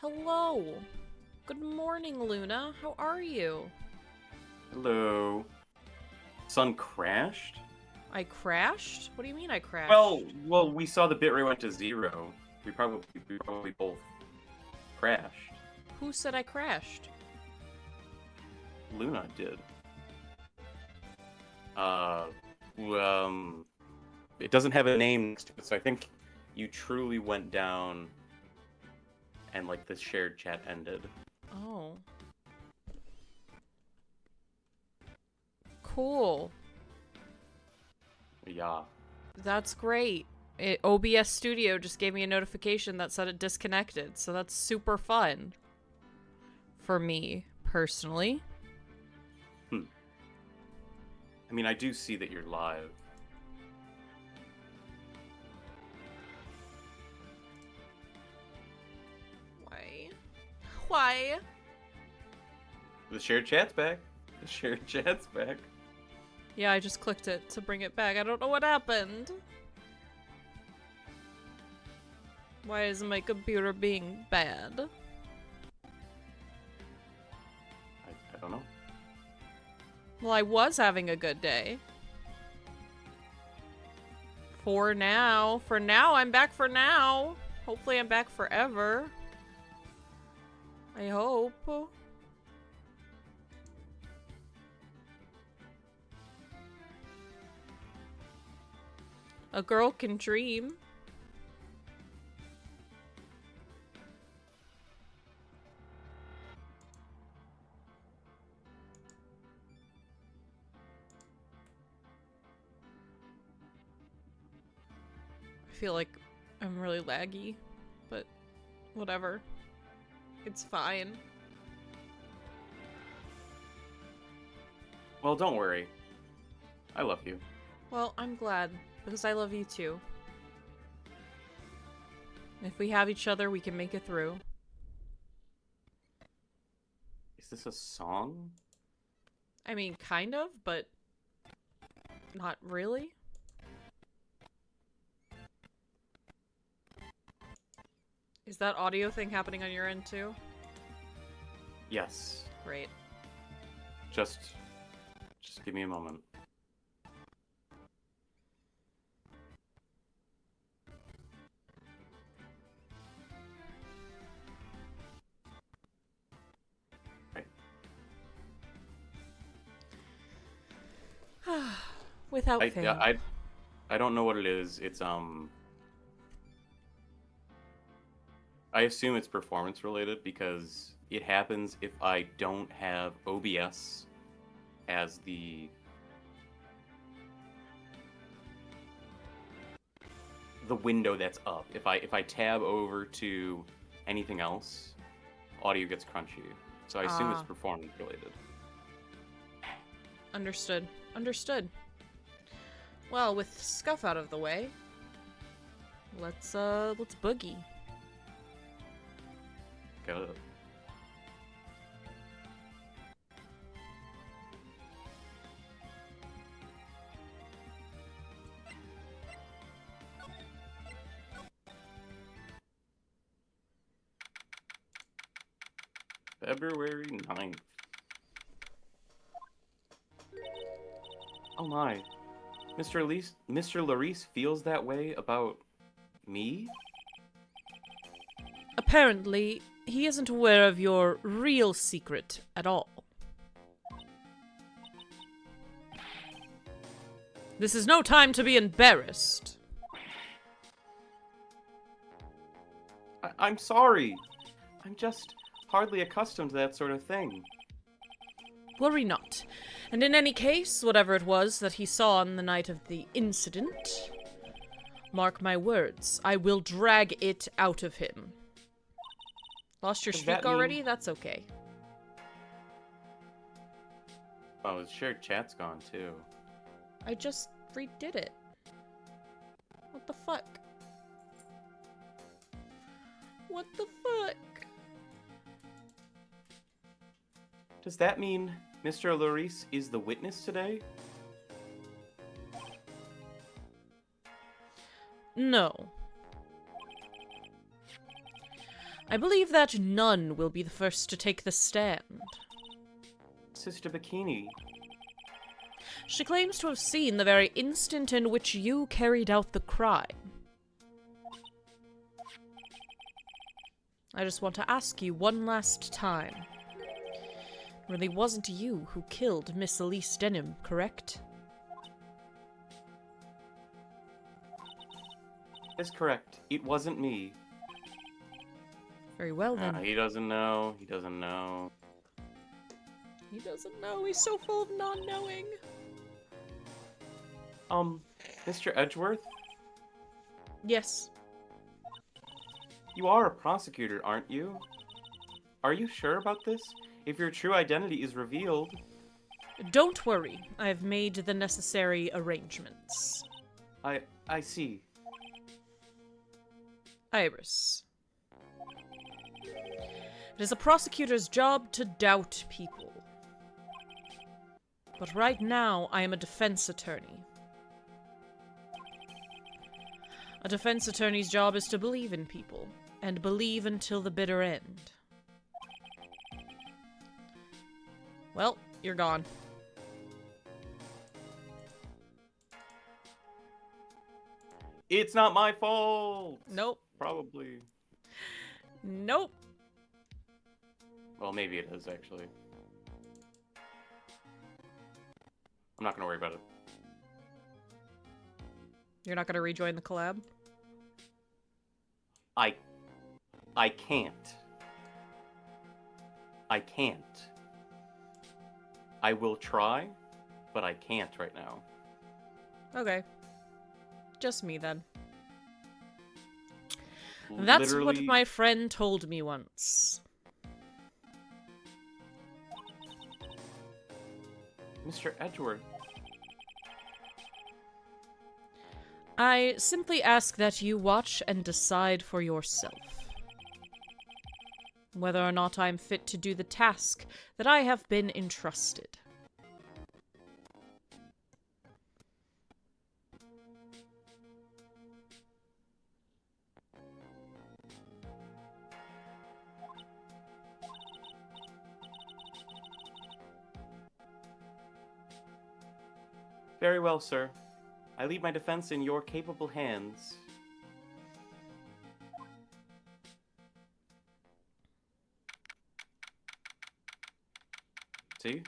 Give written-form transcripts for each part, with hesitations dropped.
Hello. Good morning, Luna. How are you? Hello. Sun crashed? I crashed? What do you mean I Well, crashed? well, we saw the bitrate went to 0. We probably both crashed. Who said I crashed? Luna did. Uh, um, it doesn't have a name next to it, so I think you truly went down, and like the shared chat ended. Oh. Cool. Yeah. That's great. OBS Studio just gave me a notification that said it disconnected, so that's super fun. For me, personally. I mean, I do see that you're live. Why? Why? The shared chat's back. The shared chat's back. Yeah, I just clicked it to bring it back. I don't know what happened. Why is my computer being bad? I don't know. Well, I was having a good day. For now. For now, I'm back for now. Hopefully I'm back forever. I hope. A girl can dream. I feel like I'm really laggy, but whatever. It's fine. Well, don't worry. I love you. Well, I'm glad, because I love you too. If we have each other, we can make it through. Is this a song? I mean, kind of, but not really. Is that audio thing happening on your end too? Yes. Great. Just give me a moment. Without I fail. yeah, I don't know what it is. It's I assume it's performance related because it happens if I don't have OBS as the window that's up. If I tab over to anything else, audio gets crunchy. So I assume it's Ah, performance related. understood. Understood. Well, with Scuff out of the way, let's boogie. Got it. February 9th. Oh my. Mr. Larice feels that way about me? Apparently, he isn't aware of your real secret at all. This is no time to be embarrassed. I'm sorry. I'm just hardly accustomed to that sort of thing. Worry not. And in any case, whatever it was that he saw on the night of the incident, mark my words, I will drag it out of him. Lost your Does streak that mean... already? That's okay. Oh, his shared chat's gone too. I just redid it. What the fuck? What the fuck? Does that mean Mr. Larice is the witness today? No. I believe that none will be the first to take the stand. Sister Bikini. She claims to have seen the very instant in which you carried out the crime. I just want to ask you one last time. It really wasn't you who killed Miss Elise Denham, correct? That's correct. It wasn't me. Very well, then. He doesn't know. He doesn't know. He doesn't know. He's so full of non-knowing. Mr. Edgeworth? Yes. You are a prosecutor, aren't you? Are you sure about this? If your true identity is revealed... Don't worry. I've made the necessary arrangements. I see. Iris. It is a prosecutor's job to doubt people. But right now, I am a defense attorney. A defense attorney's job is to believe in people, and believe until the bitter end. Well, you're gone. It's not my fault! Nope. Probably. Nope. Well, maybe it is, actually. I'm not gonna worry about it. You're not gonna rejoin the collab? I can't. I can't. I will try, but I can't right now. Okay. Just me, then. That's what my friend told me once. Mr. Edgeworth. I simply ask that you watch and decide for yourself whether or not I'm fit to do the task that I have been entrusted. Very well, sir. I leave my defense in your capable hands. See?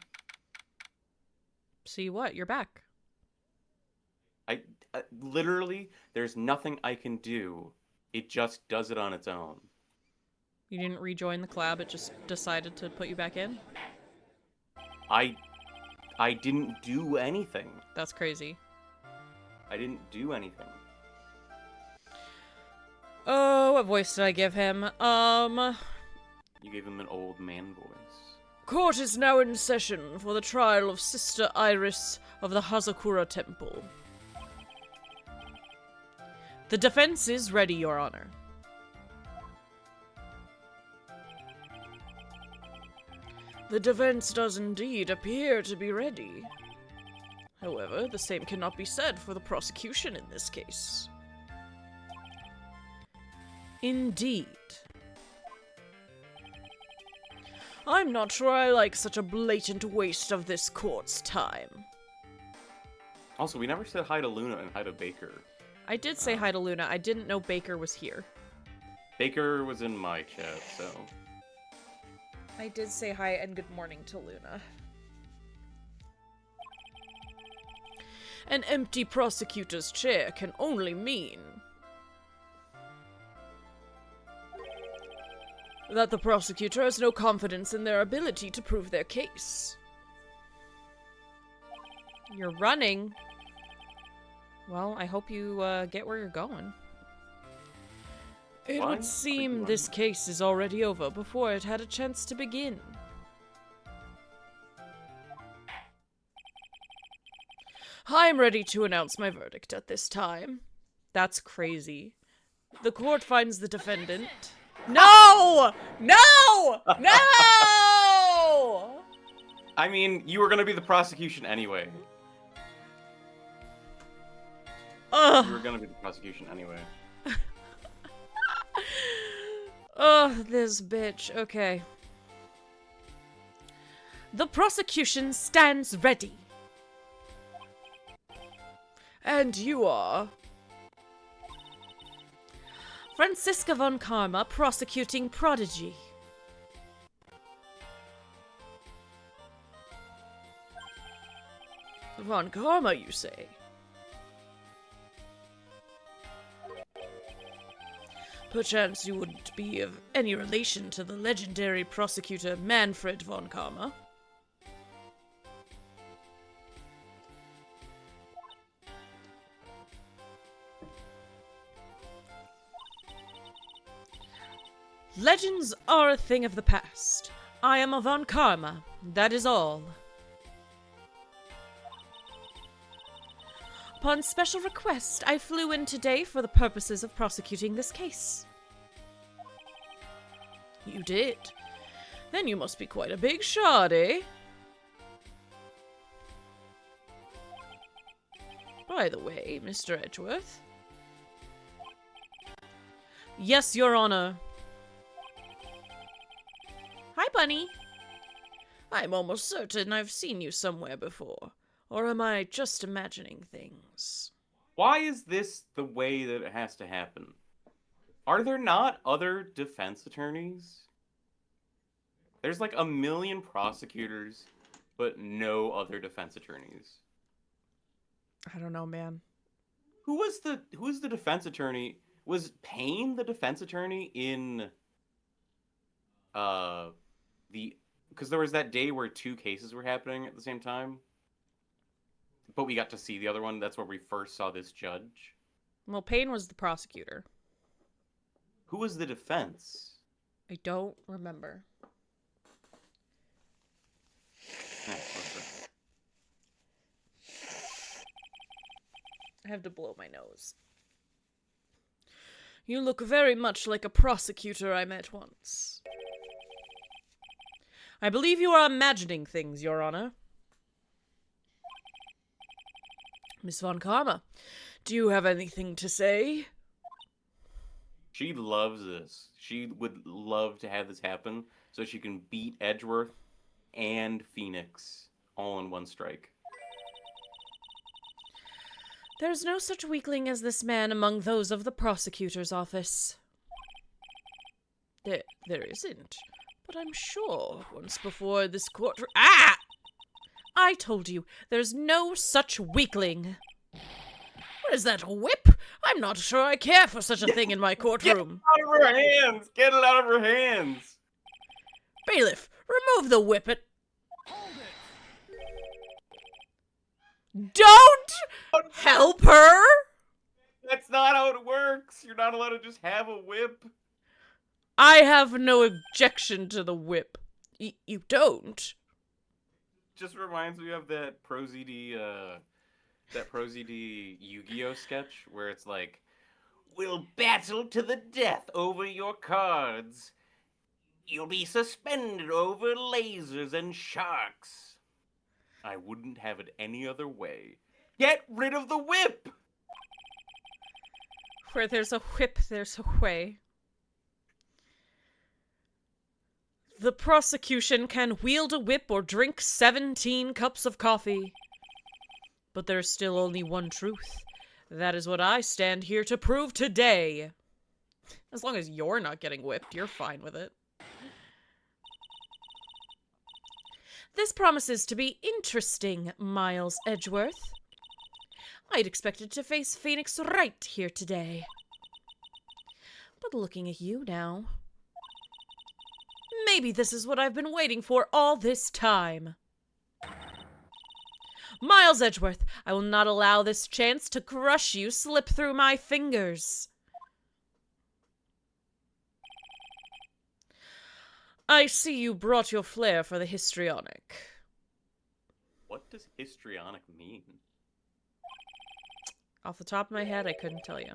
See what? You're back. I literally, there's nothing I can do. It just does it on its own. You didn't rejoin the collab, it just decided to put you back in? I didn't do anything. That's crazy. I didn't do anything. Oh, what voice did I give him? You gave him an old man voice. Court is now in session for the trial of Sister Iris of the Hazakura Temple. The defense is ready, Your Honor. The defense does indeed appear to be ready. However, the same cannot be said for the prosecution in this case. Indeed. I'm not sure I like such a blatant waste of this court's time. Also, we never said hi to Luna and hi to Baker. I did say hi to Luna. I didn't know Baker was here. Baker was in my chat, so... I did say hi and good morning to Luna. An empty prosecutor's chair can only mean that the prosecutor has no confidence in their ability to prove their case. You're running. Well, I hope you get where you're going. It would seem this case is already over before it had a chance to begin. I'm ready to announce my verdict at this time. That's crazy. The court finds the defendant... No! No! No! I mean, you were gonna be the prosecution anyway. Ugh. You were gonna be the prosecution anyway. Oh, this bitch. Okay. The prosecution stands ready. And you are? Franziska von Karma, prosecuting Prodigy. Von Karma, you say? Perchance you wouldn't be of any relation to the legendary prosecutor Manfred von Karma. Legends are a thing of the past. I am a von Karma, that is all. Upon special request, I flew in today for the purposes of prosecuting this case. You did? Then you must be quite a big shot, eh? By the way, Mr. Edgeworth. Yes, Your Honor. Hi, Bunny. I'm almost certain I've seen you somewhere before. Or am I just imagining things? Why is this the way that it has to happen? Are there not other defense attorneys? There's like a million prosecutors, but no other defense attorneys. I don't know, man. Who was the defense attorney? Was Payne the defense attorney in because there was that day where two cases were happening at the same time? But we got to see the other one. That's where we first saw this judge. Well, Payne was the prosecutor. Who was the defense? I don't remember. I have to blow my nose. You look very much like a prosecutor I met once. I believe you are imagining things, Your Honor. Miss von Karma, do you have anything to say? She loves this. She would love to have this happen so she can beat Edgeworth and Phoenix all in one strike. There's no such weakling as this man among those of the prosecutor's office. There isn't. But I'm sure once before this court... Ah! I told you, there's no such weakling. What is that, a whip? I'm not sure I care for such a thing in my courtroom. Get it out of her hands! Get it out of her hands! Bailiff, remove the whippet. Don't help her! That's not how it works. You're not allowed to just have a whip. I have no objection to the whip. You don't? Just reminds me of that ProZD Yu-Gi-Oh sketch where it's like, we'll battle to the death over your cards. You'll be suspended over lasers and sharks. I wouldn't have it any other way. Get rid of the whip! Where there's a whip, there's a way. The prosecution can wield a whip or drink 17 cups of coffee. But there's still only one truth. That is what I stand here to prove today. As long as you're not getting whipped, you're fine with it. This promises to be interesting, Miles Edgeworth. I'd expected to face Phoenix right here today. But looking at you now... maybe this is what I've been waiting for all this time. Miles Edgeworth, I will not allow this chance to crush you slip through my fingers. I see you brought your flair for the histrionic. What does histrionic mean? Off the top of my head, I couldn't tell you.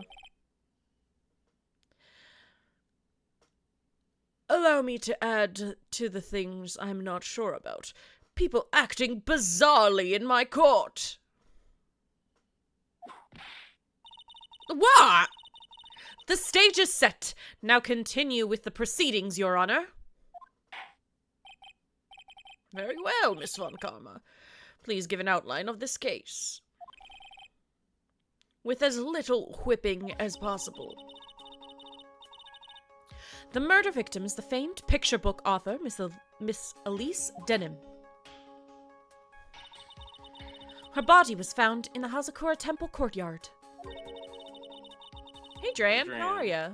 Allow me to add to the things I'm not sure about. People acting bizarrely in my court. What? The stage is set. Now continue with the proceedings, Your Honor. Very well, Miss Von Karma. Please give an outline of this case. With as little whipping as possible. The murder victim is the famed picture book author, Miss Elise Denham. Her body was found in the Hazakura Temple courtyard. Hey, Dran, how are ya?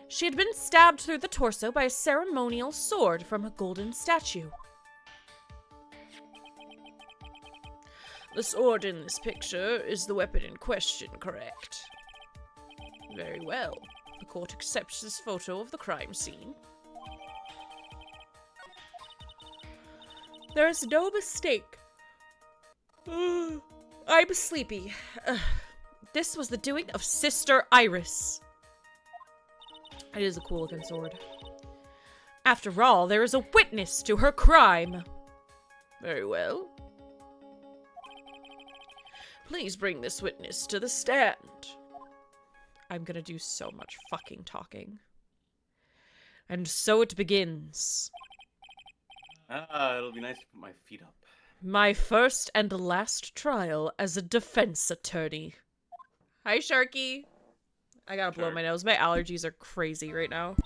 She had been stabbed through the torso by a ceremonial sword from a golden statue. The sword in this picture is the weapon in question, correct? Very well. The court accepts this photo of the crime scene. There is no mistake. I'm sleepy. This was the doing of Sister Iris. It is a cool looking sword. After all, there is a witness to her crime. Very well. Please bring this witness to the stand. I'm gonna do so much fucking talking. And so it begins. It'll be nice to put my feet up. My first and last trial as a defense attorney. Hi, Sharky. I gotta blow my nose. My allergies are crazy right now.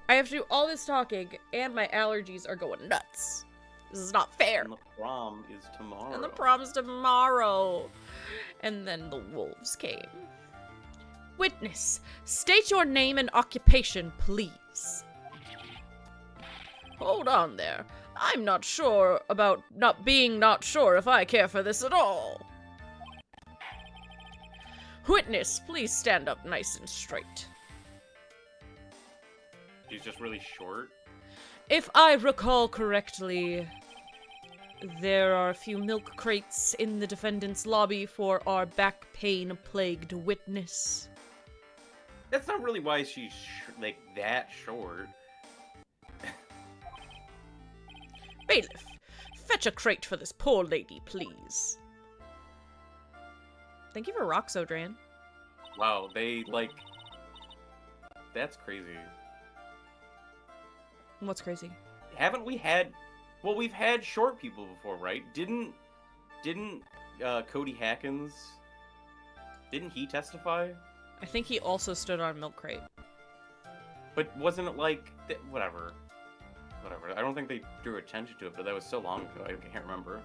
I have to do all this talking, and my allergies are going nuts. This is not fair. And the prom is tomorrow. And the prom's tomorrow. And then the wolves came. Witness, state your name and occupation, please. Hold on there. I'm not sure about not sure if I care for this at all. Witness, please stand up nice and straight. She's just really short. If I recall correctly, there are a few milk crates in the defendant's lobby for our back pain-plagued witness. That's not really why she's, like, that short. Bailiff, fetch a crate for this poor lady, please. Thank you for Roxodran. Wow, they, like... That's crazy. What's crazy? Haven't we had... Well, we've had short people before, right? Didn't Cody Hackins... Didn't he testify? I think he also stood on Milk Crate. But wasn't it like... Whatever. Whatever. I don't think they drew attention to it, but that was so long ago, I can't remember.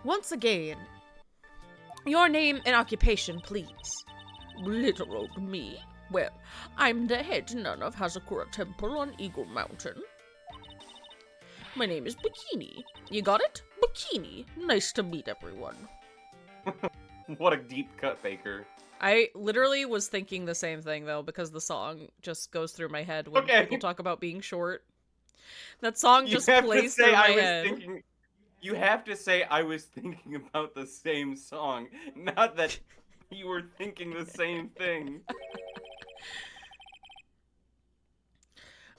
Once again, your name and occupation, please. Little old me. Well, I'm the head nun of Hazakura Temple on Eagle Mountain. My name is Bikini. You got it? Bikini. Nice to meet everyone. What a deep cut, Baker. I literally was thinking the same thing, though, because the song just goes through my head when people talk about being short. That song just plays through my head. You have to say I was thinking about the same song, not that you were thinking the same thing.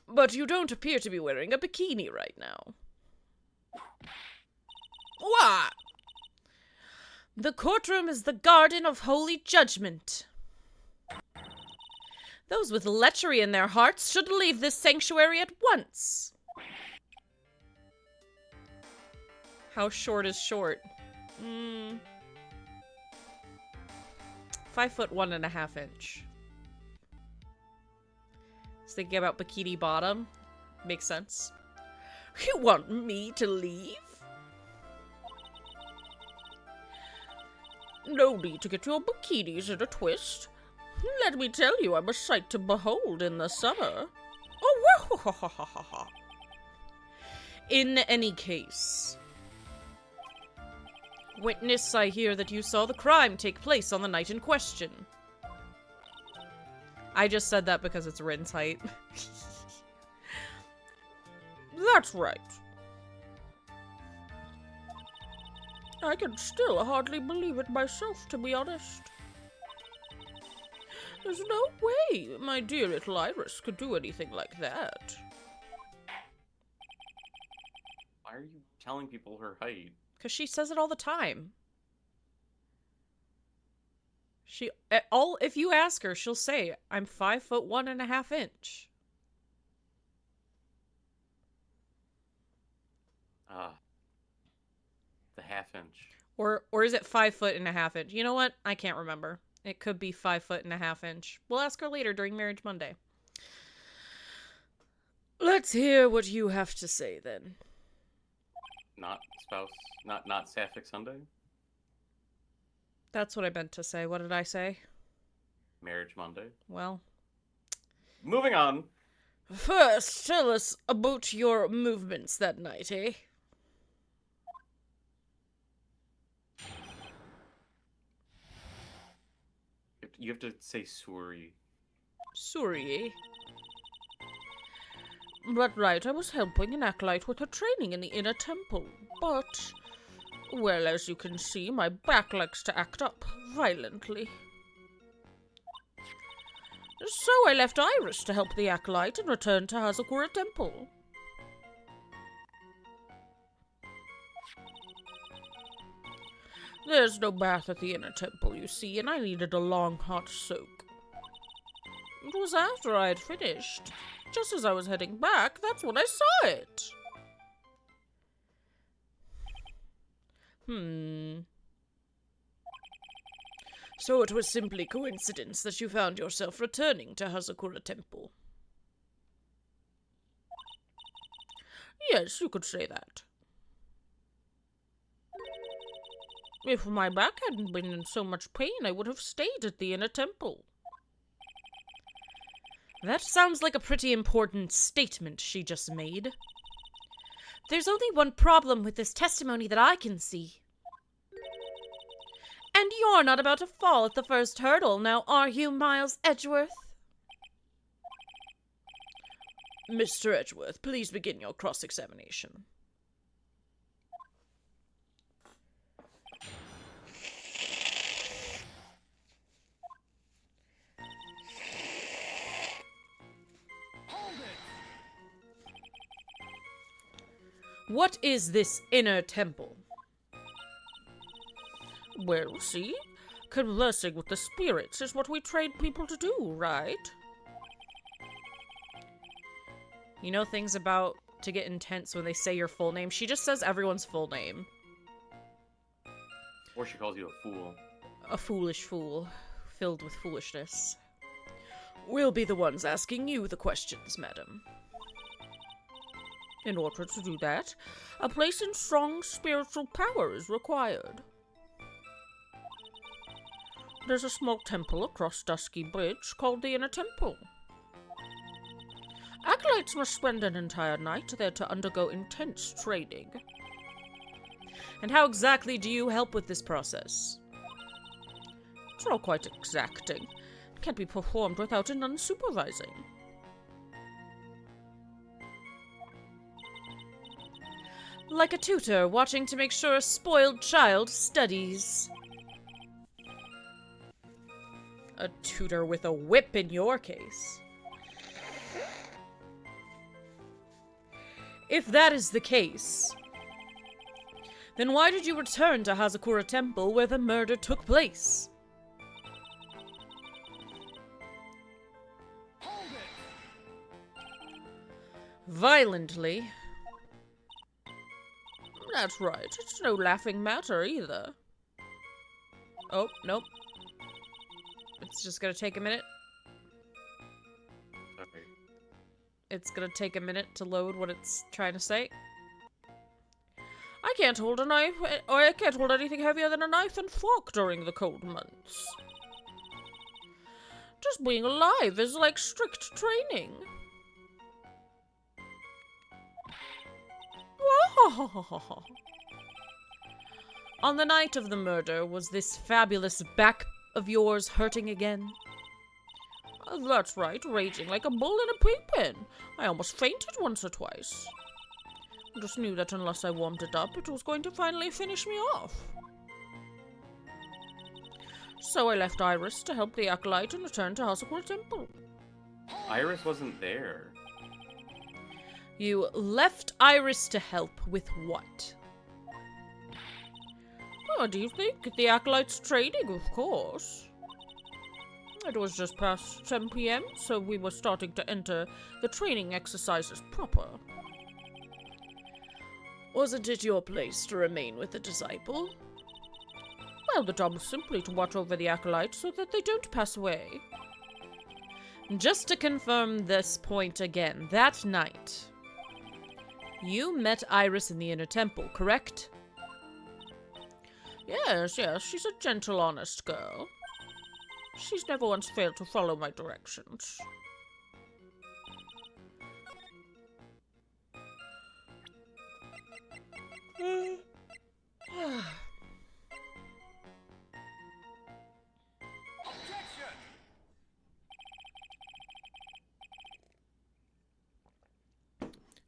But you don't appear to be wearing a bikini right now. What? The courtroom is the garden of holy judgment. Those with lechery in their hearts should leave this sanctuary at once. How short is short? 5 foot 1.5 inch. Just thinking about bikini bottom. Makes sense. You want me to leave? No need to get your bikinis in a twist. Let me tell you, I'm a sight to behold in the summer. Oh, in any case. Witness, I hear that you saw the crime take place on the night in question. I just said that because it's Rin's height. That's right. I can still hardly believe it myself, to be honest. There's no way my dear little Iris could do anything like that. telling people her height? Because she says it all the time. If you ask her, she'll say, I'm 5'1.5". Ah, the half-inch. Or is it 5'1/2"? You know what? I can't remember. It could be 5'1/2". We'll ask her later during Marriage Monday. Let's hear what you have to say then. Not spouse, not sapphic Sunday? That's what I meant to say. What did I say? Marriage Monday. Well, moving on. First, tell us about your movements that night, eh? You have to say sorry. Sorry, eh? But right, I was helping an acolyte with her training in the inner temple, but... well, as you can see, my back likes to act up violently. So I left Iris to help the acolyte and returned to Hazakura Temple. There's no bath at the inner temple, you see, and I needed a long hot soak. It was after I had finished. Just as I was heading back, that's when I saw it. So it was simply coincidence that you found yourself returning to Hazakura Temple. Yes, you could say that. If my back hadn't been in so much pain, I would have stayed at the inner temple. That sounds like a pretty important statement she just made. There's only one problem with this testimony that I can see. And you're not about to fall at the first hurdle, now are you, Miles Edgeworth? Mr. Edgeworth, please begin your cross-examination. What is this inner temple? Well, see? Conversing with the spirits is what we train people to do, right? You know things about to get intense when they say your full name? She just says everyone's full name. Or she calls you a fool. A foolish fool, filled with foolishness. We'll be the ones asking you the questions, madam. In order to do that, a place in strong spiritual power is required. There's a small temple across Dusky Bridge called the Inner Temple. Acolytes must spend an entire night there to undergo intense training. And how exactly do you help with this process? It's all quite exacting. It can't be performed without a nun supervising. Like a tutor watching to make sure a spoiled child studies. A tutor with a whip in your case. If that is the case, then why did you return to Hazakura Temple where the murder took place? Violently? That's right, it's no laughing matter either. Oh, nope. It's just gonna take a minute. Okay. It's gonna take a minute to load what it's trying to say. I can't hold a knife, or I can't hold anything heavier than a knife and fork during the cold months. Just being alive is like strict training. On the night of the murder, was this fabulous back of yours hurting again? That's right, raging like a bull in a pig pen. I almost fainted once or twice. I just knew that unless I warmed it up, it was going to finally finish me off. So I left Iris to help the acolyte and returned to Hazakura Temple. Iris wasn't there. You left Iris to help with what? What do you think? The Acolyte's training, of course. It was just past 10 p.m., so we were starting to enter the training exercises proper. Wasn't it your place to remain with the disciple? Well, the job was simply to watch over the Acolytes so that they don't pass away. Just to confirm this point again, that night, you met Iris in the Inner Temple, correct? Yes, she's a gentle, honest girl. She's never once failed to follow my directions.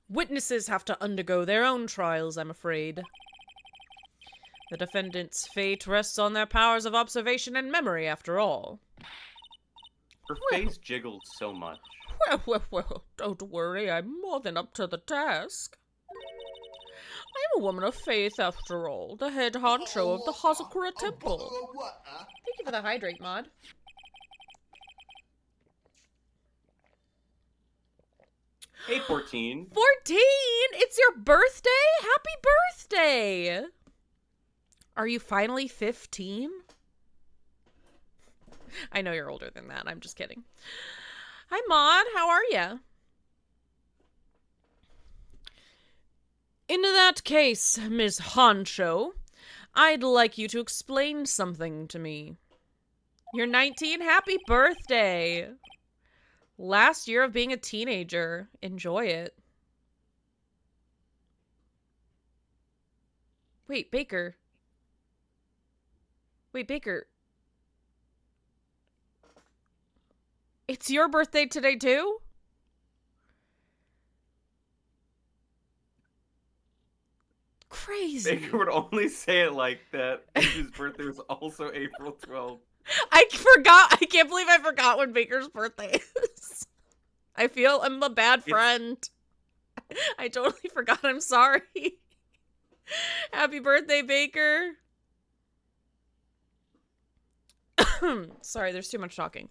Witnesses have to undergo their own trials, I'm afraid. The defendant's fate rests on their powers of observation and memory, after all. Her face jiggled so much. Well, don't worry, I'm more than up to the task. I'm a woman of faith, after all, the head honcho of the Hazakura Temple. Thank you for the hydrate mod. Hey, 14. 14? It's your birthday? Happy birthday! Are you finally 15? I know you're older than that. I'm just kidding. Hi, Maud. How are ya? In that case, Ms. Honcho, I'd like you to explain something to me. You're 19? Happy birthday! Last year of being a teenager. Enjoy it. Wait, Baker. Wait, Baker. It's your birthday today, too? Crazy. Baker would only say it like that. His birthday was also April 12th. I forgot. I can't believe I forgot when Baker's birthday is. I'm a bad friend. I totally forgot. I'm sorry. Happy birthday, Baker. Sorry, there's too much talking.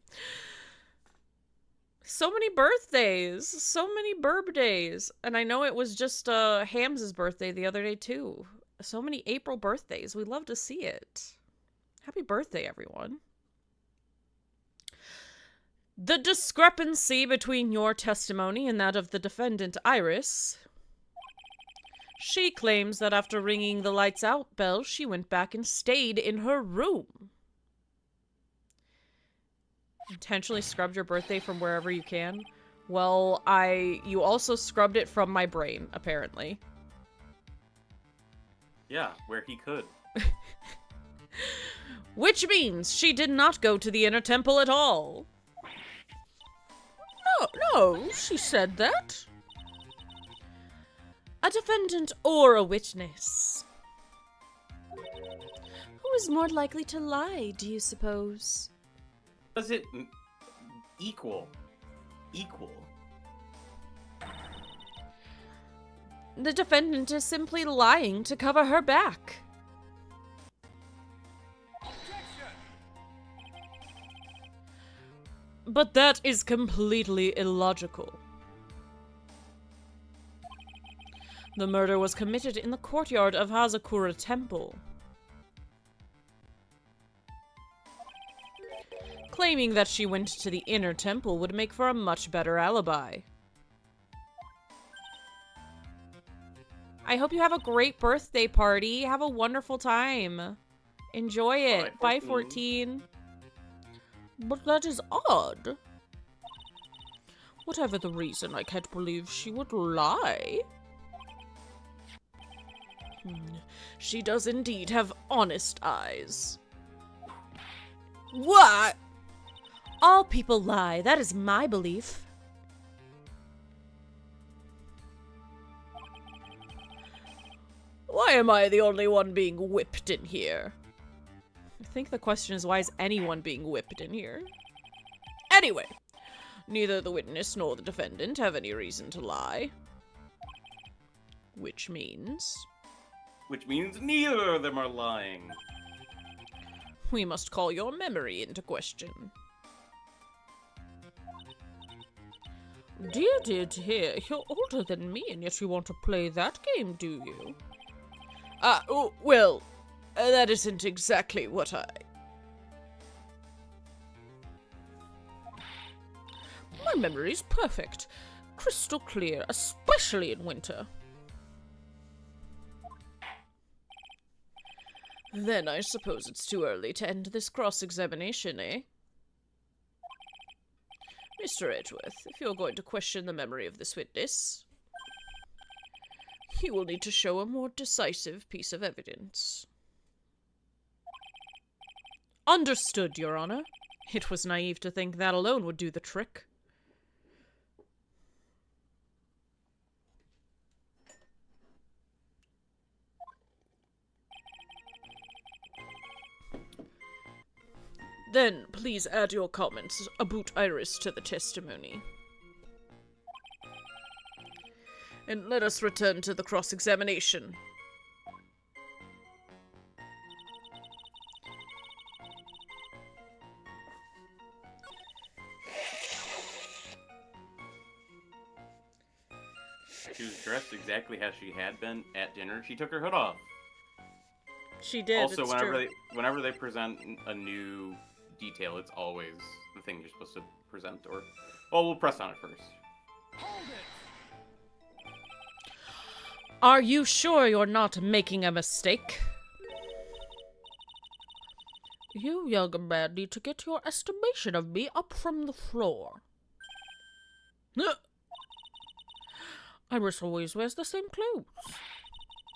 So many birthdays. So many burb days. And I know it was just Ham's birthday the other day, too. So many April birthdays. We love to see it. Happy birthday, everyone. The discrepancy between your testimony and that of the defendant, Iris. She claims that after ringing the lights out bell, she went back and stayed in her room. Intentionally scrubbed your birthday from wherever you can? Well, you also scrubbed it from my brain, apparently. Yeah, where he could. Which means she did not go to the Inner Temple at all. No, she said that. A defendant or a witness. Who is more likely to lie, do you suppose? Does it equal? The defendant is simply lying to cover her back. But that is completely illogical. The murder was committed in the courtyard of Hazakura Temple. Claiming that she went to the Inner Temple would make for a much better alibi. I hope you have a great birthday party. Have a wonderful time. Enjoy it. Bye, 14. But that is odd. Whatever the reason, I can't believe she would lie. She does indeed have honest eyes. What? All people lie. That is my belief. Why am I the only one being whipped in here? I think the question is, why is anyone being whipped in here? Anyway, neither the witness nor the defendant have any reason to lie. Which means... Which means neither of them are lying. We must call your memory into question. Dear, you're older than me, and yet you want to play that game, do you? Well, that isn't exactly what I... My memory's perfect. Crystal clear, especially in winter. Then I suppose it's too early to end this cross-examination, eh? Mr. Edgeworth, if you're going to question the memory of this witness, you will need to show a more decisive piece of evidence. Understood, Your Honor. It was naive to think that alone would do the trick. Then, please add your comments about Iris to the testimony. And let us return to the cross-examination. She was dressed exactly how she had been at dinner. She took her hood off. She did. Also, it's whenever they present a new detail, it's always the thing you're supposed to present. Or, well, we'll press on it first. Hold it! Are you sure you're not making a mistake? You young man need to get your estimation of me up from the floor. Iris always wears the same clothes.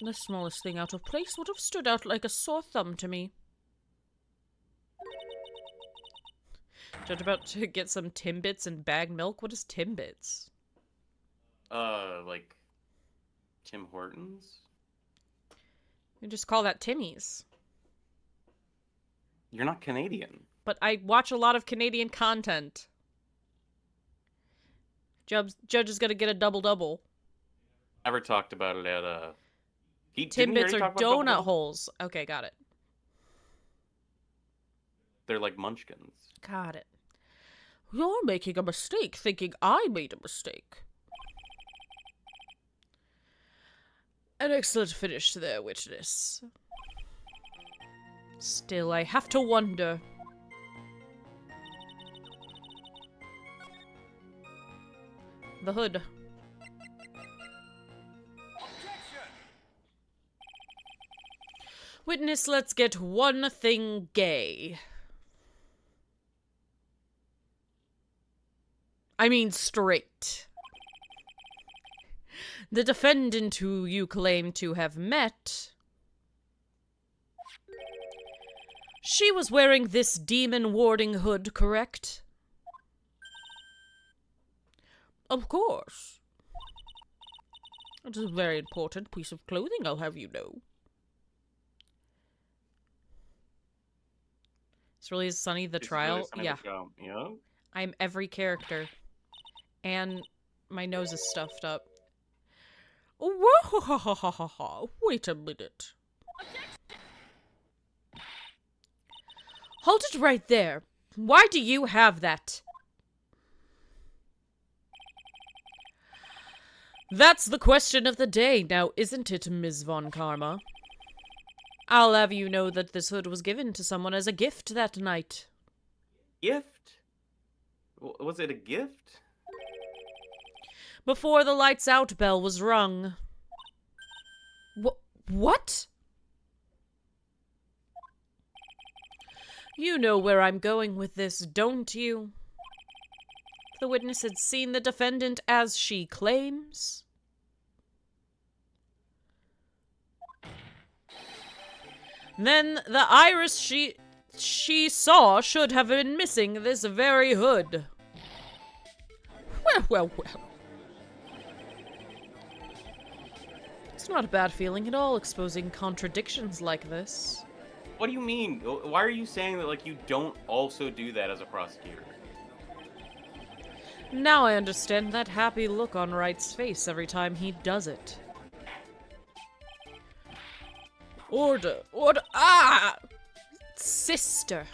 The smallest thing out of place would have stood out like a sore thumb to me. Judge about to get some Timbits and bagged milk? What is Timbits? Like Tim Hortons? You just call that Timmy's. You're not Canadian. But I watch a lot of Canadian content. Judge is gonna get a double-double. Never talked about it at, Timbits are donut holes. Okay, got it. They're like munchkins. Got it. You're making a mistake thinking I made a mistake. An excellent finish there, witness. Still, I have to wonder. The hood. Objection! Witness, let's get one thing gay. I mean straight. The defendant who you claim to have met... She was wearing this demon-warding hood, correct? Of course. It is a very important piece of clothing, I'll have you know. It's really Sunny the trial? Really yeah. You know? I'm every character. And my nose is stuffed up. Wait a minute. Hold it right there. Why do you have that? That's the question of the day now, isn't it, Ms. Von Karma? I'll have you know that this hood was given to someone as a gift that night. Gift? Was it a gift? Before the lights out bell was rung. What? You know where I'm going with this, don't you? The witness had seen the defendant as she claims. Then the iris she saw should have been missing this very hood. Well. It's not a bad feeling at all, exposing contradictions like this. What do you mean? Why are you saying that, like, you don't also do that as a prosecutor? Now I understand that happy look on Wright's face every time he does it. Order! Order! Ah! Sister.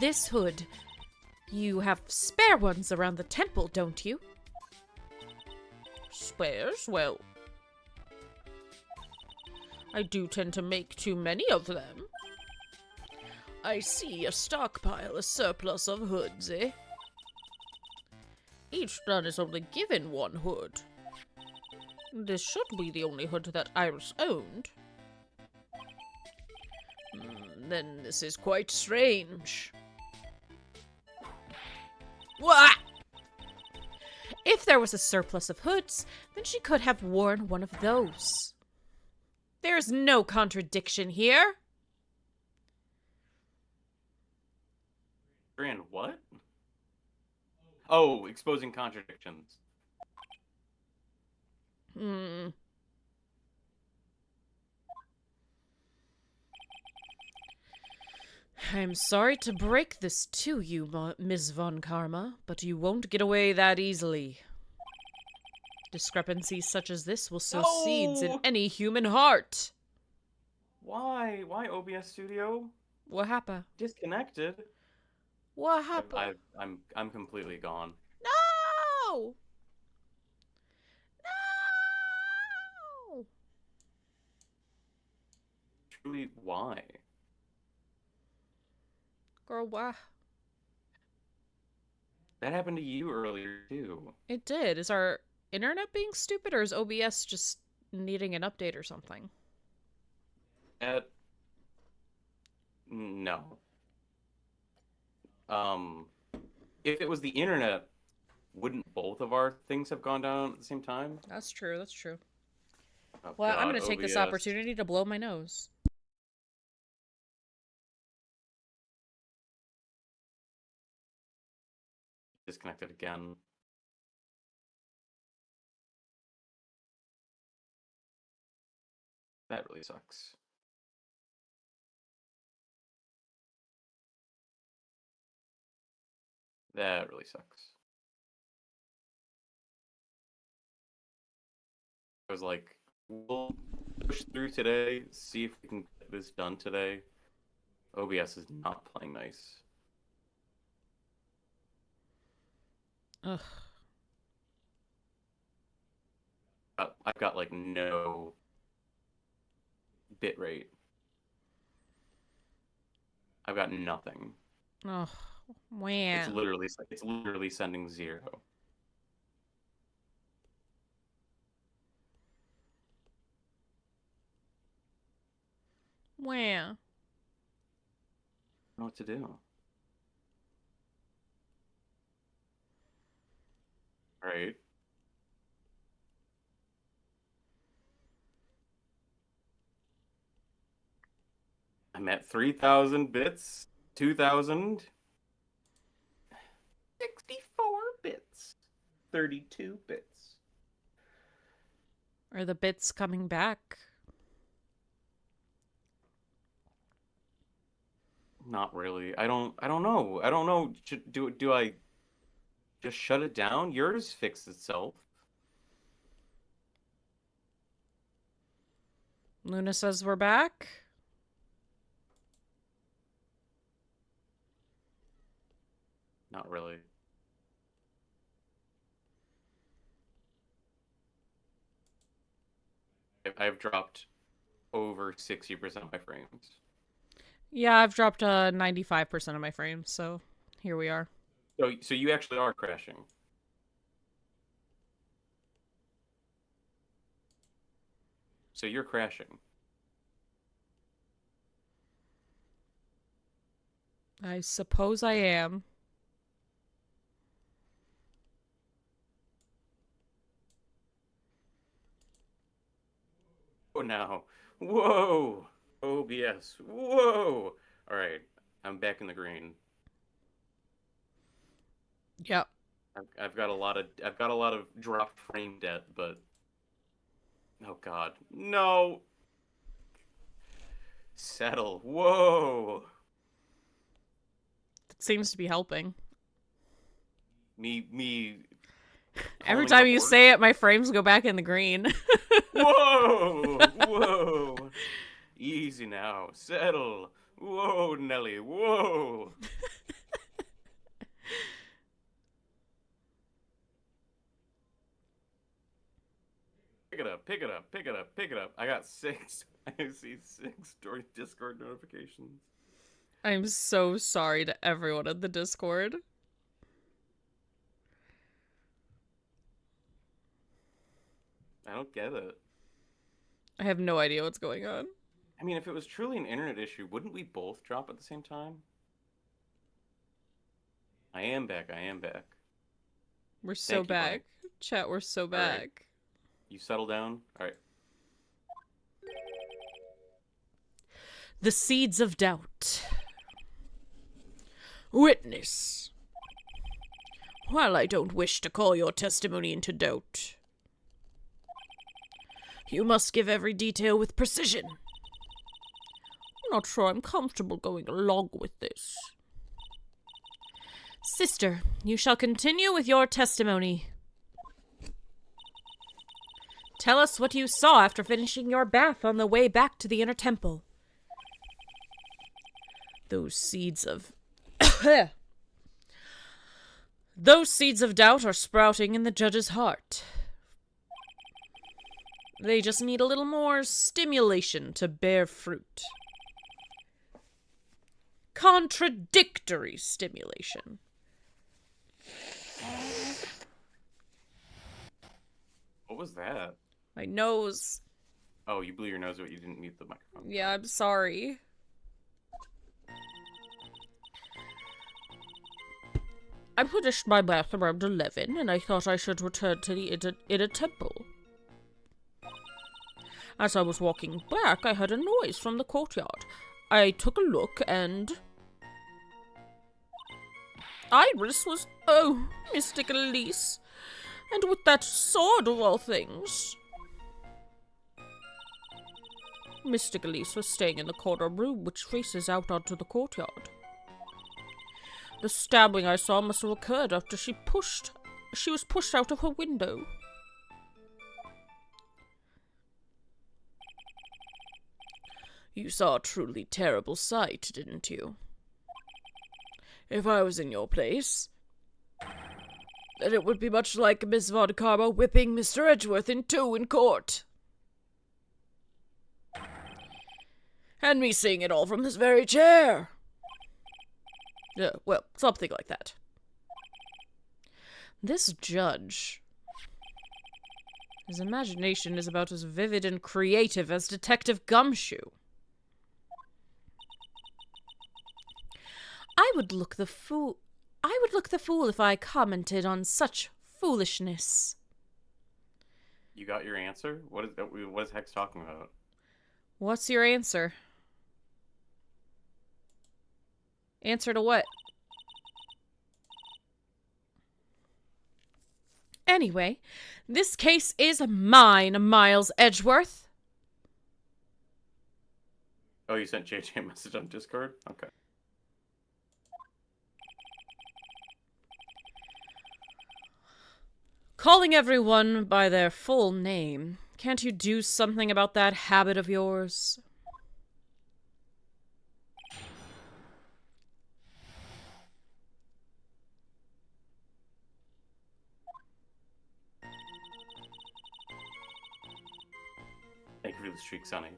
This hood. You have spare ones around the temple, don't you? Spares? Well, I do tend to make too many of them. I see a stockpile, a surplus of hoods, eh? Each nun is only given one hood. This should be the only hood that Iris owned. Then this is quite strange. What? If there was a surplus of hoods, then she could have worn one of those. There's no contradiction here. Grand what? Oh, exposing contradictions. I'm sorry to break this to you, Ms. Von Karma, but you won't get away that easily. Discrepancies such as this will sow seeds in No! any human heart. Why? Why OBS Studio? What happened? Disconnected. What happened? I'm completely gone. No! No! Truly, why? Girl, why? That happened to you earlier too. It did. Is our internet being stupid, or is OBS just needing an update or something? No. If it was the internet, wouldn't both of our things have gone down at the same time? That's true, that's true. Oh, Well, I'm God, going to take this OBS. opportunity to blow my nose. Disconnected again. That really sucks. That really sucks. I was like, we'll push through today, see if we can get this done today. OBS is not playing nice. Ugh. I've got like no bit rate. I've got nothing. Oh, wow. It's literally sending 0. Wow. I don't know what to do. Right. I'm at 3,000 bits, 2,000, 64 bits, 32 bits. Are the bits coming back? Not really. I don't know. I don't know. Do I just shut it down? Yours fixed itself. Luna says we're back. Not really. I've dropped over 60% of my frames. Yeah, I've dropped 95% of my frames, so here we are. So you actually are crashing. So you're crashing. I suppose I am. Oh, now. Whoa! OBS. Whoa! All right, I'm back in the green. Yep. I've got a lot of dropped frame debt, but oh God, no! Settle. Whoa! That seems to be helping. Me Every calling time the you horse. say it, my frames go back in the green. Whoa! Whoa! Easy now. Settle. Whoa, Nelly. Whoa! Pick it up, pick it up, pick it up, pick it up. I got 6. I see 6 Discord notifications. I'm so sorry to everyone in the Discord. I don't get it. I have no idea what's going on. I mean, if it was truly an internet issue, wouldn't we both drop at the same time? I am back, I am back. We're so Thank you, back. Bonnie. Chat, we're so right. back. You settle down? Alright. The seeds of doubt. Witness. While I don't wish to call your testimony into doubt, you must give every detail with precision. I'm not sure I'm comfortable going along with this. Sister, you shall continue with your testimony. Tell us what you saw after finishing your bath on the way back to the inner temple. Those seeds of... Those seeds of doubt are sprouting in the judge's heart. They just need a little more stimulation to bear fruit. Contradictory stimulation. What was that? My nose. Oh, you blew your nose, but you didn't mute the microphone. Yeah, I'm sorry. I finished my bath around 11, and I thought I should return to the inner temple. As I was walking back, I heard a noise from the courtyard. I took a look, and... Iris was, Mystic Elise. And with that sword of all things. Mystic Elise was staying in the corner room, which faces out onto the courtyard. The stabbing I saw must have occurred after she was pushed out of her window. You saw a truly terrible sight, didn't you? If I was in your place, then it would be much like Miss Von Karma whipping Mr. Edgeworth in two in court. And me seeing it all from this very chair. Well, something like that. This judge... His imagination is about as vivid and creative as Detective Gumshoe. I would look the fool if I commented on such foolishness. You got your answer? What is Hex talking about? What's your answer? Answer to what? Anyway, this case is mine, Miles Edgeworth. Oh, you sent JJ a message on Discord? Okay. Calling everyone by their full name. Can't you do something about that habit of yours? Thank you for the streak, Sunny.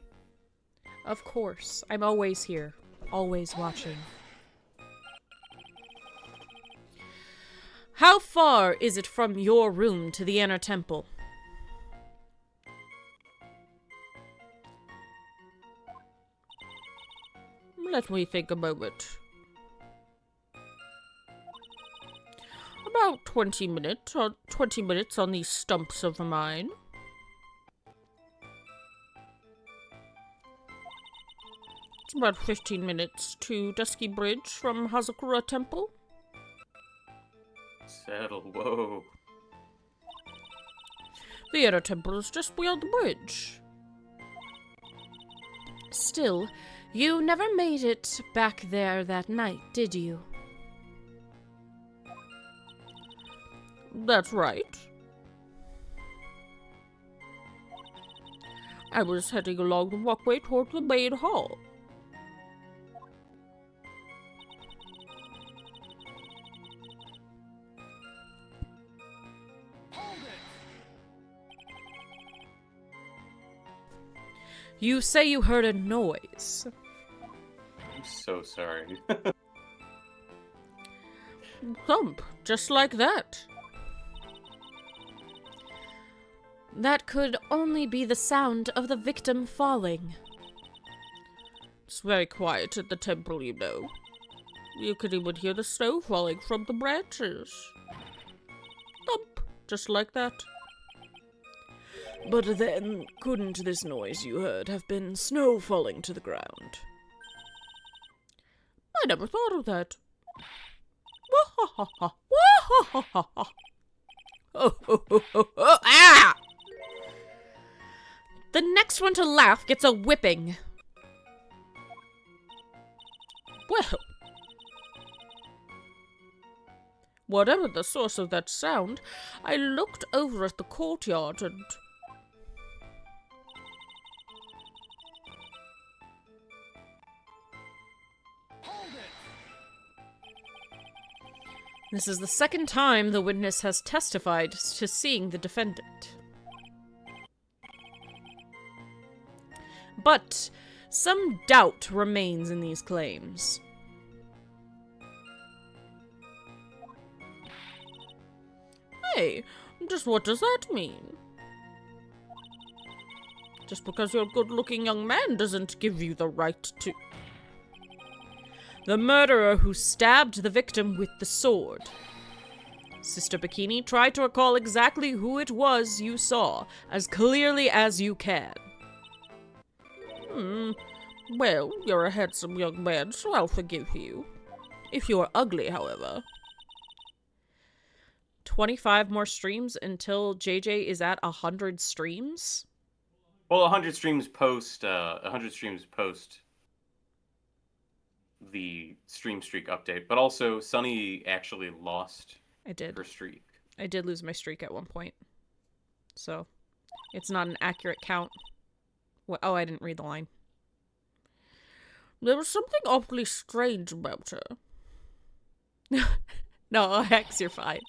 Of course. I'm always here. Always watching. How far is it from your room to the inner temple? Let me think a moment. About 20 minutes, or 20 minutes on these stumps of mine. It's about 15 minutes to Jjsquidbeard from Hazakura Temple. Settle, whoa. The inner temple is just beyond the bridge. Still, you never made it back there that night, did you? That's right. I was heading along the walkway toward the main hall. Hold it! You say you heard a noise. I'm so sorry. Thump, just like that. That could only be the sound of the victim falling. It's very quiet at the temple, you know. You could even hear the snow falling from the branches. Thump, just like that. But then, couldn't this noise you heard have been snow falling to the ground? I never thought of that. Wah-ha-ha-ha. Wah-ha-ha-ha. Oh, oh, oh, oh, oh, ah! The next one to laugh gets a whipping. Well, whatever the source of that sound, I looked over at the courtyard and... Hold it! This is the second time the witness has testified to seeing the defendant. But some doubt remains in these claims. Hey, just what does that mean? Just because you're a good-looking young man doesn't give you the right to... The murderer who stabbed the victim with the sword. Sister Bikini, try to recall exactly who it was you saw, as clearly as you can. Well, you're a handsome young man, so I'll forgive you. If you're ugly, however. 25 more streams until JJ is at 100 streams? Well, 100 streams post, 100 streams post the stream streak update, but also Sunny actually lost I did. her streak. I did lose my streak at one point. So, it's not an accurate count. What? Oh, I didn't read the line. There was something awfully strange about her. No, Hex, you're fine.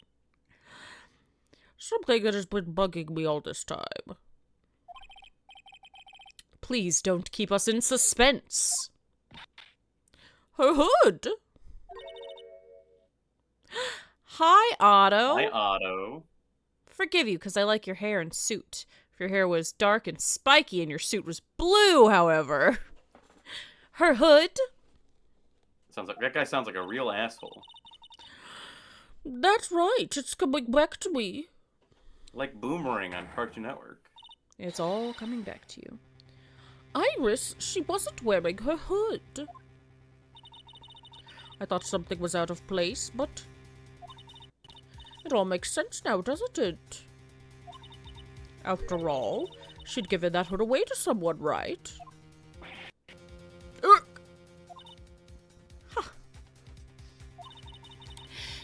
Something that has been bugging me all this time. Please don't keep us in suspense. Her hood! Hi, Otto. Hi, Otto. Forgive you, because I like your hair and suit. If your hair was dark and spiky and your suit was blue, however. Her hood? Sounds like that guy sounds like a real asshole. That's right, it's coming back to me. Like Boomerang on Cartoon Network. It's all coming back to you. Iris, she wasn't wearing her hood. I thought something was out of place, but it all makes sense now, doesn't it? After all, she'd given that hood away to someone, right? Huh.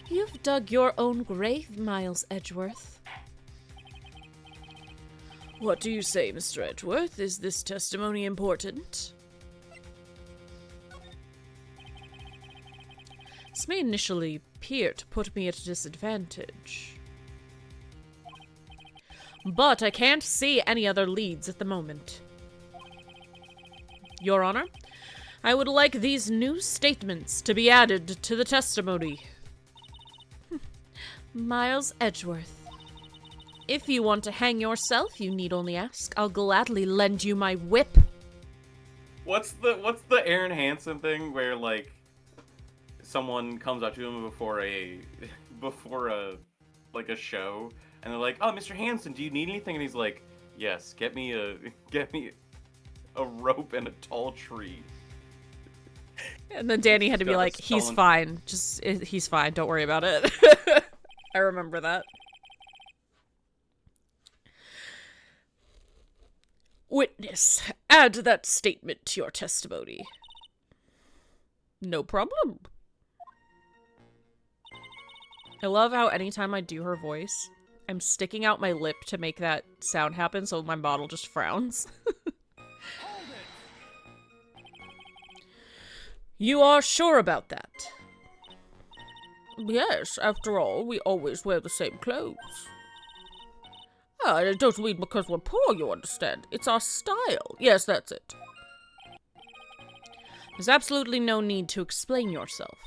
You've dug your own grave, Miles Edgeworth. What do you say, Mr. Edgeworth? Is this testimony important? This may initially appear to put me at a disadvantage. But I can't see any other leads at the moment. Your Honor, I would like these new statements to be added to the testimony. Miles Edgeworth. If you want to hang yourself, you need only ask. I'll gladly lend you my whip. What's the Aaron Hansen thing where like someone comes up to him before a like a show and they're like, "Oh, Mr. Hansen, do you need anything?" And he's like, "Yes, get me a rope and a tall tree." And then Danny had to be like, "He's fine. He's fine. Don't worry about it." I remember that. Witness, add that statement to your testimony. No problem. I love how anytime I do her voice, I'm sticking out my lip to make that sound happen so my model just frowns. You are sure about that? Yes, after all, we always wear the same clothes. Ah, it doesn't mean because we're poor, you understand. It's our style. Yes, that's it. There's absolutely no need to explain yourself.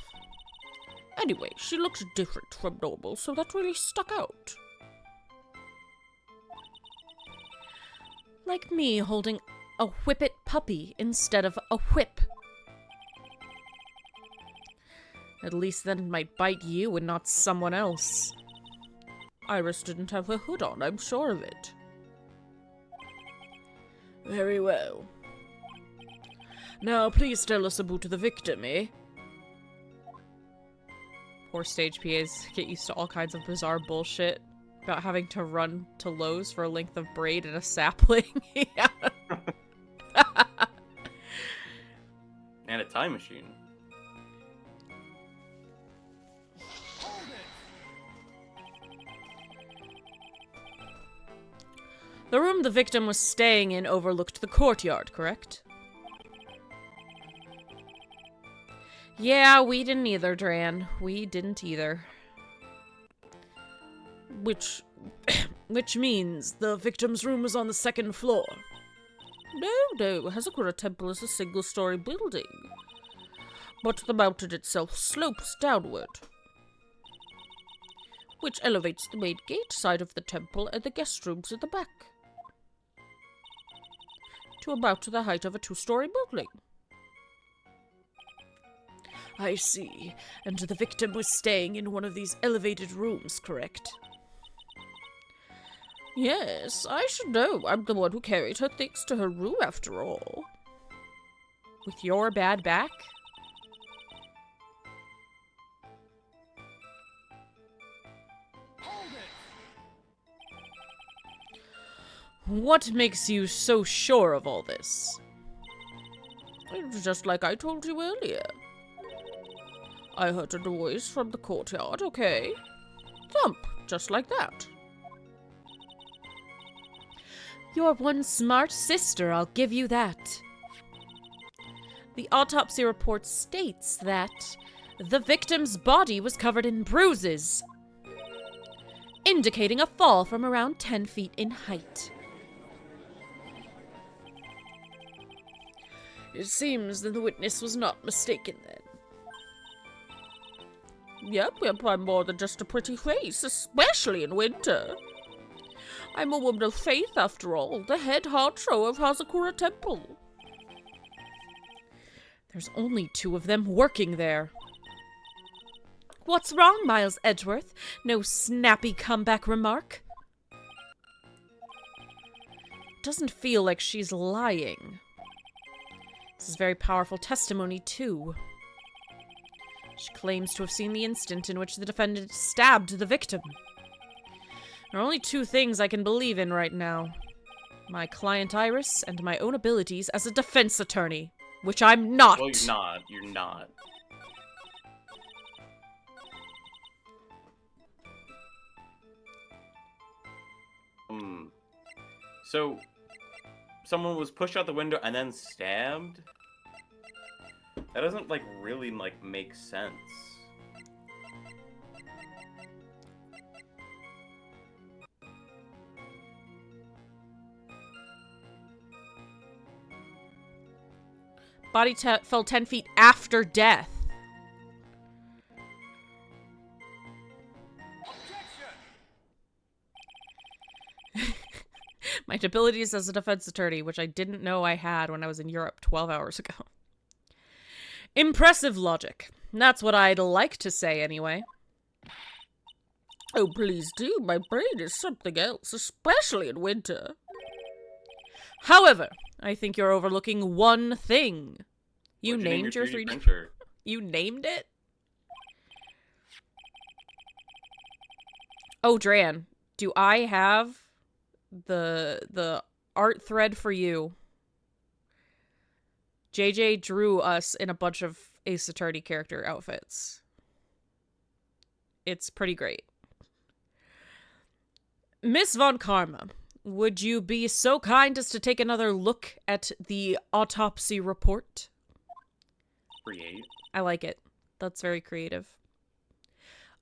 Anyway, she looks different from normal, so that really stuck out. Like me holding a whippet puppy instead of a whip. At least then it might bite you and not someone else. Iris didn't have a hood on, I'm sure of it. Very well. Now, please tell us about the victim, eh? Poor stage PAs get used to all kinds of bizarre bullshit about having to run to Lowe's for a length of braid and a sapling. Yeah. And a time machine. The room the victim was staying in overlooked the courtyard, correct? Yeah, we didn't either, Dran. We didn't either. Which means the victim's room was on the second floor. No, Hazakura Temple is a single-story building. But the mountain itself slopes downward, which elevates the main gate side of the temple and the guest rooms at the back to about the height of a two-story building. I see. And the victim was staying in one of these elevated rooms, correct? Yes, I should know. I'm the one who carried her things to her room, after all. With your bad back? Hold it! What makes you so sure of all this? It's just like I told you earlier. I heard a noise from the courtyard, okay? Thump, just like that. You're one smart sister, I'll give you that. The autopsy report states that the victim's body was covered in bruises, indicating a fall from around 10 feet in height. It seems that the witness was not mistaken then. Yep, I'm more than just a pretty face, especially in winter. I'm a woman of faith, after all, the head honcho of Hazakura Temple. There's only 2 of them working there. What's wrong, Miles Edgeworth? No snappy comeback remark? Doesn't feel like she's lying. This is very powerful testimony, too. She claims to have seen the instant in which the defendant stabbed the victim. There are only 2 things I can believe in right now. My client Iris and my own abilities as a defense attorney. Which I'm not! Well, you're not. You're not. So, someone was pushed out the window and then stabbed? That doesn't, like, really, like, make sense. Body fell 10 feet after death. My abilities as a defense attorney, which I didn't know I had when I was in Europe 12 hours ago. Impressive logic. That's what I'd like to say, anyway. Oh, please do. My brain is something else, especially in winter. However, I think you're overlooking one thing. You named your 3D printer. You named it? Oh, Dran, do I have the art thread for you? JJ drew us in a bunch of Ace Attorney character outfits. It's pretty great. Miss Von Karma, would you be so kind as to take another look at the autopsy report? create. I like it. That's very creative.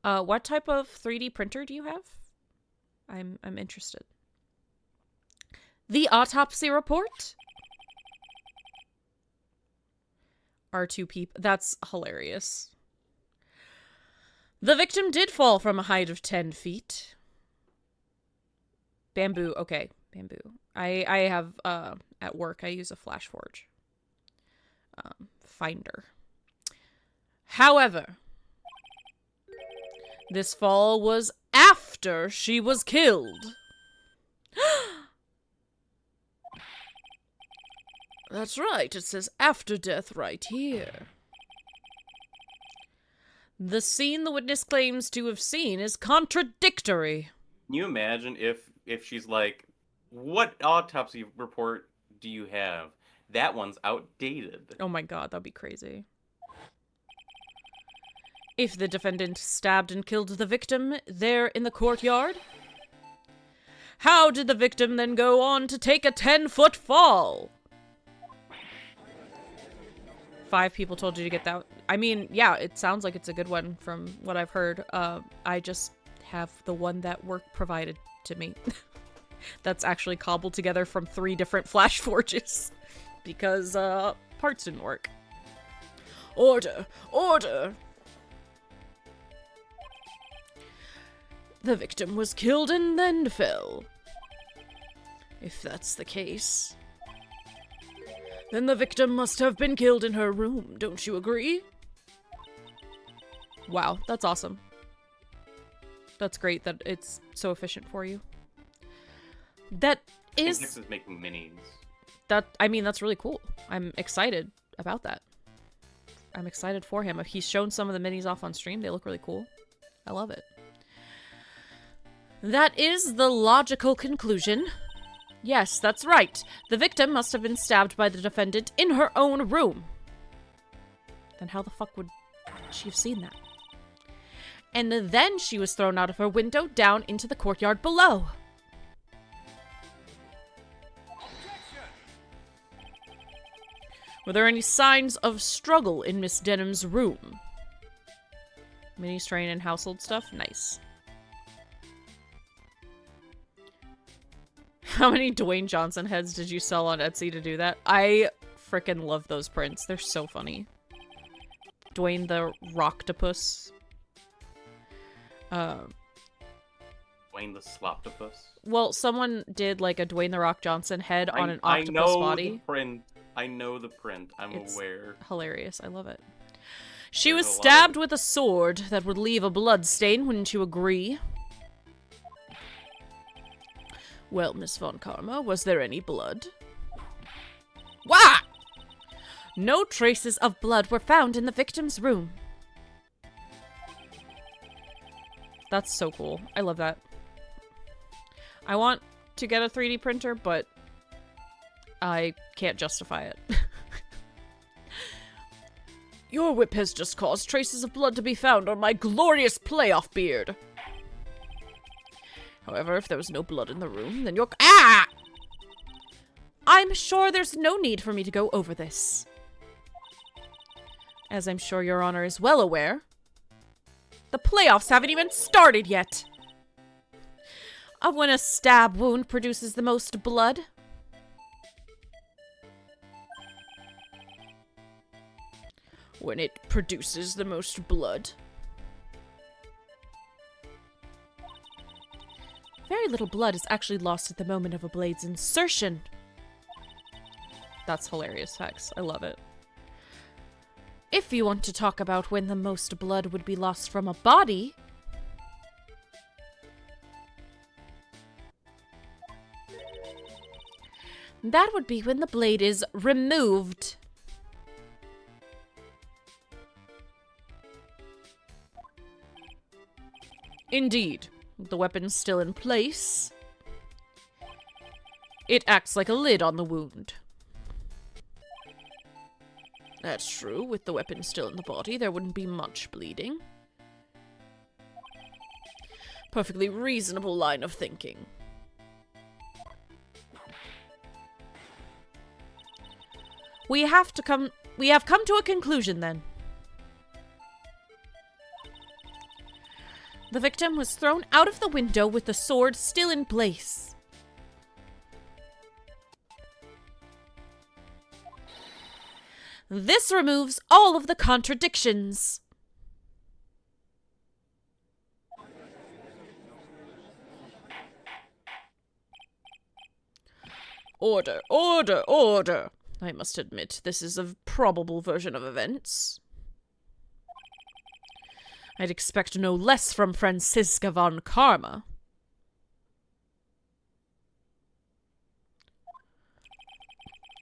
What type of 3D printer do you have? I'm interested. The autopsy report? R2 peep. That's hilarious. The victim did fall from a height of 10 feet. Bamboo. Okay, bamboo. I have, at work, I use a flash forge. Finder. However, this fall was after she was killed. That's right, it says after death right here. The scene the witness claims to have seen is contradictory. Can you imagine if she's like, what autopsy report do you have? That one's outdated. Oh my god, that'd be crazy. If the defendant stabbed and killed the victim there in the courtyard, how did the victim then go on to take a 10-foot fall? 5 people told you to get that. I mean, yeah, it sounds like it's a good one from what I've heard. I just have the one that work provided to me. That's actually cobbled together from 3 different flash forges. Because, parts didn't work. Order! Order! The victim was killed and then fell. If that's the case, then the victim must have been killed in her room, don't you agree? Wow, that's awesome. That's great that it's so efficient for you. That is... This is making minis. I mean, that's really cool. I'm excited about that. I'm excited for him. He's shown some of the minis off on stream. They look really cool. I love it. That is the logical conclusion. Yes, that's right. The victim must have been stabbed by the defendant in her own room. Then how the fuck would she have seen that? And then she was thrown out of her window down into the courtyard below. Were there any signs of struggle in Miss Denham's room? Mini strain and household stuff? Nice. How many Dwayne Johnson heads did you sell on Etsy to do that? I frickin' love those prints. They're so funny. Dwayne the Rocktopus. Dwayne the Sloptopus. Well, someone did like a Dwayne the Rock Johnson head on an octopus body. The print. I know the print. It's aware. Hilarious. I love it. She was stabbed with a sword that would leave a blood stain, wouldn't you agree? Well, Miss Von Karma, was there any blood? Wah! No traces of blood were found in the victim's room. That's so cool. I love that. I want to get a 3D printer, but I can't justify it. Your whip has just caused traces of blood to be found on my glorious playoff beard. However, if there was no blood in the room, then you're— Ah! I'm sure there's no need for me to go over this. As I'm sure Your Honor is well aware, the playoffs haven't even started yet. Of when a stab wound produces the most blood. When it produces the most blood. Very little blood is actually lost at the moment of a blade's insertion. That's hilarious, Hex. I love it. If you want to talk about when the most blood would be lost from a body, that would be when the blade is removed. Indeed. The weapon's still in place. It acts like a lid on the wound. That's true. With the weapon still in the body, there wouldn't be much bleeding. Perfectly reasonable line of thinking. We have come to a conclusion then. The victim was thrown out of the window with the sword still in place. This removes all of the contradictions. Order, order, order. I must admit, this is a probable version of events. I'd expect no less from Franziska von Karma.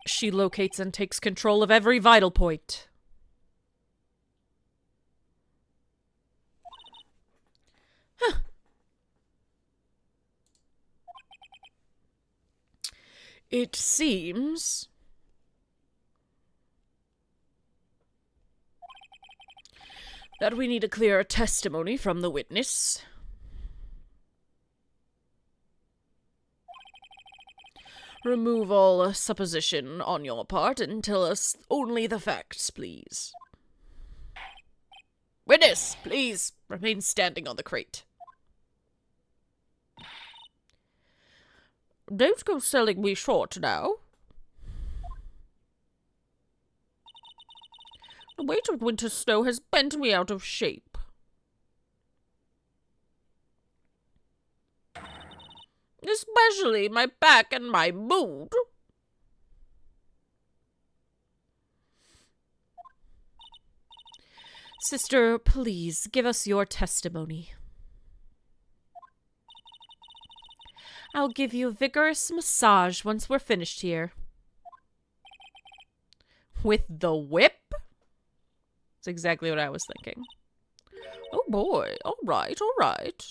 She locates and takes control of every vital point. Huh. It seems that we need a clear testimony from the witness. Remove all supposition on your part and tell us only the facts, please. Witness, please remain standing on the crate. Don't go selling me short now. The weight of winter snow has bent me out of shape. Especially my back and my mood. Sister, please give us your testimony. I'll give you a vigorous massage once we're finished here. With the whip? That's exactly what I was thinking. Oh boy, all right, all right.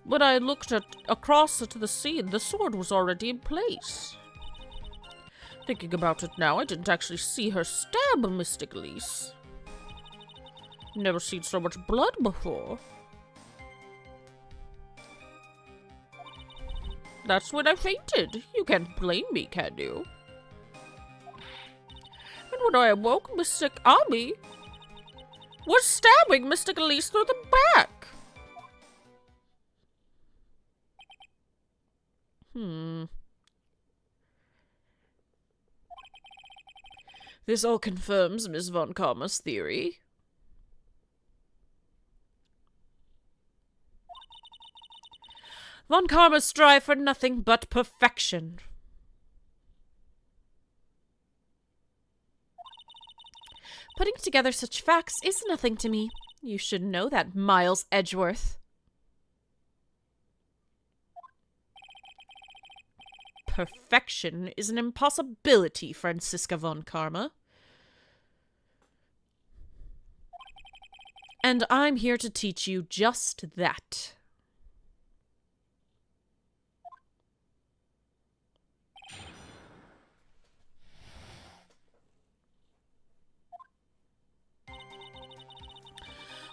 When I looked across to the scene, the sword was already in place. Thinking about it now, I didn't actually see her stab Mystic Elise. Never seen so much blood before. That's when I fainted. You can't blame me, can you? And when I awoke, Mystic Ami was stabbing Mystic Elise through the back. This all confirms Ms. von Karma's theory. Von Karma strive for nothing but perfection. Putting together such facts is nothing to me. You should know that, Miles Edgeworth. Perfection is an impossibility, Franziska von Karma. And I'm here to teach you just that.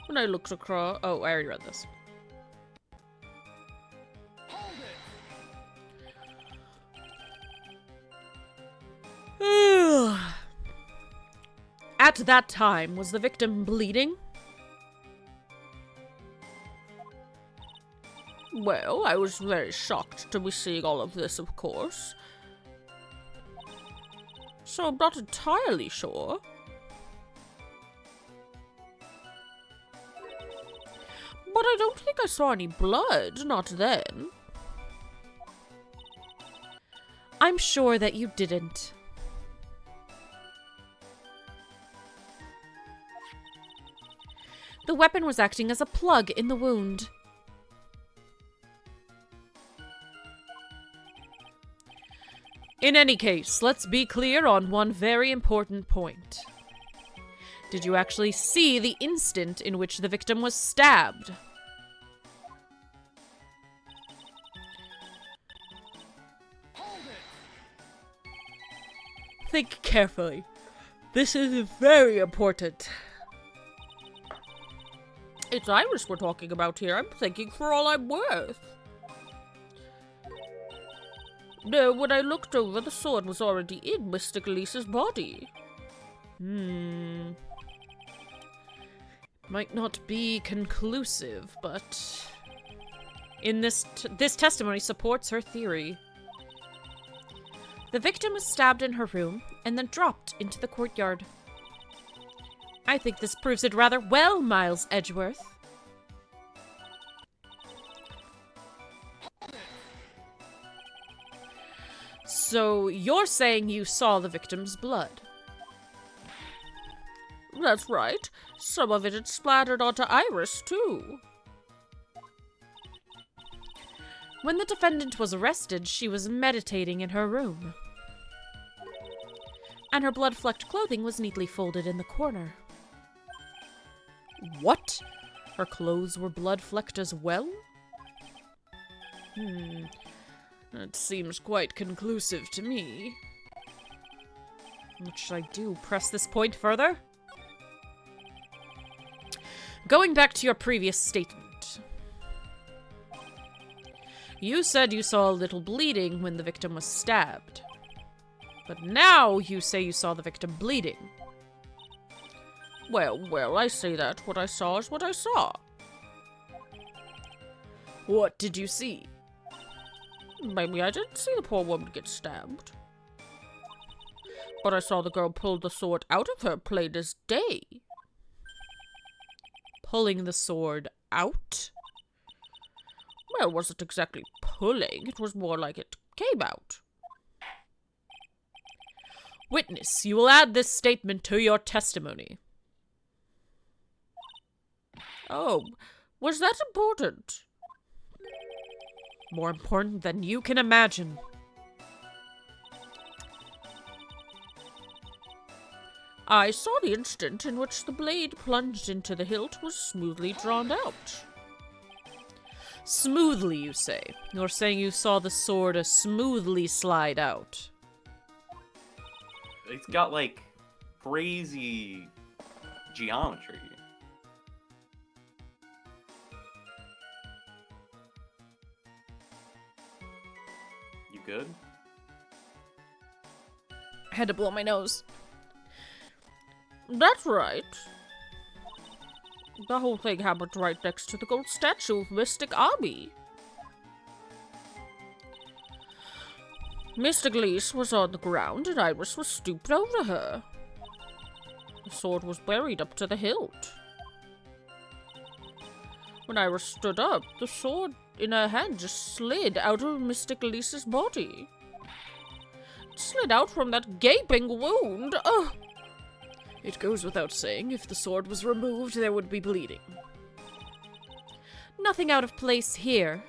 When I looked across... Oh, I already read this. At that time, was the victim bleeding? Well, I was very shocked to be seeing all of this, of course. So I'm not entirely sure. But I don't think I saw any blood, not then. I'm sure that you didn't. The weapon was acting as a plug in the wound. In any case, let's be clear on one very important point. Did you actually see the instant in which the victim was stabbed? Think carefully. This is very important. It's Iris we're talking about here. I'm thinking for all I'm worth. No, when I looked over, the sword was already in Mystic Elise's body. Might not be conclusive, but... this testimony supports her theory. The victim was stabbed in her room and then dropped into the courtyard. I think this proves it rather well, Miles Edgeworth. So, you're saying you saw the victim's blood? That's right. Some of it had splattered onto Iris, too. When the defendant was arrested, she was meditating in her room. And her blood-flecked clothing was neatly folded in the corner. What? Her clothes were blood-flecked as well? That seems quite conclusive to me. What should I do? Press this point further? Going back to your previous statement. You said you saw a little bleeding when the victim was stabbed. But now you say you saw the victim bleeding. Well, I say that. What I saw is what I saw. What did you see? Maybe I didn't see the poor woman get stabbed. But I saw the girl pull the sword out of her, plain as day. Pulling the sword out? Well, it wasn't exactly pulling. It was more like it came out. Witness, you will add this statement to your testimony. Oh, was that important? More important than you can imagine. I saw the instant in which the blade plunged into the hilt was smoothly drawn out. Smoothly, you say? You're saying you saw the sword smoothly slide out. It's got, like, crazy geometry. You good? I had to blow my nose. That's right. The whole thing happened right next to the gold statue of Mystic Army. Mystic Elise was on the ground and Iris was stooped over her. The sword was buried up to the hilt. When Iris stood up, the sword in her hand just slid out of Mystic Elise's body. It slid out from that gaping wound. Ugh. It goes without saying, if the sword was removed, there would be bleeding. Nothing out of place here.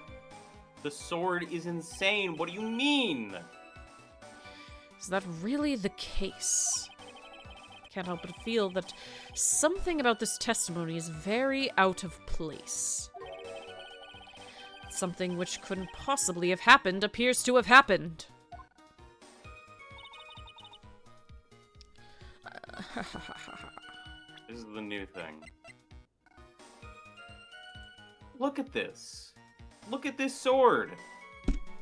The sword is insane. What do you mean? Is that really the case? Can't help but feel that something about this testimony is very out of place. Something which couldn't possibly have happened appears to have happened. This is the new thing. Look at this. Look at this sword.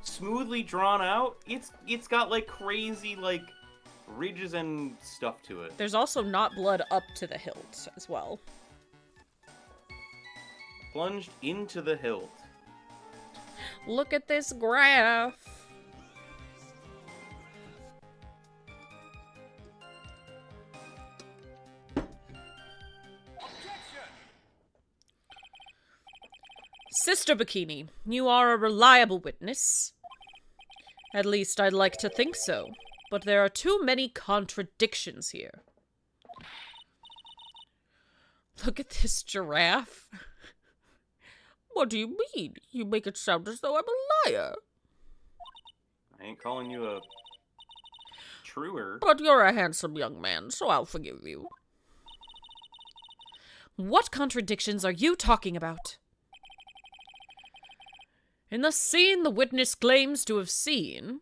Smoothly drawn out. It's got like crazy like ridges and stuff to it. There's also not blood up to the hilt as well. Plunged into the hilt. Look at this graph. Sister Bikini, you are a reliable witness. At least I'd like to think so. But there are too many contradictions here. Look at this giraffe. What do you mean? You make it sound as though I'm a liar. I ain't calling you a truer. But you're a handsome young man, so I'll forgive you. What contradictions are you talking about? In the scene the witness claims to have seen,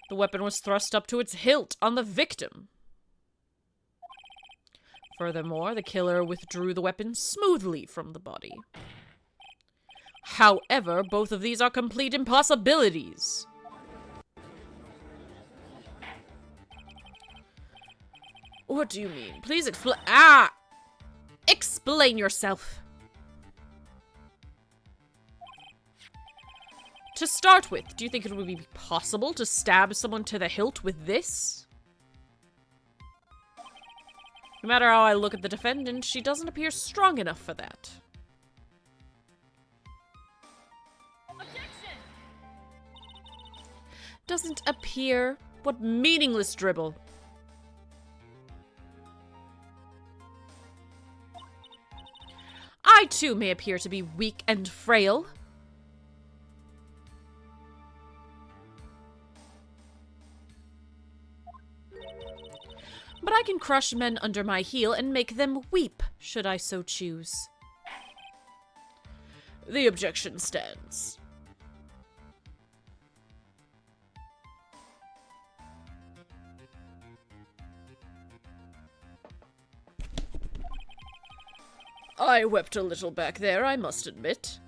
the weapon was thrust up to its hilt on the victim. Furthermore, the killer withdrew the weapon smoothly from the body. However, both of these are complete impossibilities. What do you mean? Please explain. Explain yourself. To start with, do you think it would be possible to stab someone to the hilt with this? No matter how I look at the defendant, she doesn't appear strong enough for that. Objection! Doesn't appear? What meaningless dribble. I too may appear to be weak and frail. But I can crush men under my heel and make them weep, should I so choose. The objection stands. I wept a little back there, I must admit.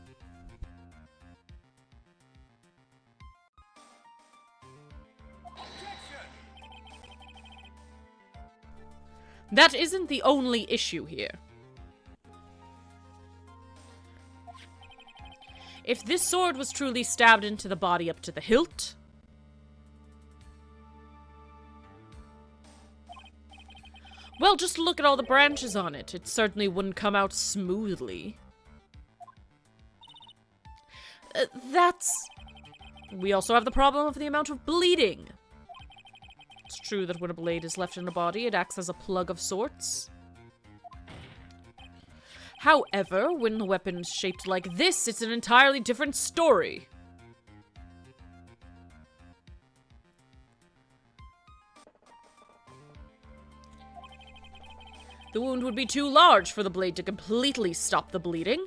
That isn't the only issue here. If this sword was truly stabbed into the body up to the hilt, well, just look at all the branches on it. It certainly wouldn't come out smoothly. We also have the problem of the amount of bleeding. It's true that when a blade is left in a body, it acts as a plug of sorts. However, when the weapon is shaped like this, it's an entirely different story. The wound would be too large for the blade to completely stop the bleeding.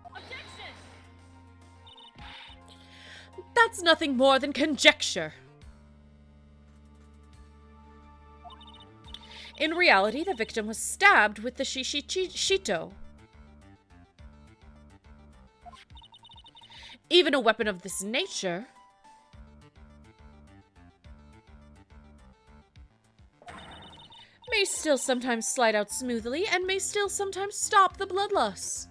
Objection! That's nothing more than conjecture. In reality, the victim was stabbed with the shito. Even a weapon of this nature may still sometimes slide out smoothly and may still sometimes stop the bloodloss.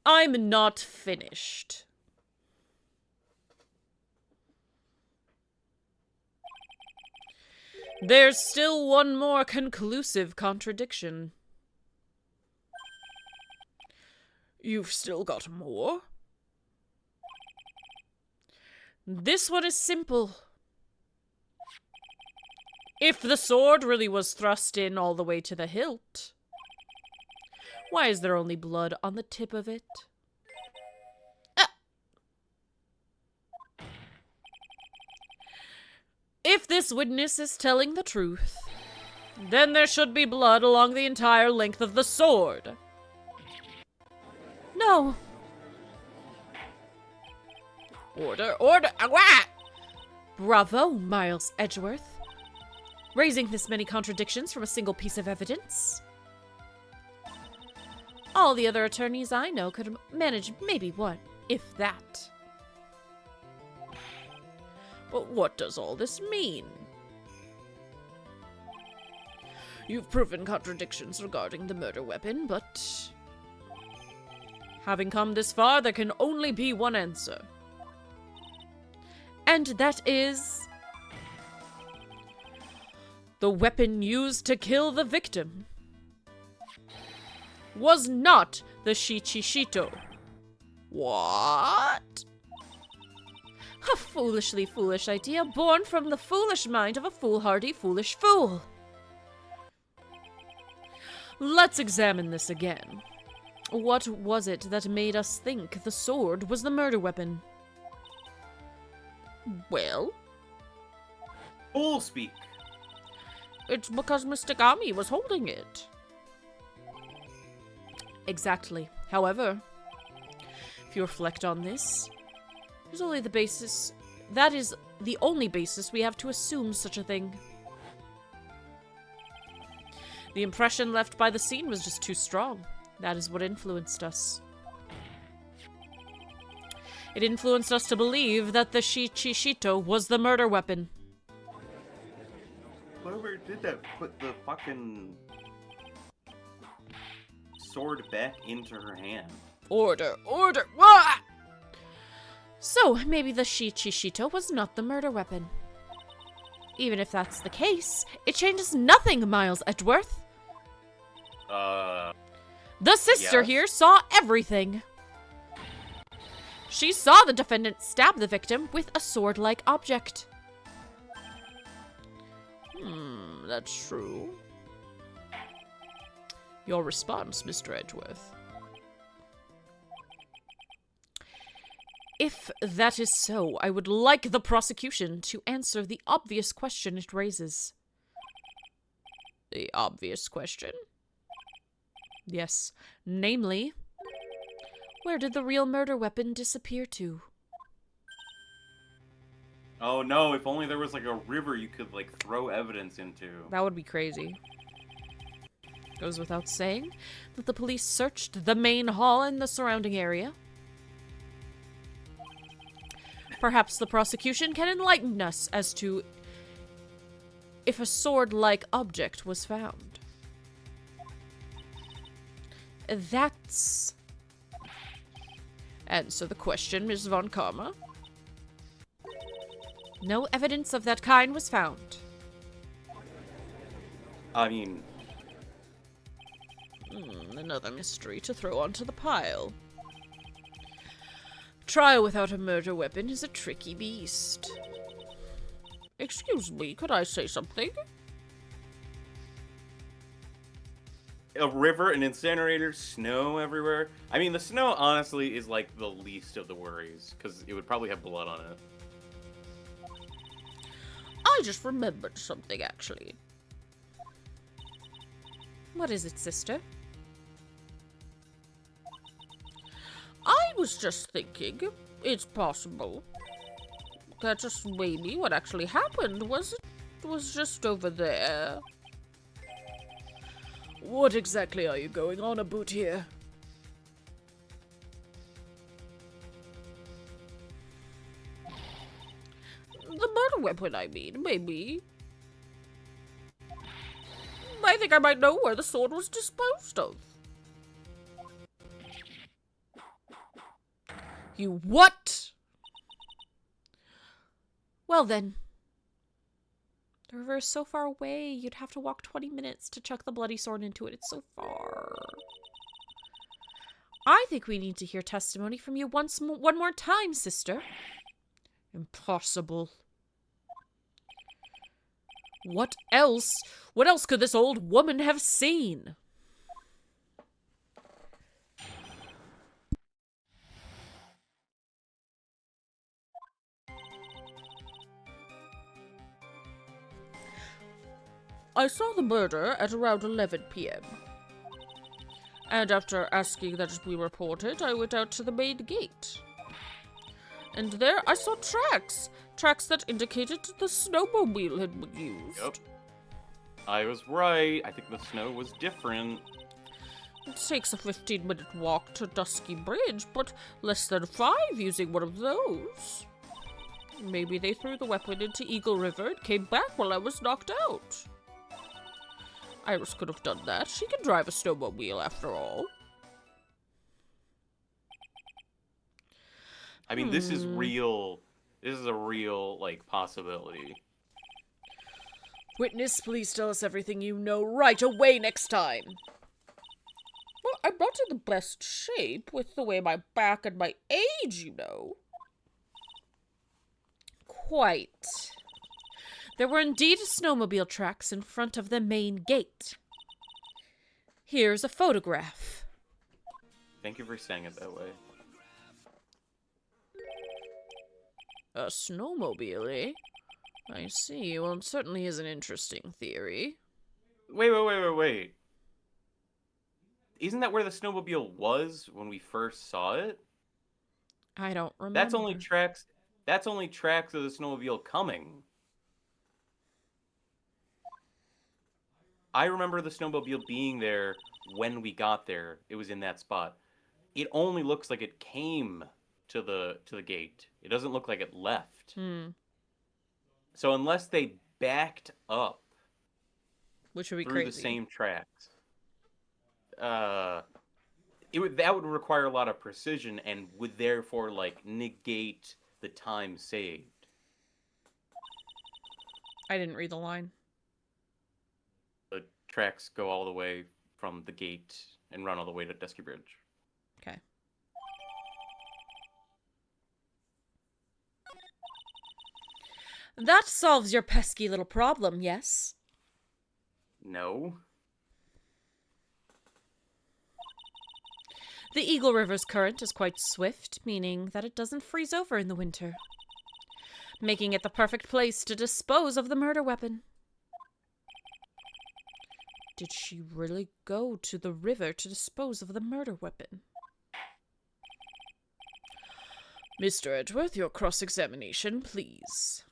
I'm not finished. There's still one more conclusive contradiction. You've still got more? This one is simple. If the sword really was thrust in all the way to the hilt, why is there only blood on the tip of it? If this witness is telling the truth, then there should be blood along the entire length of the sword. No. Order, order, what? Bravo, Miles Edgeworth. Raising this many contradictions from a single piece of evidence. All the other attorneys I know could manage maybe one, if that. But what does all this mean? You've proven contradictions regarding the murder weapon, but having come this far, there can only be one answer. And that is the weapon used to kill the victim was not the shito. What? A foolishly foolish idea born from the foolish mind of a foolhardy foolish fool. Let's examine this again. What was it that made us think the sword was the murder weapon? Well? Bull speak. It's because Mr. Gami was holding it. Exactly. However, if you reflect on this, there's only the basis. That is the only basis we have to assume such a thing. The impression left by the scene was just too strong. That is what influenced us. It influenced us to believe that the Shichishito was the murder weapon. Whoever did that put the fucking sword back into her hand. Order! Order! Wah! So, maybe the Shichishito was not the murder weapon. Even if that's the case, it changes nothing, Miles Edgeworth. The sister yes. here saw everything. She saw the defendant stab the victim with a sword-like object. That's true. Your response, Mr. Edgeworth. If that is so, I would like the prosecution to answer the obvious question it raises. The obvious question? Yes, namely, where did the real murder weapon disappear to? Oh no, if only there was like a river you could like throw evidence into. That would be crazy. Goes without saying that the police searched the main hall and the surrounding area. Perhaps the prosecution can enlighten us as to if a sword-like object was found. That's... Answer the question, Ms. Von Karma. No evidence of that kind was found. I mean... Another mystery to throw onto the pile. Trial without a murder weapon is a tricky beast. Excuse me, could I say something? A river, an incinerator, snow everywhere. I mean, the snow, honestly, is like the least of the worries, because it would probably have blood on it. I just remembered something, actually. What is it, sister? I was just thinking, it's possible that just maybe what actually happened was just over there. What exactly are you going on about here? The murder weapon, I mean, maybe. I think I might know where the sword was disposed of. You what? Well then. The river is so far away, you'd have to walk 20 minutes to chuck the bloody sword into it. It's so far. I think we need to hear testimony from you one more time, sister. Impossible. What else? What else could this old woman have seen? I saw the murder at around 11 p.m. And after asking that it be reported, I went out to the main gate. And there I saw tracks. Tracks that indicated the snowmobile had been used. Yep. I was right. I think the snow was different. It takes a 15-minute walk to Dusky Bridge, but less than 5 using one of those. Maybe they threw the weapon into Eagle River and came back while I was knocked out. Iris could have done that. She can drive a snowmobile after all. I mean, this is real. This is a real, like, possibility. Witness, please tell us everything you know right away next time. Well, I'm not in the best shape with the way my back and my age, you know. Quite. There were indeed snowmobile tracks in front of the main gate. Here's a photograph. Thank you for saying it that way. A snowmobile, eh? I see. Well, it certainly is an interesting theory. Wait. Isn't that where the snowmobile was when we first saw it? I don't remember. That's only tracks. That's only tracks of the snowmobile coming. I remember the snowmobile being there when we got there. It was in that spot. It only looks like it came to the gate. It doesn't look like it left. Hmm. So unless they backed up Which would be through crazy. the same tracks, that would require a lot of precision and would therefore like negate the time saved. I didn't read the line. The tracks go all the way from the gate and run all the way to Jjsquidbeard. Okay. That solves your pesky little problem, yes? No. The Eagle River's current is quite swift, meaning that it doesn't freeze over in the winter, making it the perfect place to dispose of the murder weapon. Did she really go to the river to dispose of the murder weapon? Mr. Edgeworth, your cross-examination, please.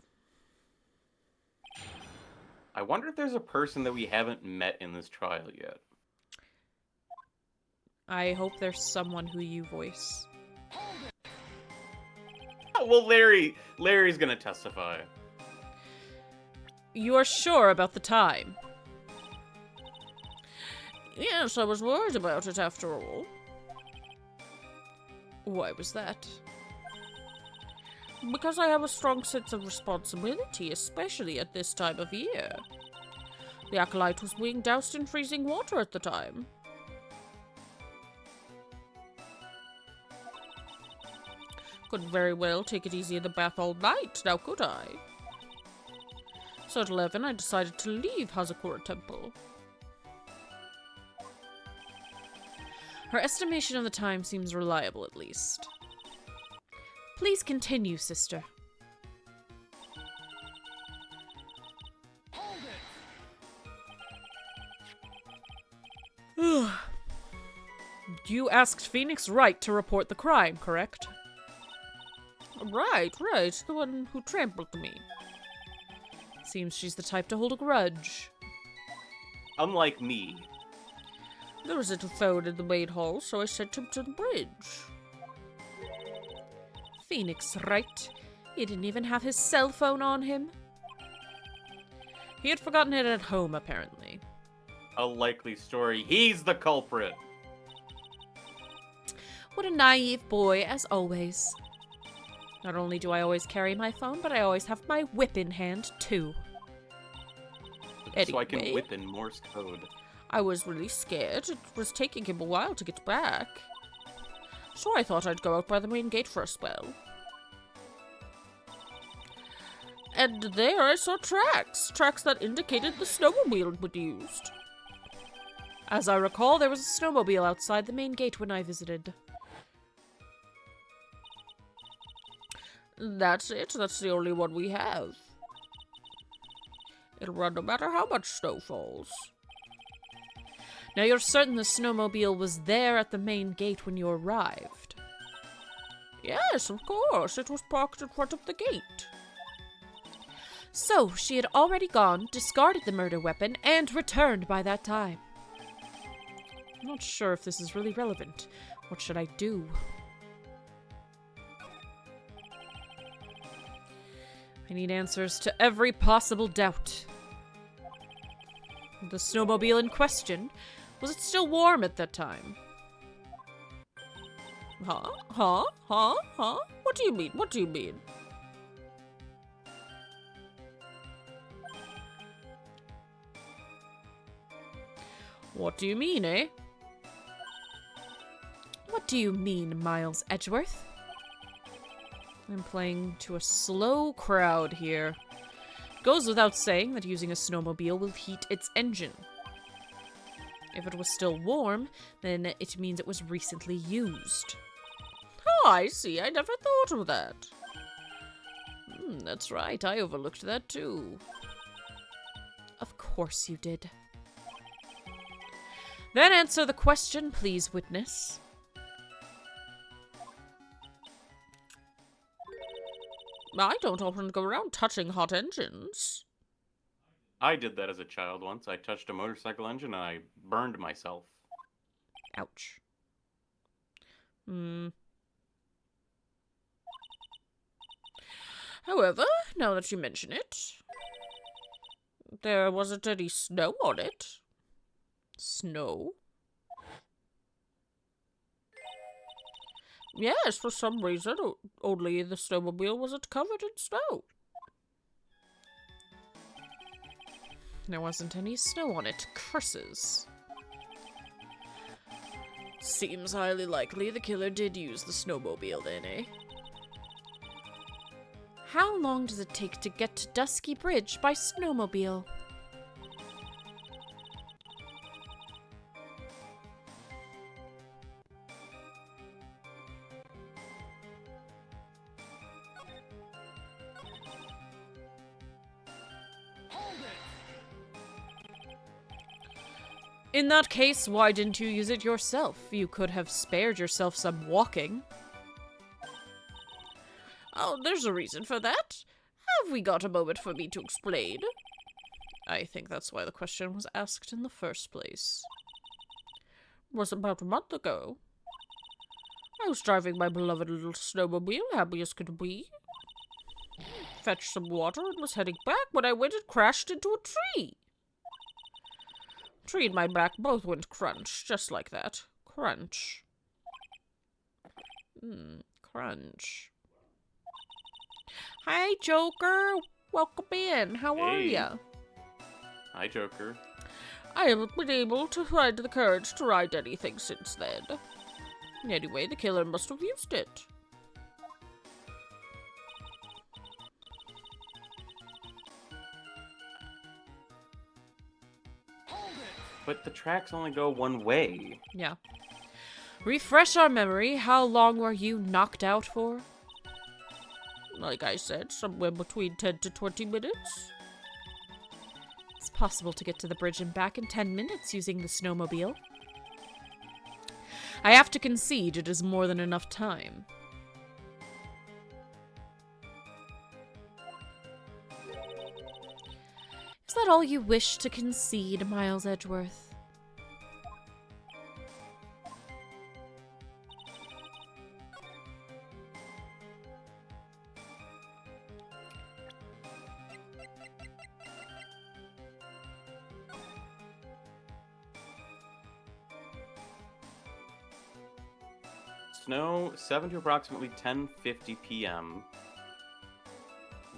I wonder if there's a person that we haven't met in this trial yet. I hope there's someone who you voice. Oh, well, Larry's gonna testify. You are sure about the time? Yes, I was worried about it after all. Why was that? Because I have a strong sense of responsibility, especially at this time of year. The acolyte was being doused in freezing water at the time. Couldn't very well take it easy in the bath all night, now could I? So at 11, I decided to leave Hazakura Temple. Her estimation of the time seems reliable, at least. Please continue, sister. You asked Phoenix Wright to report the crime, correct? Right, the one who trampled me. Seems she's the type to hold a grudge. Unlike me. There was a little phone in the main hall, so I sent him to the bridge. Phoenix Wright? He didn't even have his cell phone on him. He had forgotten it at home, apparently. A likely story. He's the culprit. What a naive boy, as always. Not only do I always carry my phone, but I always have my whip in hand, too. Anyway, So I can whip in Morse code. I was really scared. It was taking him a while to get back. So I thought I'd go out by the main gate for a spell. And there I saw tracks that indicated the snowmobile would be used. As I recall, there was a snowmobile outside the main gate when I visited. That's it. That's the only one we have. It'll run no matter how much snow falls. Now you're certain the snowmobile was there at the main gate when you arrived? Yes, of course. It was parked in front of the gate. So, she had already gone, discarded the murder weapon, and returned by that time. I'm not sure if this is really relevant. What should I do? I need answers to every possible doubt. The snowmobile in question, was it still warm at that time? Huh? What do you mean? What do you mean? What do you mean, eh? What do you mean, Miles Edgeworth? I'm playing to a slow crowd here. Goes without saying that using a snowmobile will heat its engine. If it was still warm, then it means it was recently used. Oh, I see. I never thought of that. That's right. I overlooked that too. Of course you did. Then answer the question, please, witness. I don't often go around touching hot engines. I did that as a child once. I touched a motorcycle engine and I burned myself. Ouch. Hmm. However, now that you mention it, there wasn't any snow on it. Snow? Yes, for some reason, only the snowmobile wasn't covered in snow. There wasn't any snow on it. Curses. Seems highly likely the killer did use the snowmobile then, eh? How long does it take to get to Dusky Bridge by snowmobile? In that case, why didn't you use it yourself? You could have spared yourself some walking. Oh, there's a reason for that. Have we got a moment for me to explain? I think that's why the question was asked in the first place. It was about a month ago. I was driving my beloved little snowmobile, happy as could be. Fetched some water and was heading back when I went and crashed into a tree. Tree and my back both went crunch, just like that. Crunch. Crunch. Hi, Joker. Welcome in. How are Hey. ya? Hi, Joker. I haven't been able to find the courage to write anything since then. Anyway, the killer must have used it. But the tracks only go one way. Yeah. Refresh our memory. How long were you knocked out for? Like I said, somewhere between 10 to 20 minutes. It's possible to get to the bridge and back in 10 minutes using the snowmobile. I have to concede it is more than enough time. Is that all you wish to concede, Miles Edgeworth? Snow, 7 to approximately 10:50 p.m.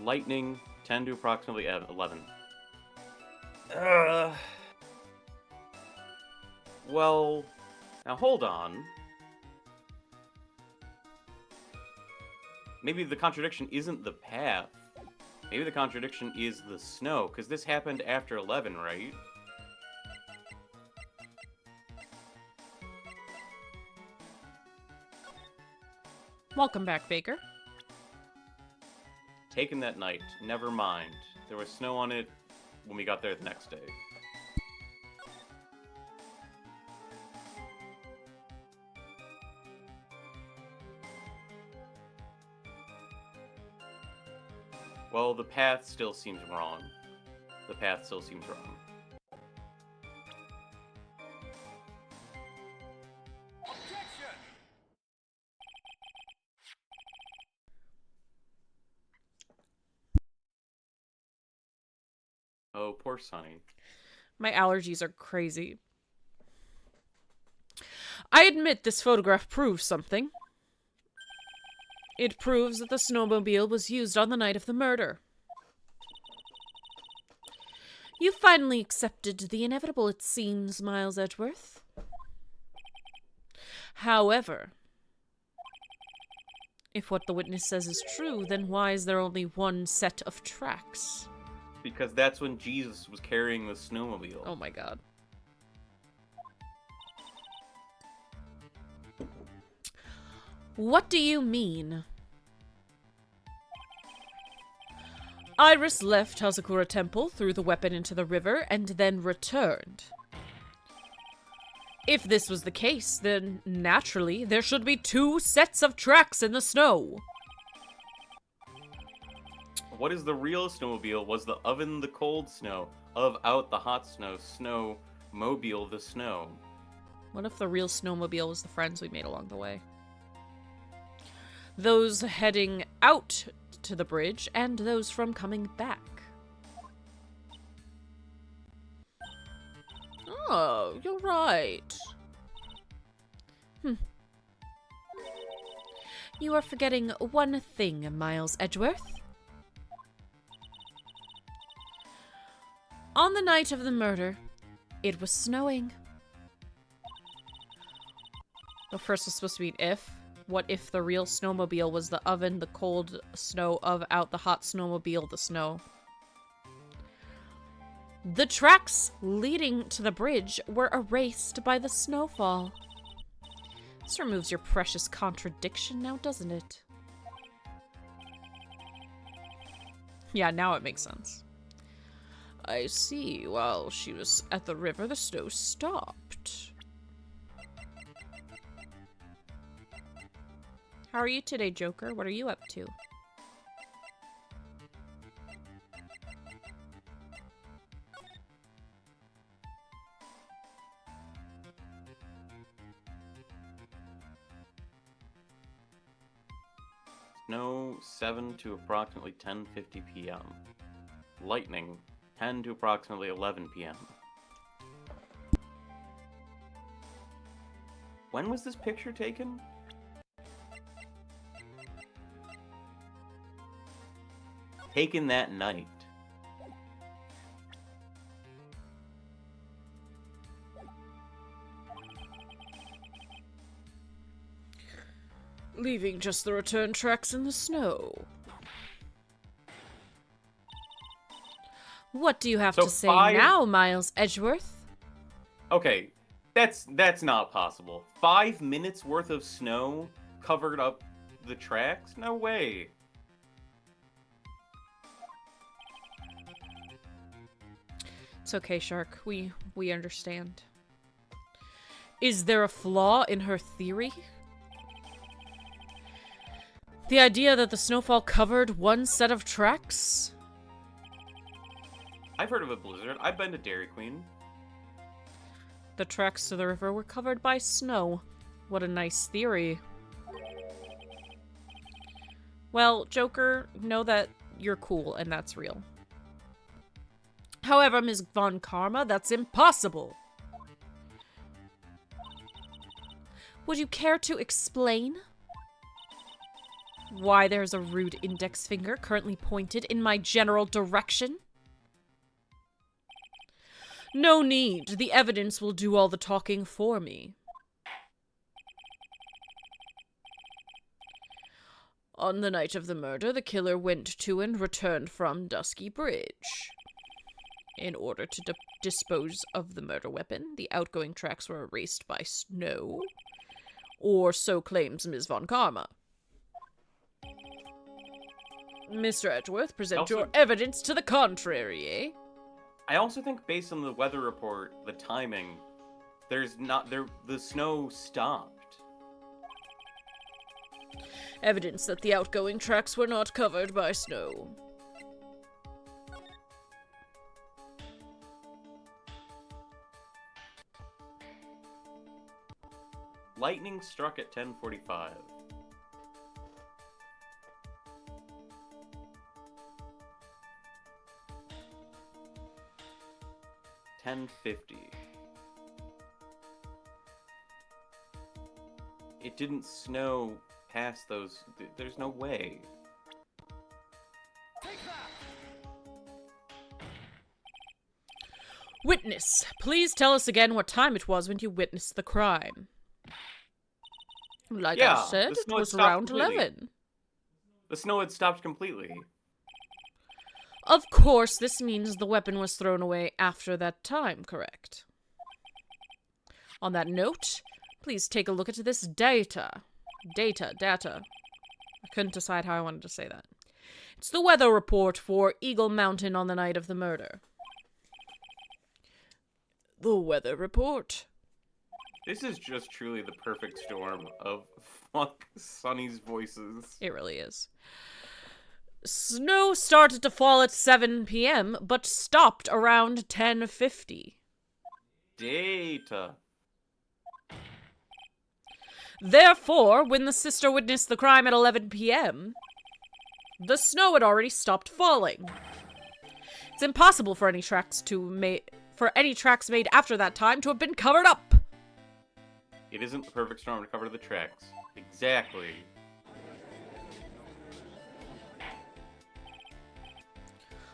Lightning, 10 to approximately 11. Well, now hold on. Maybe the contradiction isn't the path. Maybe the contradiction is the snow, because this happened after 11, right? Welcome back, Baker. Taken that night. Never mind. There was snow on it when we got there the next day. Well, the path still seems wrong. The path still seems wrong. Oh, poor Sunny. My allergies are crazy. I admit this photograph proves something. It proves that the snowmobile was used on the night of the murder. You finally accepted the inevitable, it seems, Miles Edgeworth. However, if what the witness says is true, then why is there only one set of tracks? Because that's when Jesus was carrying the snowmobile. Oh my god. What do you mean? Iris left Hazakura Temple, threw the weapon into the river, and then returned. If this was the case, then naturally there should be 2 sets of tracks in the snow. What is the real snowmobile? Was the oven the cold snow? Of out the hot snow, snow, mobile the snow. What if the real snowmobile was the friends we made along the way? Those heading out to the bridge and those from coming back. Oh, you're right. You are forgetting one thing, Miles Edgeworth. On the night of the murder, it was snowing. The first was supposed to be an if. What if the real snowmobile was the oven, the cold snow of out the hot snowmobile, the snow? The tracks leading to the bridge were erased by the snowfall. This removes your precious contradiction now, doesn't it? Yeah, now it makes sense. I see. While she was at the river, the snow stopped. How are you today, Joker? What are you up to? Snow 7 to approximately 10:50 p.m. Lightning 10 to approximately 11 p.m. When was this picture taken? Taken that night. Leaving just the return tracks in the snow. What do you have to say now, Miles Edgeworth? Okay, that's not possible. 5 minutes worth of snow covered up the tracks? No way. It's okay, Shark. We understand. Is there a flaw in her theory? The idea that the snowfall covered one set of tracks? I've heard of a blizzard. I've been to Dairy Queen. The tracks to the river were covered by snow. What a nice theory. Well, Joker, know that you're cool and that's real. However, Ms. Von Karma, that's impossible. Would you care to explain why there's a rude index finger currently pointed in my general direction? No need. The evidence will do all the talking for me. On the night of the murder, the killer went to and returned from Dusky Bridge. In order to dispose of the murder weapon, the outgoing tracks were erased by snow. Or so claims Ms. Von Karma. Mr. Edgeworth, present your evidence to the contrary, eh? I also think based on the weather report, the timing, the snow stopped. Evidence that the outgoing tracks were not covered by snow. Lightning struck at 10:45. $10.50. It didn't snow past those. There's no way. Witness, please tell us again what time it was when you witnessed the crime. Like I said, it was around 11. The snow had stopped completely. Of course, this means the weapon was thrown away after that time, correct? On that note, please take a look at this data. Data. I couldn't decide how I wanted to say that. It's the weather report for Eagle Mountain on the night of the murder. The weather report. This is just truly the perfect storm of Sunny's voices. It really is. Snow started to fall at 7 p.m., but stopped around 10:50. Data. Therefore, when the sister witnessed the crime at 11 p.m., the snow had already stopped falling. It's impossible for any tracks made after that time to have been covered up. It isn't the perfect storm to cover the tracks. Exactly.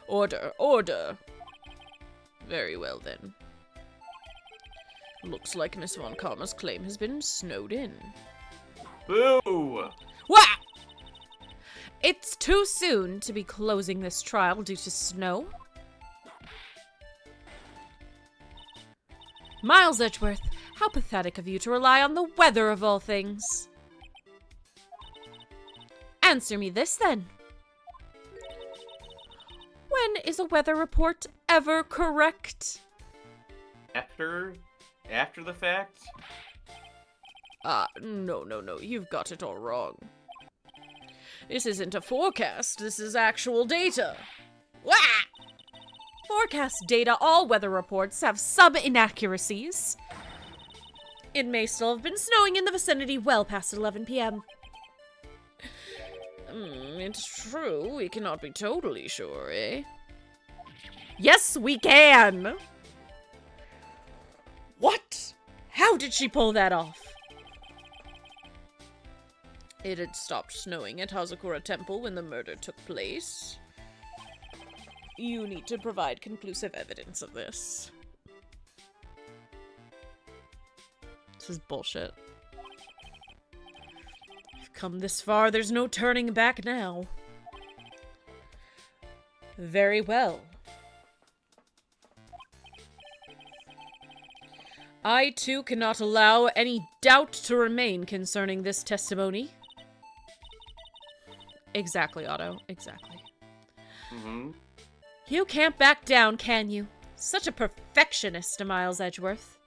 Order, order. Very well, then. Looks like Miss Von Karma's claim has been snowed in. Boo! Wah! It's too soon to be closing this trial due to snow. Miles Edgeworth, how pathetic of you to rely on the weather of all things. Answer me this, then. When is a weather report ever correct? After the fact? No, you've got it all wrong. This isn't a forecast, this is actual data. Wah! Forecast data, all weather reports have some inaccuracies. It may still have been snowing in the vicinity well past 11 p.m. It's true, we cannot be totally sure, eh? Yes, we can! What? How did she pull that off? It had stopped snowing at Hazakura Temple when the murder took place. You need to provide conclusive evidence of this. This is bullshit. We've come this far, there's no turning back now. Very well. I, too, cannot allow any doubt to remain concerning this testimony. Exactly, Otto. Exactly. You can't back down, can you? Such a perfectionist, Miles Edgeworth.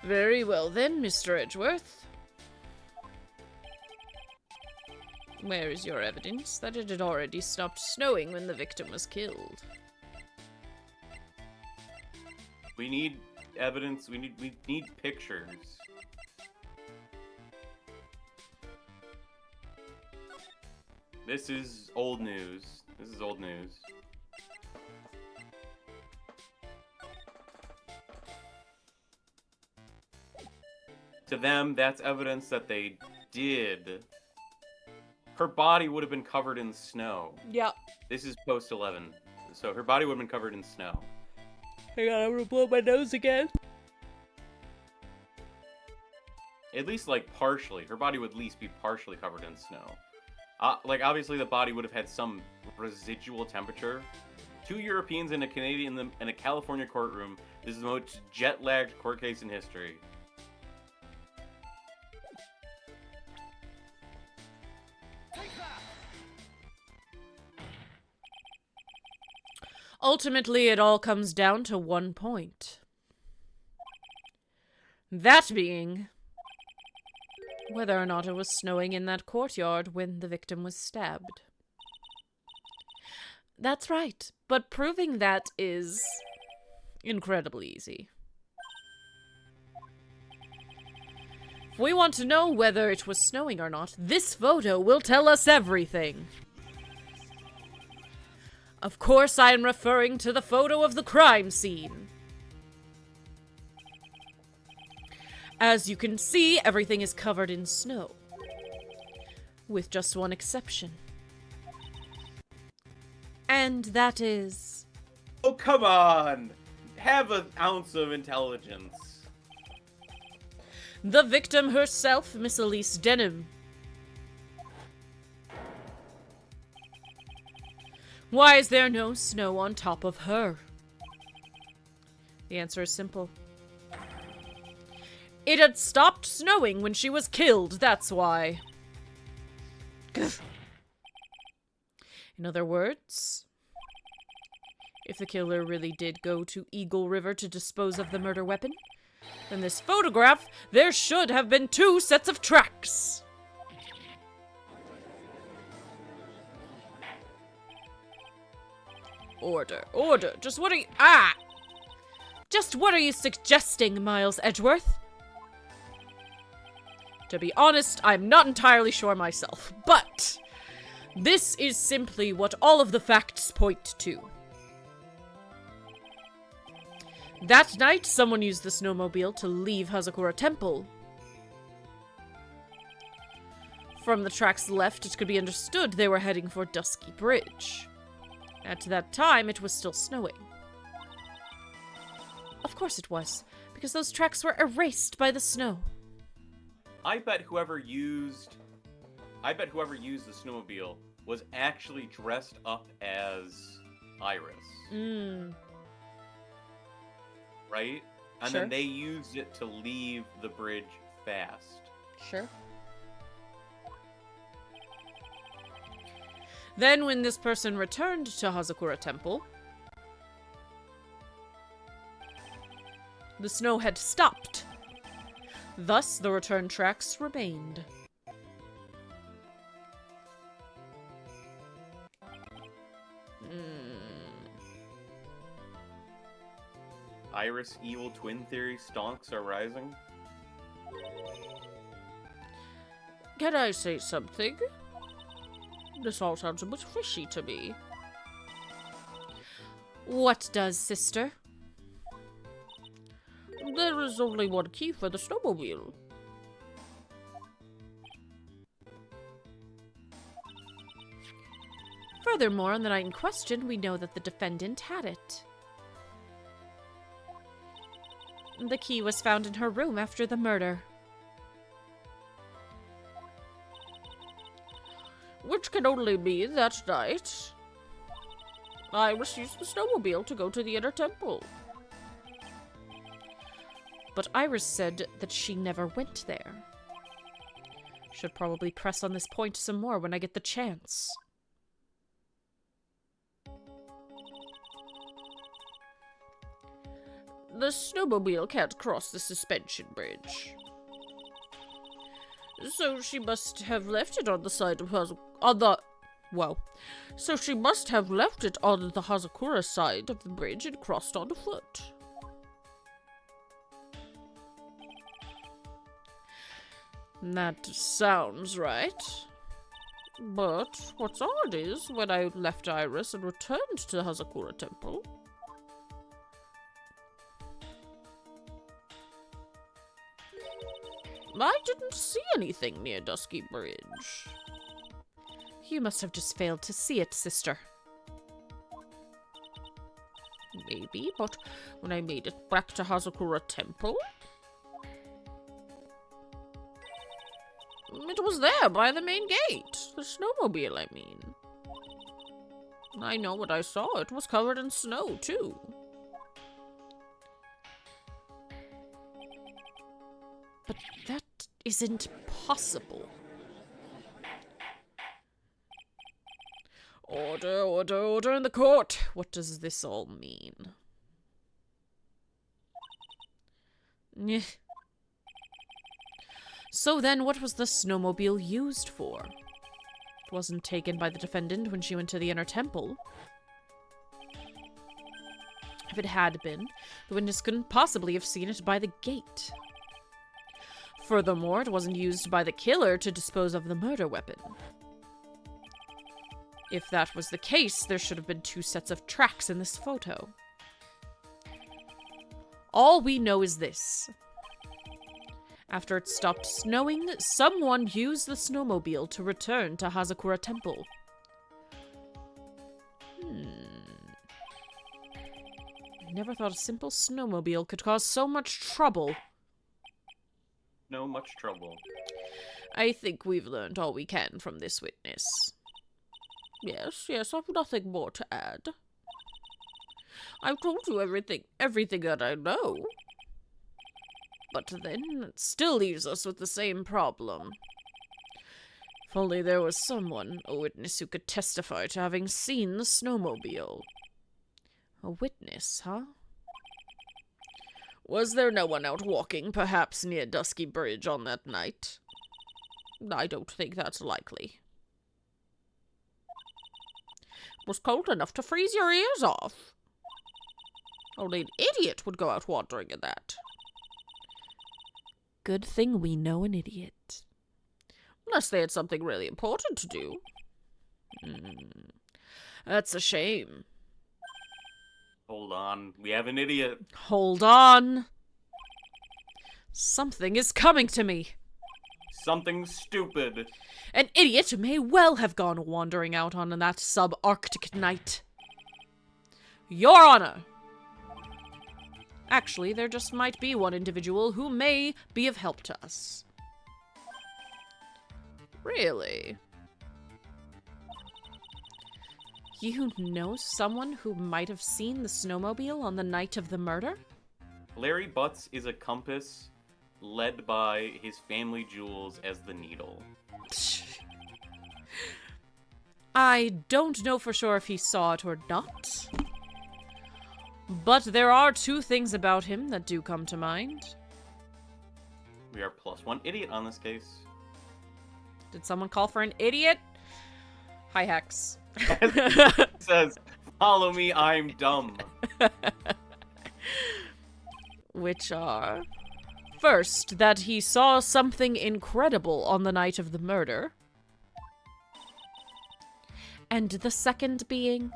Very well then, Mr. Edgeworth. Where is your evidence that it had already stopped snowing when the victim was killed? We need evidence. We need pictures. This is old news. This is old news. To them, that's evidence that they did. Her body would have been covered in snow. Yeah. This is post 11. So her body would have been covered in snow. Hang on, I'm gonna blow my nose again. At least, like, partially. Her body would at least be partially covered in snow. Like, obviously the body would have had some residual temperature. 2 Europeans and a Canadian in a California courtroom. This is the most jet-lagged court case in history. Ultimately, it all comes down to one point. That being, whether or not it was snowing in that courtyard when the victim was stabbed. That's right, but proving that is incredibly easy. If we want to know whether it was snowing or not, this photo will tell us everything. Of course, I am referring to the photo of the crime scene. As you can see, everything is covered in snow. With just one exception. And that is... Oh, come on! Have an ounce of intelligence. the victim herself, Miss Elise Denham. Why is there no snow on top of her? The answer is simple. It had stopped snowing when she was killed, that's why. In other words, if the killer really did go to Eagle River to dispose of the murder weapon, In this photograph, there should have been 2 sets of tracks. Order. Just what are you... Just what are you suggesting, Miles Edgeworth? To be honest, I'm not entirely sure myself, but this is simply what all of the facts point to. That night, someone used the snowmobile to leave Hazakura Temple. From the tracks left, it could be understood they were heading for Dusky Bridge. At that time, it was still snowing. Of course it was, because those tracks were erased by the snow. I bet whoever used the snowmobile was actually dressed up as Iris. Right? And Sure. then they used it to leave the bridge fast. Sure. Then, when this person returned to Hazakura Temple, the snow had stopped. Thus, the return tracks remained. Iris evil twin theory stonks are rising. Can I say something? This all sounds a bit fishy to me. What does, sister? There is only one key for the snowmobile. Furthermore, on the night in question, we know that the defendant had it. The key was found in her room after the murder. Which can only mean that night Iris used the snowmobile to go to the inner temple. But Iris said that she never went there. Should probably press on this point some more when I get the chance. The snowmobile can't cross the suspension bridge. So she must have left it on the side of So she must have left it on the Hazakura side of the bridge and crossed on foot. That sounds right. But what's odd is, when I left Iris and returned to the Hazakura Temple, I didn't see anything near Dusky Bridge. You must have just failed to see it, sister. Maybe, but when I made it back to Hazakura Temple, it was there by the main gate. The snowmobile, I mean. I know what I saw. It was covered in snow, too. But that isn't possible. Order in the court. What does this all mean? So then, what was the snowmobile used for? It wasn't taken by the defendant when she went to the inner temple. If it had been, the witness couldn't possibly have seen it by the gate. Furthermore, it wasn't used by the killer to dispose of the murder weapon. If that was the case, there should have been 2 sets of tracks in this photo. All we know is this. After it stopped snowing, someone used the snowmobile to return to Hazakura Temple. I never thought a simple snowmobile could cause so much trouble. No much trouble. I think we've learned all we can from this witness. Yes, I've nothing more to add. I've told you everything that I know. But then, it still leaves us with the same problem. If only there was someone, a witness who could testify to having seen the snowmobile. A witness, huh? Was there no one out walking, perhaps near Dusky Bridge on that night? I don't think that's likely. It was cold enough to freeze your ears off. Only an idiot would go out wandering in that. Good thing we know an idiot. Unless they had something really important to do. That's a shame. Hold on, we have an idiot. Hold on. Something is coming to me. Something stupid. An idiot may well have gone wandering out on that subarctic night. Your Honor! Actually, there just might be one individual who may be of help to us. Really? You know someone who might have seen the snowmobile on the night of the murder? Larry Butts is a compass led by his family jewels as the needle. I don't know for sure if he saw it or not. But there are two things about him that do come to mind. We are +1 idiot on this case. Did someone call for an idiot? Hi, Hex. It says, follow me, I'm dumb. Which are... First, that he saw something incredible on the night of the murder. And the second being...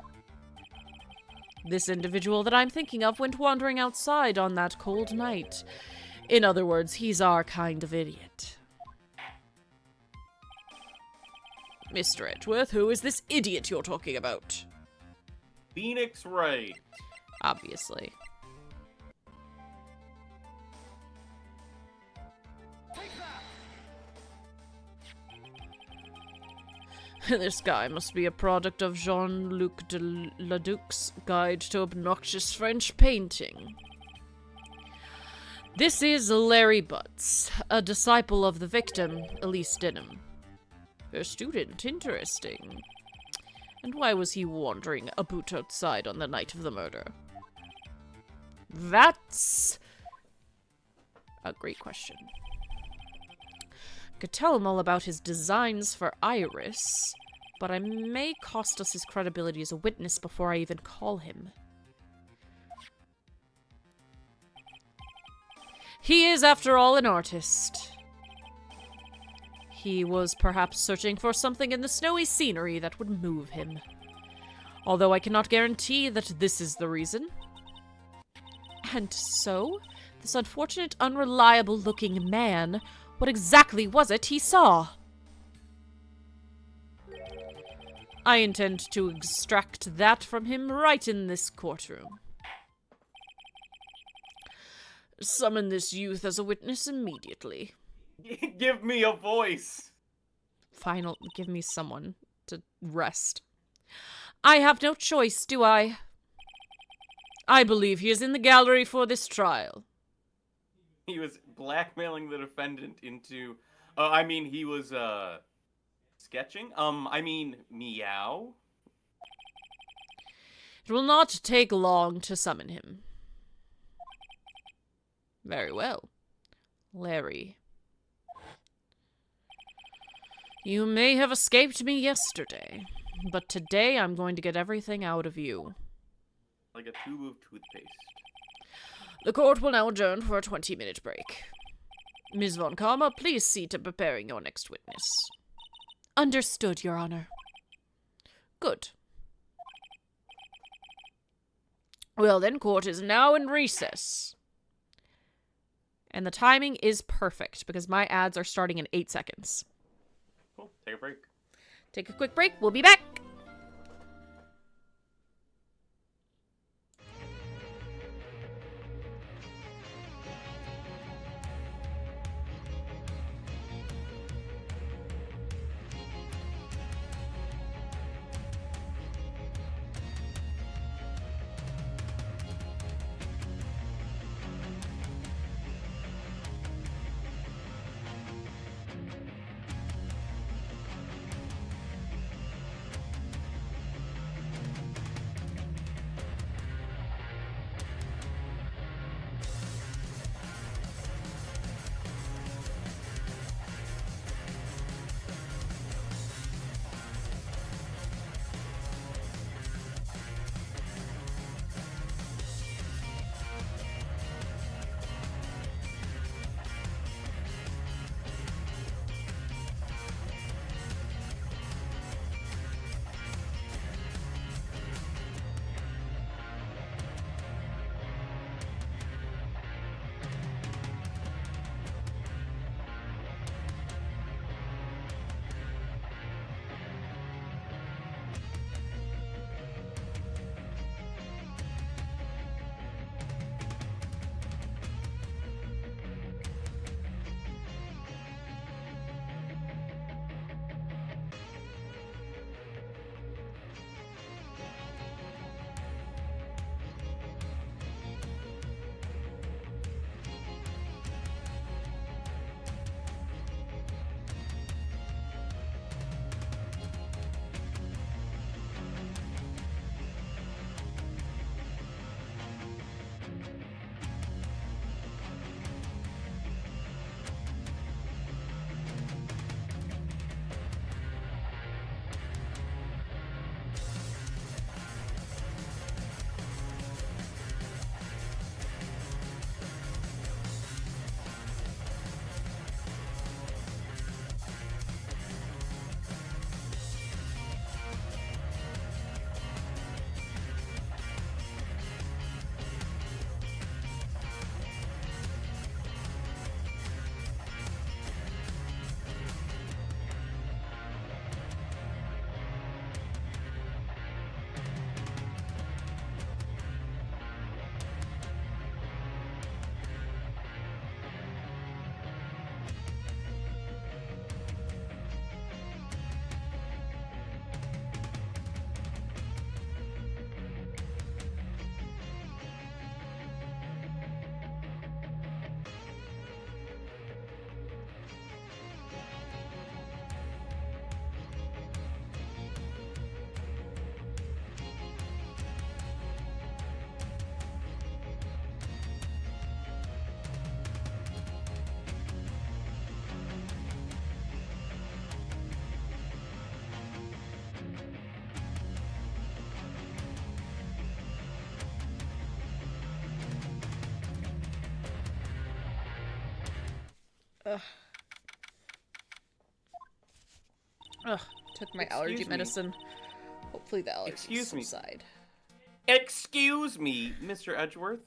This individual that I'm thinking of went wandering outside on that cold night. In other words, he's our kind of idiot. Mr. Edgeworth, who is this idiot you're talking about? Phoenix Wright. Obviously. This guy must be a product of Jean-Luc de Leduc's Guide to Obnoxious French Painting. This is Larry Butts, a disciple of the victim, Elise Denham. Her student, interesting. And why was he wandering about outside on the night of the murder? That's a great question. Could tell him all about his designs for Iris, but I may cost us his credibility as a witness before I even call him. He is, after all, an artist. He was perhaps searching for something in the snowy scenery that would move him. Although I cannot guarantee that this is the reason. And so, this unfortunate, unreliable-looking man, what exactly was it he saw? I intend to extract that from him right in this courtroom. Summon this youth as a witness immediately. Give me a voice. Give me someone to rest. I have no choice, do I? I believe he is in the gallery for this trial. He was blackmailing the defendant into... he was, sketching? Meow? It will not take long to summon him. Very well. Larry. You may have escaped me yesterday, but today I'm going to get everything out of you. Like a tube of toothpaste. The court will now adjourn for a 20-minute break. Ms. Von Karma, please see to preparing your next witness. Understood, Your Honor. Good. Well then, court is now in recess. And the timing is perfect, because my ads are starting in 8 seconds. Cool. Take a break. Take a quick break. We'll be back. Ugh. Ugh. Took my allergy Excuse me. medicine. Hopefully the allergies Excuse me. subside. Excuse me, Mr. Edgeworth.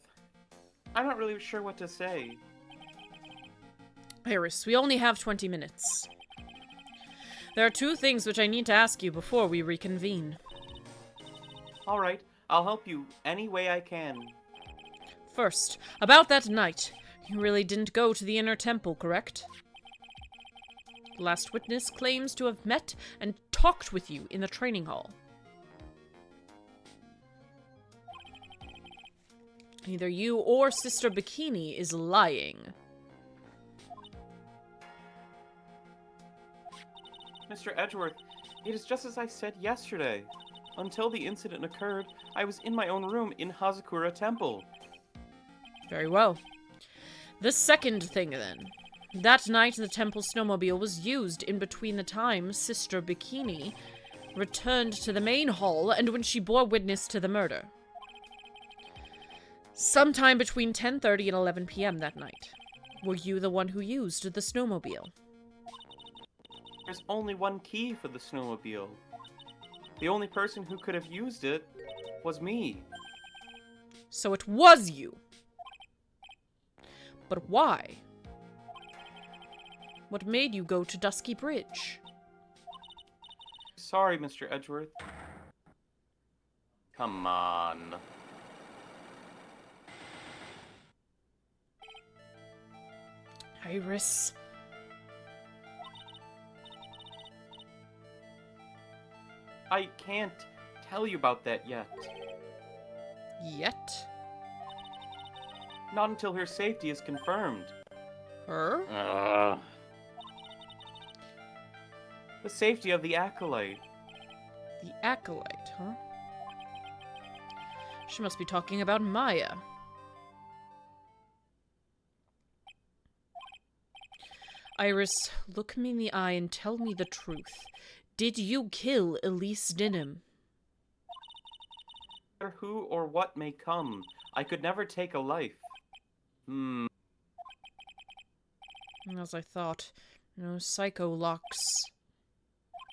I'm not really sure what to say. Iris, we only have 20 minutes. There are two things which I need to ask you before we reconvene. All right, I'll help you any way I can. First, about that night. You really didn't go to the inner temple, correct? The last witness claims to have met and talked with you in the training hall. Either you or Sister Bikini is lying. Mr. Edgeworth, it is just as I said yesterday. Until the incident occurred, I was in my own room in Hazakura Temple. Very well. The second thing, then. That night, the temple snowmobile was used in between the time Sister Bikini returned to the main hall and when she bore witness to the murder. Sometime between 10:30 and 11 p.m. that night. Were you the one who used the snowmobile? There's only one key for the snowmobile. The only person who could have used it was me. So it was you. But why? What made you go to Dusky Bridge? Sorry, Mr. Edgeworth. Come on. Iris. I can't tell you about that yet. Yet? Not until her safety is confirmed. Her? The safety of the Acolyte. The Acolyte, huh? She must be talking about Maya. Iris, look me in the eye and tell me the truth. Did you kill Elise Dinham? No matter who or what may come, I could never take a life. As I thought. No psycho locks.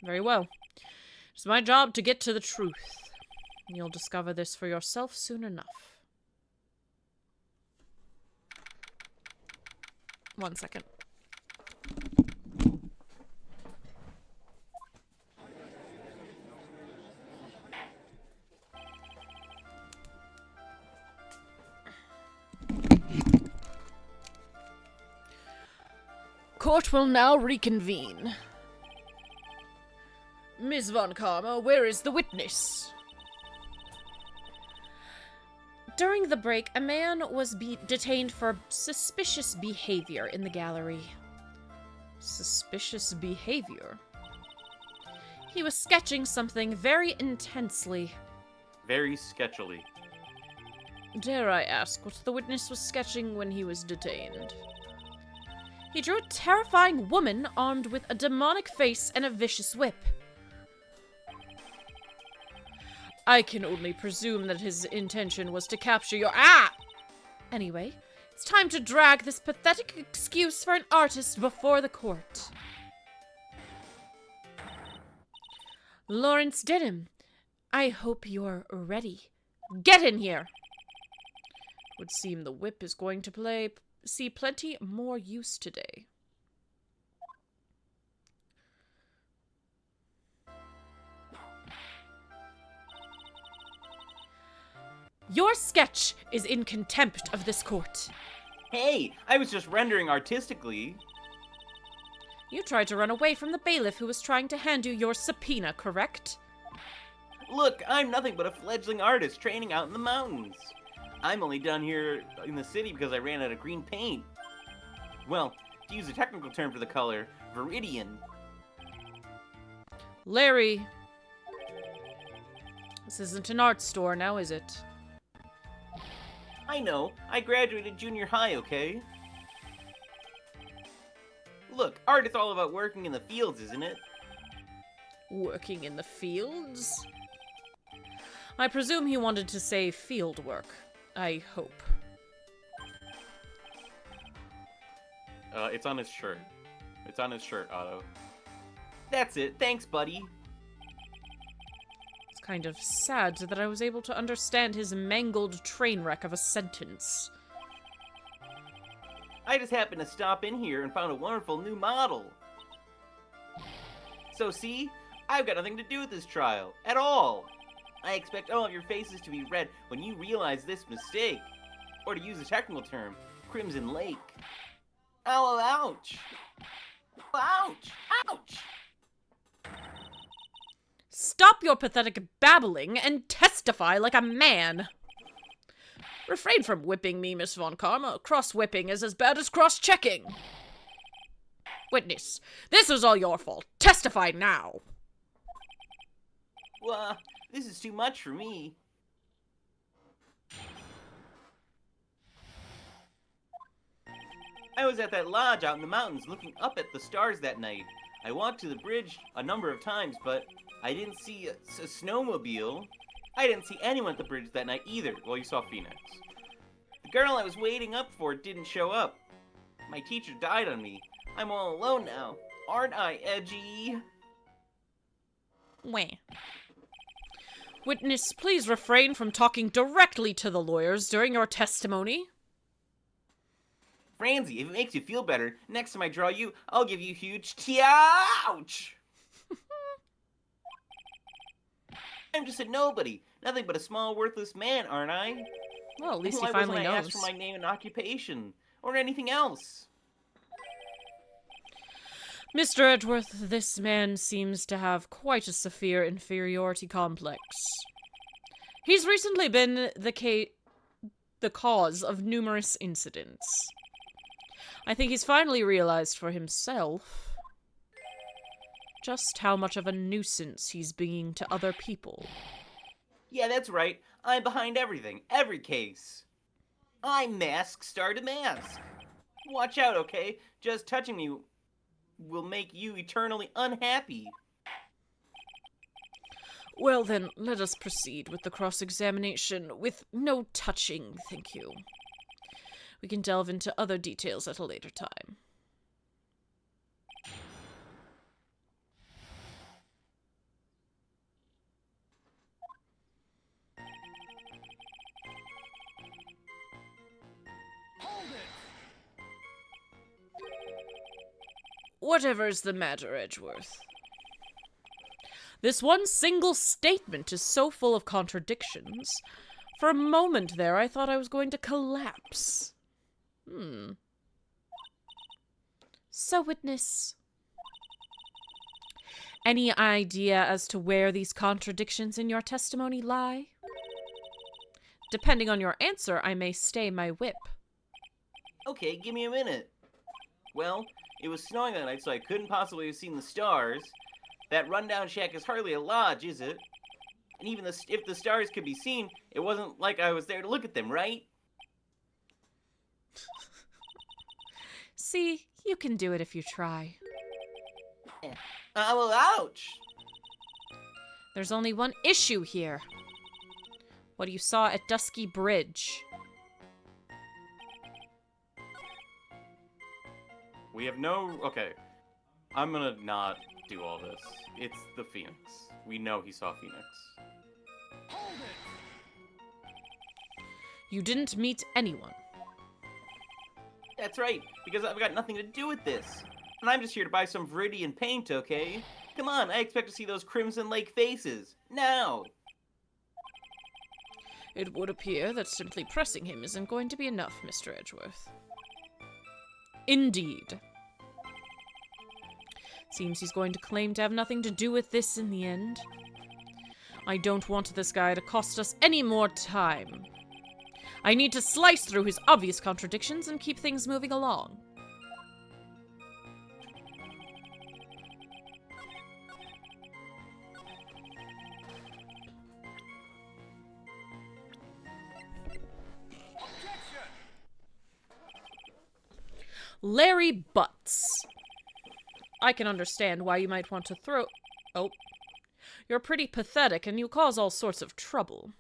Very well. It's my job to get to the truth. You'll discover this for yourself soon enough. 1 second. Court will now reconvene. Ms. Von Karma, where is the witness? During the break, a man was detained for suspicious behavior in the gallery. Suspicious behavior? He was sketching something very intensely. Very sketchily. Dare I ask what the witness was sketching when he was detained? He drew a terrifying woman armed with a demonic face and a vicious whip. I can only presume that his intention was to capture your— Anyway, it's time to drag this pathetic excuse for an artist before the court. Lawrence Denham, I hope you're ready. Get in here! Would seem the whip is going to see plenty more use today. Your sketch is in contempt of this court. Hey, I was just rendering artistically. You tried to run away from the bailiff who was trying to hand you your subpoena, correct? Look, I'm nothing but a fledgling artist training out in the mountains. I'm only down here in the city because I ran out of green paint. Well, to use a technical term for the color, viridian. Larry. This isn't an art store now, is it? I know, I graduated junior high, okay? Look, art is all about working in the fields, isn't it? Working in the fields? I presume he wanted to say field work. I hope. It's on his shirt. It's on his shirt, Otto. That's it. Thanks, buddy. It's kind of sad that I was able to understand his mangled train wreck of a sentence. I just happened to stop in here and found a wonderful new model. So see, I've got nothing to do with this trial, at all. I expect all of your faces to be red when you realize this mistake. Or to use a technical term, Crimson Lake. Ow, ouch! Ouch! Ouch! Stop your pathetic babbling and testify like a man! Refrain from whipping me, Miss Von Karma. Cross-whipping is as bad as cross-checking. Witness, this was all your fault. Testify now. Well, this is too much for me. I was at that lodge out in the mountains looking up at the stars that night. I walked to the bridge a number of times, but I didn't see a snowmobile. I didn't see anyone at the bridge that night either. Well, you saw Phoenix. The girl I was waiting up for didn't show up. My teacher died on me. I'm all alone now. Aren't I edgy? Wait. Witness, please refrain from talking directly to the lawyers during your testimony. Franzi, if it makes you feel better, next time I draw you, I'll give you a huge ouch! I'm just a nobody. Nothing but a small, worthless man, aren't I? Well, at least Why he finally wasn't I knows. asked for my name and occupation? Or anything else? Mr. Edgeworth, this man seems to have quite a severe inferiority complex. He's recently been the cause of numerous incidents. I think he's finally realized for himself just how much of a nuisance he's being to other people. Yeah, that's right. I'm behind everything. Every case. I'm mask star to mask. Watch out, okay? Just touching me will make you eternally unhappy. Well then, let us proceed with the cross-examination with no touching, thank you. We can delve into other details at a later time. Whatever's the matter, Edgeworth? This one single statement is so full of contradictions. For a moment there, I thought I was going to collapse. So, witness, any idea as to where these contradictions in your testimony lie? Depending on your answer, I may stay my whip. Okay, give me a minute. Well, it was snowing that night, so I couldn't possibly have seen the stars. That rundown shack is hardly a lodge, is it? And even if the stars could be seen, it wasn't like I was there to look at them, right? See, you can do it if you try. Well, ouch! There's only one issue here. What you saw at Dusky Bridge. We have no... Okay. I'm gonna not do all this. It's the Phoenix. We know he saw Phoenix. You didn't meet anyone. That's right, because I've got nothing to do with this. And I'm just here to buy some Viridian paint, okay? Come on, I expect to see those Crimson Lake faces. Now! It would appear that simply pressing him isn't going to be enough, Mr. Edgeworth. Indeed. Seems he's going to claim to have nothing to do with this in the end. I don't want this guy to cost us any more time. I need to slice through his obvious contradictions and keep things moving along. Larry Butts. I can understand why you might want to throw... Oh. You're pretty pathetic and you cause all sorts of trouble.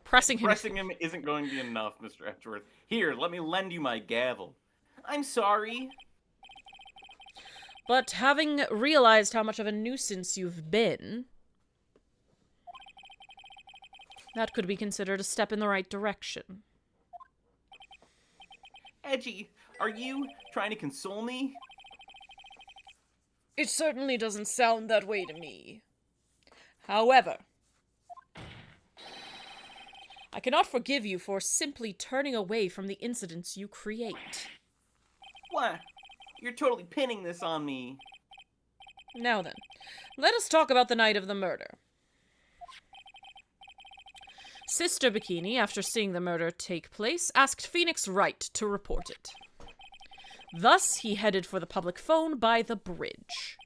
Pressing him. Pressing him isn't going to be enough, Mr. Edgeworth. Here, let me lend you my gavel. I'm sorry. But having realized how much of a nuisance you've been, that could be considered a step in the right direction. Edgy, are you trying to console me? It certainly doesn't sound that way to me. However, I cannot forgive you for simply turning away from the incidents you create. What? You're totally pinning this on me. Now then, let us talk about the night of the murder. Sister Bikini, after seeing the murder take place, asked Phoenix Wright to report it. Thus, he headed for the public phone by the bridge.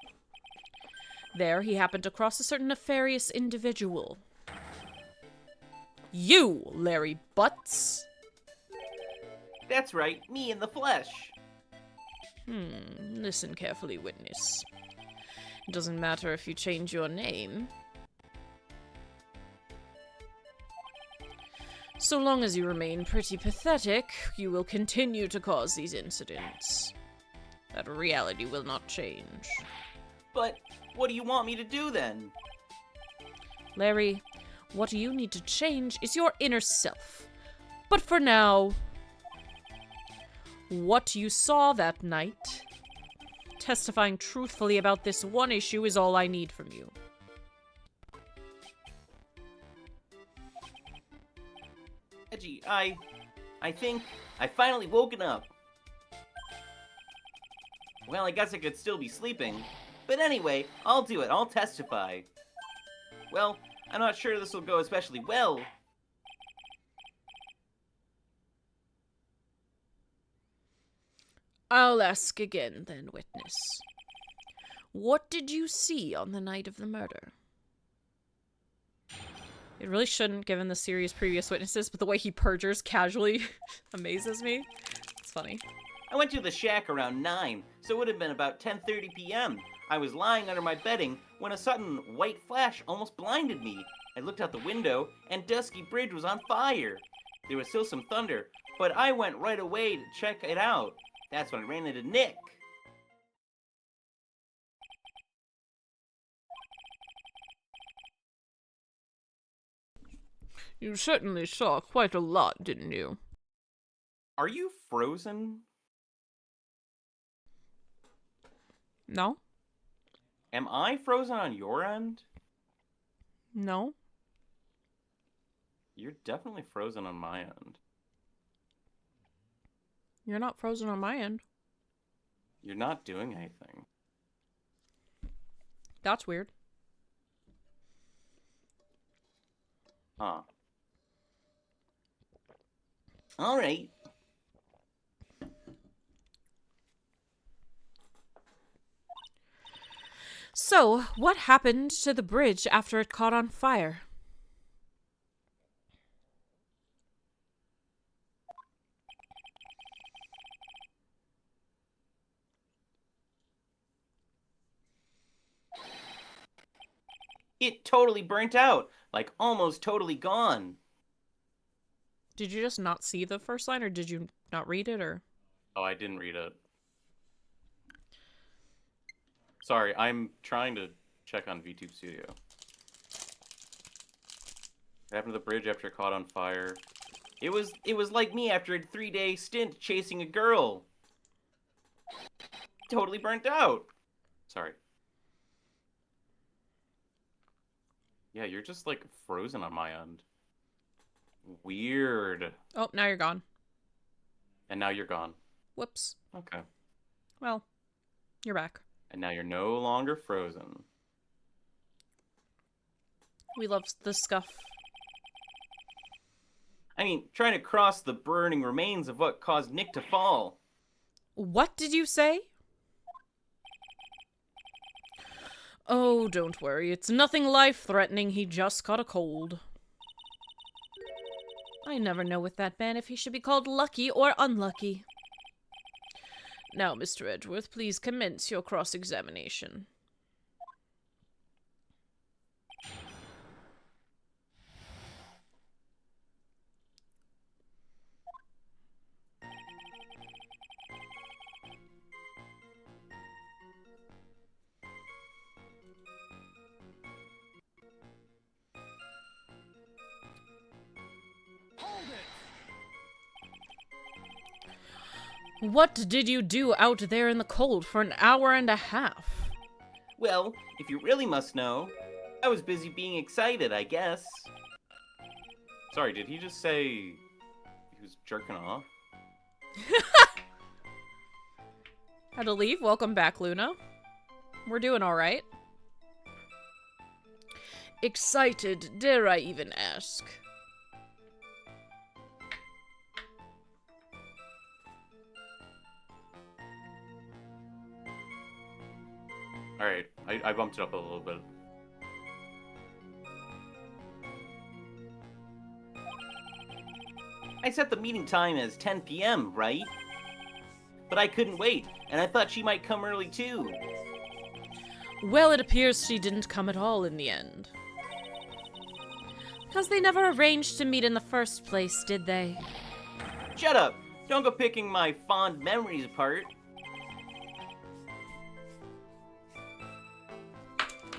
There, he happened across a certain nefarious individual. You, Larry Butts. That's right, me in the flesh. Listen carefully, witness. It doesn't matter if you change your name. So long as you remain pretty pathetic, you will continue to cause these incidents. That reality will not change. But what do you want me to do then? Larry, what you need to change is your inner self. But for now, what you saw that night, testifying truthfully about this one issue, is all I need from you. Edgy, I think I finally woken up. Well, I guess I could still be sleeping. But anyway, I'll do it. I'll testify. Well, I'm not sure this will go especially well. I'll ask again, then, witness. What did you see on the night of the murder? It really shouldn't, given the series' previous witnesses, but the way he perjures casually amazes me. It's funny. I went to the shack around 9, so it would have been about 10:30 p.m. I was lying under my bedding when a sudden white flash almost blinded me. I looked out the window, and Jjsquidbeard was on fire. There was still some thunder, but I went right away to check it out. That's when I ran into Nick. You certainly saw quite a lot, didn't you? Are you frozen? No? Am I frozen on your end? No? You're definitely frozen on my end. You're not frozen on my end. You're not doing anything. That's weird. Huh. Alright. So, what happened to the bridge after it caught on fire? It totally burnt out. Like, almost totally gone. Did you just not see the first line, or did you not read it, or? Oh, I didn't read it. Sorry, I'm trying to check on VTube Studio. What happened to the bridge after it caught on fire? It was like me after a 3-day stint chasing a girl. Totally burnt out. Sorry. Yeah, you're just, like, frozen on my end. Weird. Oh, now you're gone. And now you're gone. Whoops. Okay. Well, you're back. And now you're no longer frozen. We love the scuff. I mean, trying to cross the burning remains of what caused Nick to fall. What did you say? Oh, don't worry. It's nothing life-threatening. He just got a cold. I never know with that man if he should be called lucky or unlucky. Now, Mr. Edgeworth, please commence your cross-examination. What did you do out there in the cold for an hour and a half? Well, if you really must know, I was busy being excited, I guess. Sorry, did he just say he was jerking off? Had to leave. Welcome back, Luna. We're doing alright. Excited, dare I even ask? Alright, I bumped it up a little bit. I set the meeting time as 10 p.m., right? But I couldn't wait, and I thought she might come early too. Well, it appears she didn't come at all in the end. Because they never arranged to meet in the first place, did they? Shut up! Don't go picking my fond memories apart.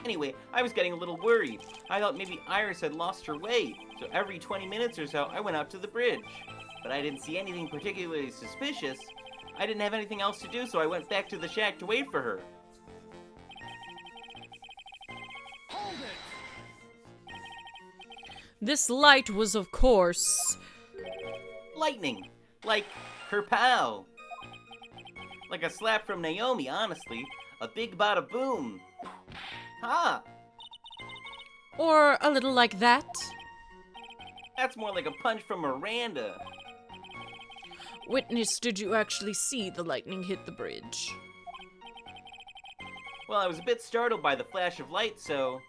Anyway, I was getting a little worried. I thought maybe Iris had lost her way, so every 20 minutes or so I went out to the bridge. But I didn't see anything particularly suspicious. I didn't have anything else to do, so I went back to the shack to wait for her. Hold it! This light was, of course... Lightning! Like her pal. Like a slap from Naomi, honestly. A big bada boom. Ha! Or a little like that. That's more like a punch from Miranda. Witness, did you actually see the lightning hit the bridge? Well, I was a bit startled by the flash of light, so...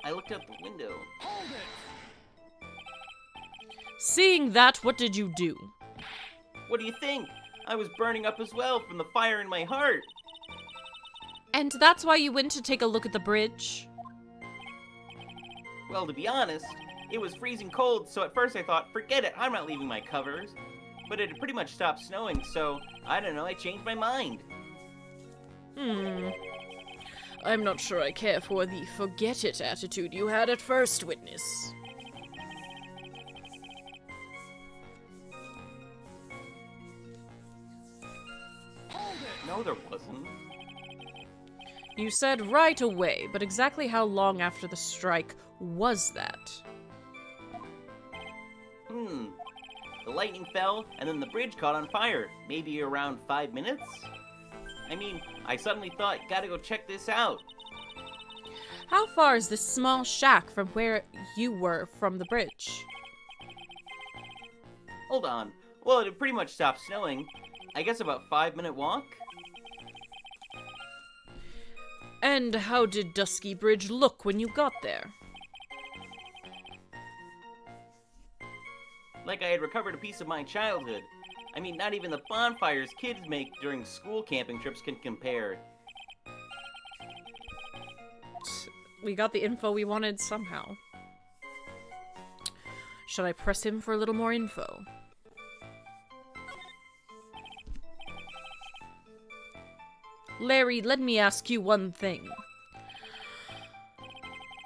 I looked out the window. Hold it! Seeing that, what did you do? What do you think? I was burning up as well from the fire in my heart. And that's why you went to take a look at the bridge? Well, to be honest, it was freezing cold, so at first I thought, forget it, I'm not leaving my covers. But it had pretty much stopped snowing, so, I don't know, I changed my mind. I'm not sure I care for the forget it attitude you had at first, Witness. No, there wasn't. You said right away, but exactly how long after the strike was that? The lightning fell, and then the bridge caught on fire. Maybe around 5 minutes? I mean, I suddenly thought, gotta go check this out. How far is this small shack from where you were from the bridge? Hold on. Well, it had pretty much stopped snowing. I guess about 5-minute walk? And how did Jjsquidbeard look when you got there? Like I had recovered a piece of my childhood. I mean, not even the bonfires kids make during school camping trips can compare. We got the info we wanted somehow. Should I press him for a little more info? Larry, let me ask you one thing.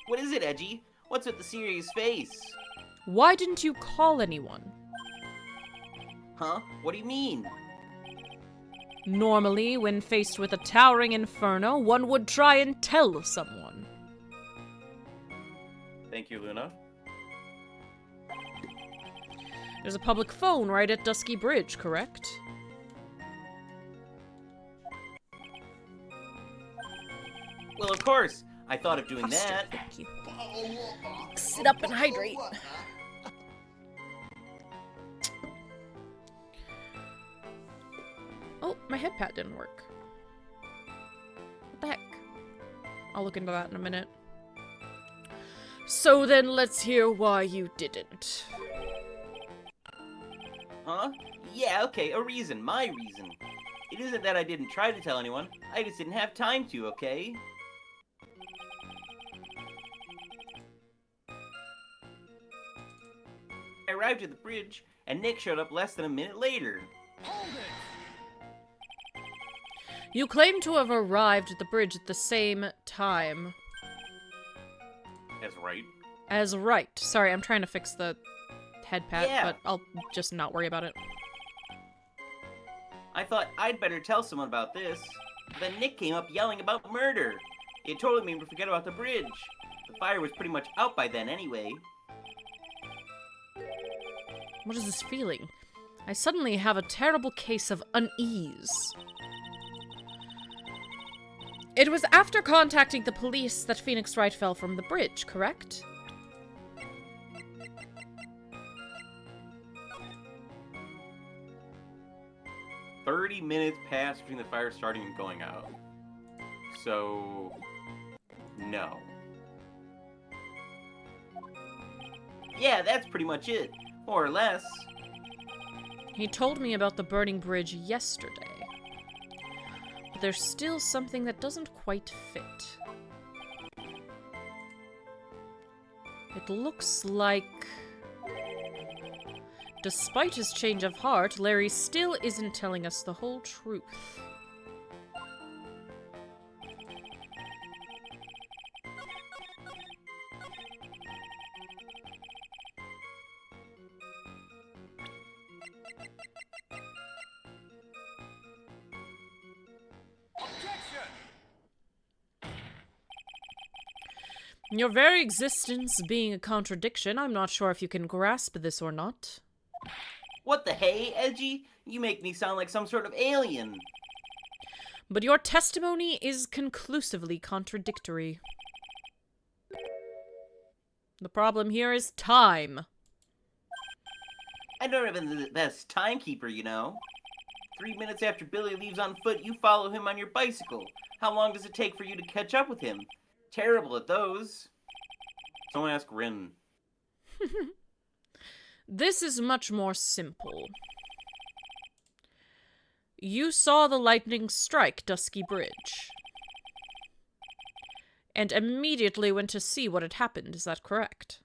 What is it, Edgy? What's with the serious face? Why didn't you call anyone? Huh? What do you mean? Normally, when faced with a towering inferno, one would try and tell someone. Thank you, Luna. There's a public phone right at Jjsquidbeard, correct? Well, of course. I thought of doing that. Thank you. Sit up and hydrate. Oh, my head pad didn't work. What the heck? I'll look into that in a minute. So then, let's hear why you didn't. Huh? Yeah, okay, a reason. My reason. It isn't that I didn't try to tell anyone. I just didn't have time to, okay? I arrived at the bridge, and Nick showed up less than a minute later. Hold it! You claim to have arrived at the bridge at the same time. That's right. As right. Sorry, I'm trying to fix the head pad, Yeah. but I'll just not worry about it. I thought I'd better tell someone about this. Then Nick came up yelling about murder. It totally made me forget about the bridge. The fire was pretty much out by then anyway. What is this feeling? I suddenly have a terrible case of unease. It was after contacting the police that Phoenix Wright fell from the bridge, correct? "30 minutes passed between the fire starting and going out. So, no. Yeah, that's pretty much it. More or less. He told me about the burning bridge yesterday. But there's still something that doesn't quite fit. It looks like... Despite his change of heart, Larry still isn't telling us the whole truth. Objection! Your very existence being a contradiction, I'm not sure if you can grasp this or not. What the hey, Edgy? You make me sound like some sort of alien. But your testimony is conclusively contradictory. The problem here is time. I've never been the best timekeeper, you know. 3 minutes after Billy leaves on foot, you follow him on your bicycle. How long does it take for you to catch up with him? Terrible at those. Someone ask Rin. This is much more simple. You saw the lightning strike Dusky Bridge. And immediately went to see what had happened, is that correct?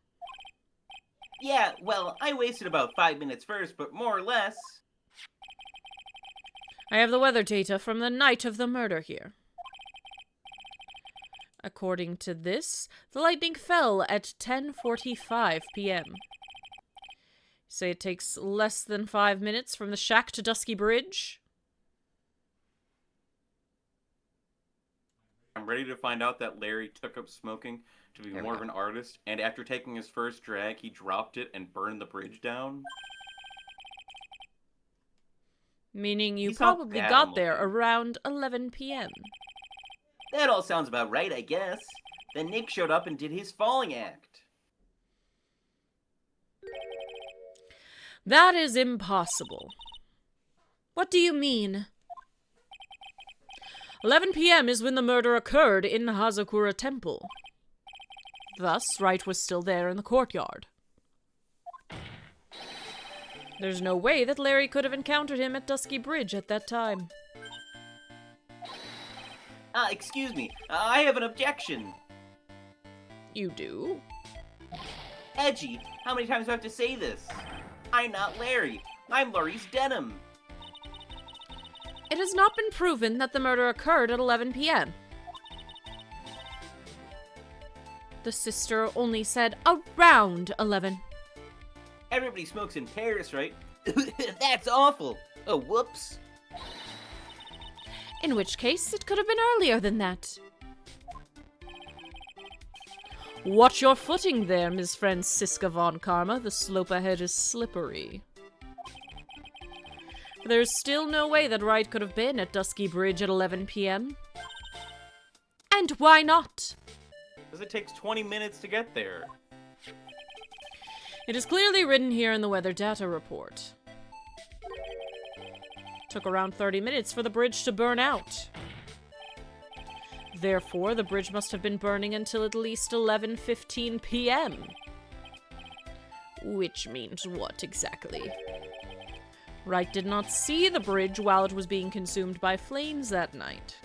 Yeah, well, I wasted about 5 minutes first, but more or less. I have the weather data from the night of the murder here. According to this, the lightning fell at 10:45 p.m. Say it takes less than 5 minutes from the shack to Dusky Bridge? I'm ready to find out that Larry took up smoking to be more of an artist, and after taking his first drag, he dropped it and burned the bridge down. Meaning you He's not probably bad got on there looking. around 11 p.m. That all sounds about right, I guess. Then Nick showed up and did his falling act. That is impossible. What do you mean? 11 p.m. is when the murder occurred in the Hazakura Temple. Thus, Wright was still there in the courtyard. There's no way that Larry could have encountered him at Dusky Bridge at that time. Excuse me, I have an objection. You do? Edgy, how many times do I have to say this? I'm not Larry. I'm Laurie's denim. It has not been proven that the murder occurred at 11 p.m. The sister only said around 11. Everybody smokes in Paris, right? That's awful. Oh, whoops. In which case, it could have been earlier than that. Watch your footing there, Miss Franziska von Karma. The slope ahead is slippery. There's still no way that Wright could have been at Dusky Bridge at 11 p.m. And why not? Because it takes 20 minutes to get there. It is clearly written here in the weather data report. Took around 30 minutes for the bridge to burn out. Therefore, the bridge must have been burning until at least 11:15 p.m. Which means what exactly? Wright did not see the bridge while it was being consumed by flames that night.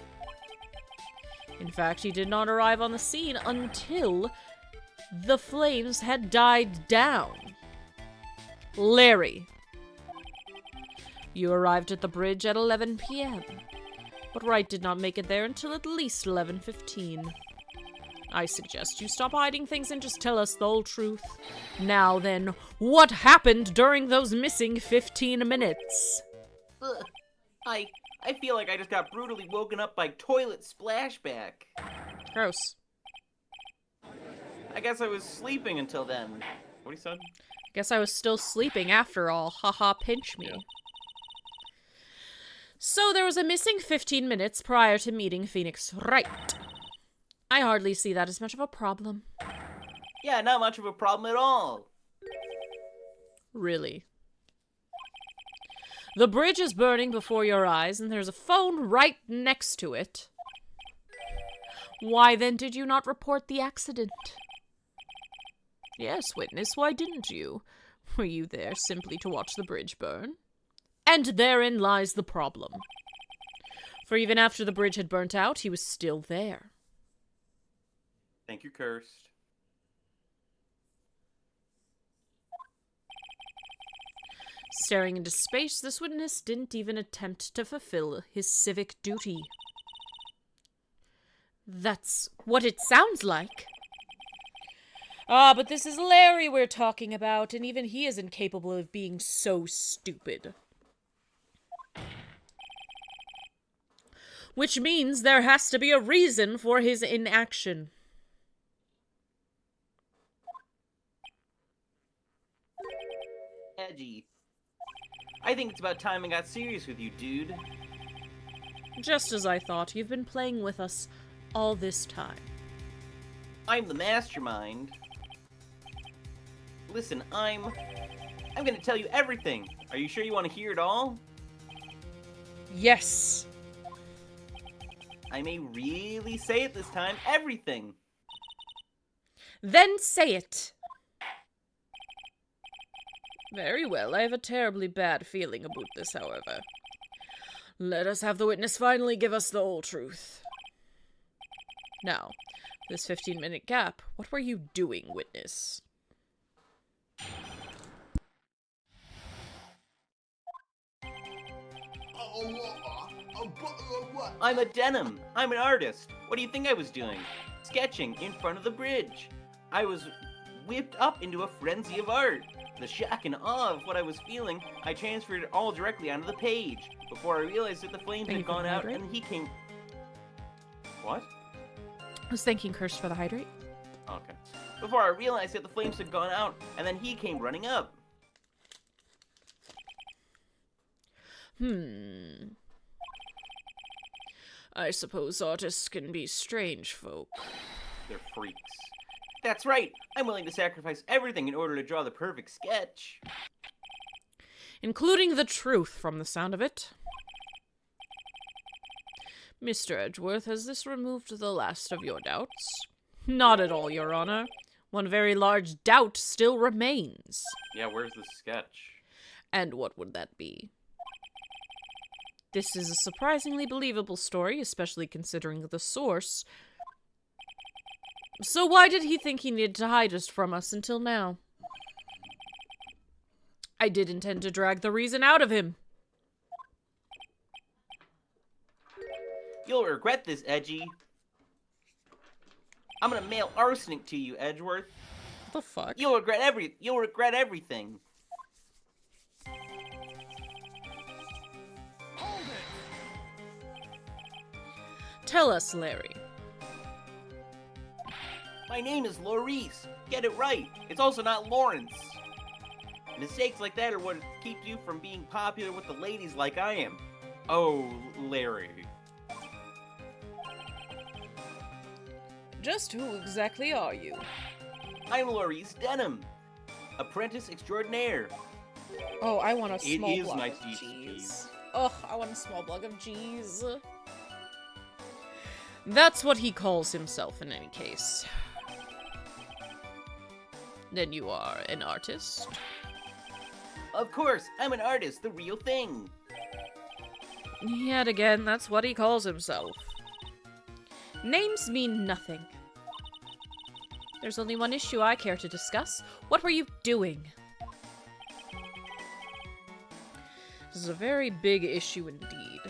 In fact, he did not arrive on the scene until the flames had died down. Larry, you arrived at the bridge at 11 p.m., but Wright did not make it there until at least 11:15. I suggest you stop hiding things and just tell us the whole truth. Now then, what happened during those missing 15 minutes? I feel like I just got brutally woken up by toilet splashback. Gross. I guess I was sleeping until then. What he said? Guess I was still sleeping after all. Haha, pinch me. Yeah. So there was a missing 15 minutes prior to meeting Phoenix Wright. I hardly see that as much of a problem. Yeah, not much of a problem at all. Really. The bridge is burning before your eyes, and there's a phone right next to it. Why then did you not report the accident? Yes, witness, why didn't you? Were you there simply to watch the bridge burn? And therein lies the problem. For even after the bridge had burnt out, he was still there. Thank you, Cursed. Staring into space, this witness didn't even attempt to fulfill his civic duty. That's what it sounds like. Ah, but this is Larry we're talking about, and even he is incapable of being so stupid. Which means there has to be a reason for his inaction. Edgy. I think it's about time I got serious with you, dude. Just as I thought, you've been playing with us all this time. I'm the mastermind. Listen, I'm gonna tell you everything. Are you sure you want to hear it all? Yes. I may really say it this time. Everything. Then say it. Very well, I have a terribly bad feeling about this, however. Let us have the witness finally give us the whole truth. Now, this 15-minute gap, what were you doing, witness? I'm a denim. I'm an artist. What do you think I was doing? Sketching in front of the bridge. I was whipped up into a frenzy of art. The shock and awe of what I was feeling, I transferred it all directly onto the page. Before I realized that the flames Thank had you for gone the out hydrate. and he came... What? I was thanking Kirsch for the hydrate. Okay. Before I realized that the flames had gone out, and then he came running up. I suppose artists can be strange folk. They're freaks. That's right! I'm willing to sacrifice everything in order to draw the perfect sketch. Including the truth, from the sound of it. Mr. Edgeworth, has this removed the last of your doubts? Not at all, Your Honor. One very large doubt still remains. Yeah, where's the sketch? And what would that be? This is a surprisingly believable story, especially considering the source. So why did he think he needed to hide it from us until now? I did intend to drag the reason out of him. You'll regret this, Edgy. I'm gonna mail arsenic to you, Edgeworth. What the fuck? You'll regret everything. Hold it! Tell us, Larry. My name is Laurice. Get it right. It's also not Lawrence. Mistakes like that are what keeps you from being popular with the ladies like I am. Oh, Larry. Just who exactly are you? I'm Laurice Denham, apprentice extraordinaire. Oh, I want a It small is block nice of to eat cheese. Oh, I want a small block of cheese. That's what he calls himself in any case. Then you are an artist? Of course, I'm an artist, the real thing. Yet again, that's what he calls himself. Names mean nothing. There's only one issue I care to discuss. What were you doing? This is a very big issue indeed.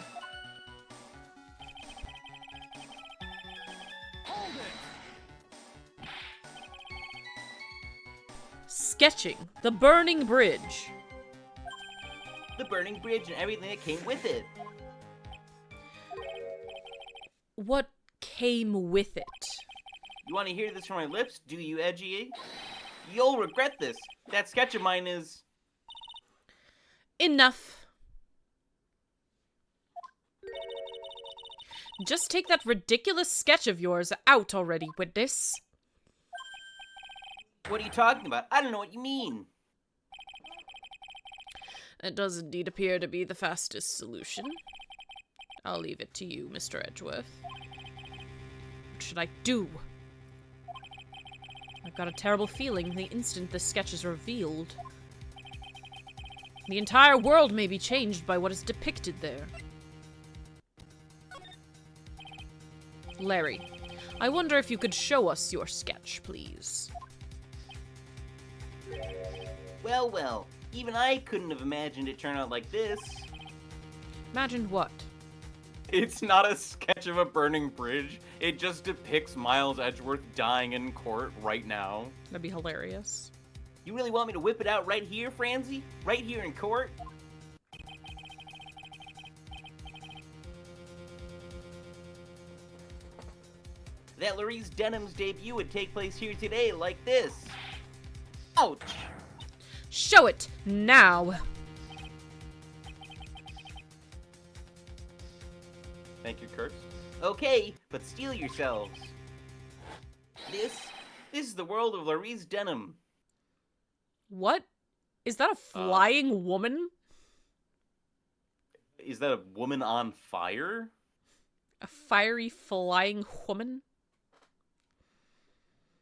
Hold it! Sketching the burning bridge. The burning bridge and everything that came with it. came with it. You want to hear this from my lips, do you, Edgy? You'll regret this. That sketch of mine is... Enough. Just take that ridiculous sketch of yours out already, witness. What are you talking about? I don't know what you mean. It does indeed appear to be the fastest solution. I'll leave it to you, Mr. Edgeworth. What should I do? I've got a terrible feeling the instant this sketch is revealed, the entire world may be changed by what is depicted there. Larry, I wonder if you could show us your sketch, please. Well, well. Even I couldn't have imagined it turn out like this. Imagined what? It's not a sketch of a burning bridge. It just depicts Miles Edgeworth dying in court right now. That'd be hilarious. You really want me to whip it out right here, Francie? Right here in court? That Larice Denham's debut would take place here today like this. Ouch! Show it now! Thank you, Kurtz. Okay, but steel yourselves. This is the world of Larice Denham. What? Is that a flying woman? Is that a woman on fire? A fiery flying woman?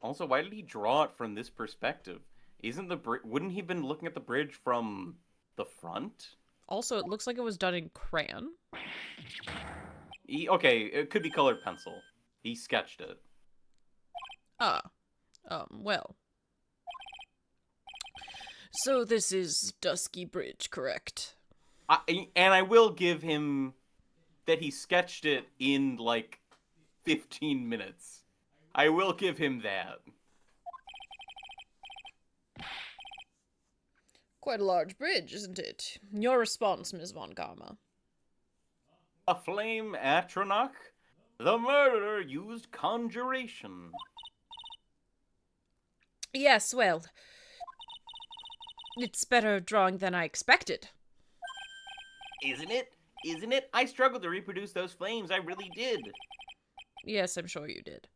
Also, why did he draw it from this perspective? Isn't wouldn't he have been looking at the bridge from the front? Also, it looks like it was done in crayon. Okay, it could be colored pencil. He sketched it. Well. So this is Dusky Bridge, correct? And I will give him that he sketched it in, like, 15 minutes. I will give him that. Quite a large bridge, isn't it? Your response, Ms. Von Karma. A flame atronach? The murderer used conjuration. Yes, well, it's better drawing than I expected. Isn't it? Isn't it? I struggled to reproduce those flames, I really did. Yes, I'm sure you did.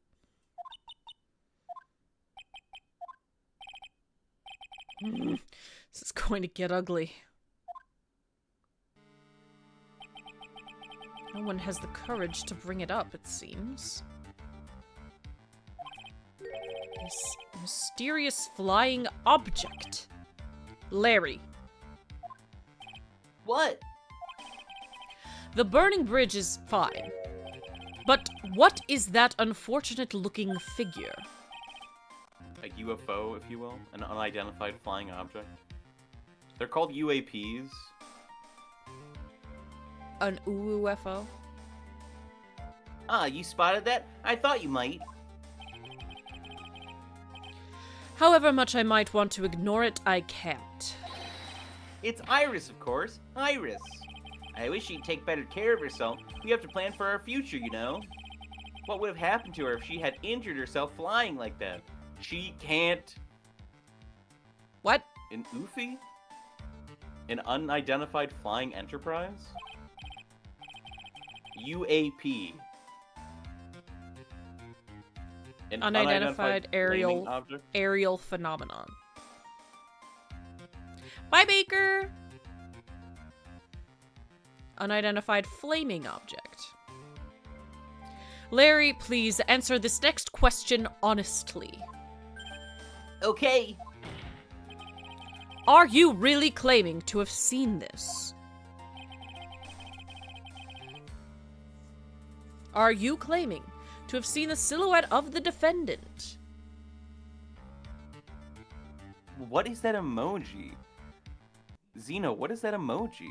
This is going to get ugly. No one has the courage to bring it up, it seems. This mysterious flying object. Larry. What? The burning bridge is fine. But what is that unfortunate-looking figure? A UFO, if you will. An unidentified flying object. They're called UAPs. An UFO? Ah, you spotted that? I thought you might. However much I might want to ignore it, I can't. It's Iris, of course. Iris. I wish she'd take better care of herself. We have to plan for our future, you know. What would have happened to her if she had injured herself flying like that? She can't... What? An UFI? An unidentified flying enterprise? UAP. An Unidentified aerial flaming object? aerial phenomenon. Bye, Baker! Unidentified flaming object. Larry, please answer this next question honestly. Okay. Are you really claiming to have seen this? Are you claiming to have seen the silhouette of the defendant? What is that emoji? Xeno, what is that emoji?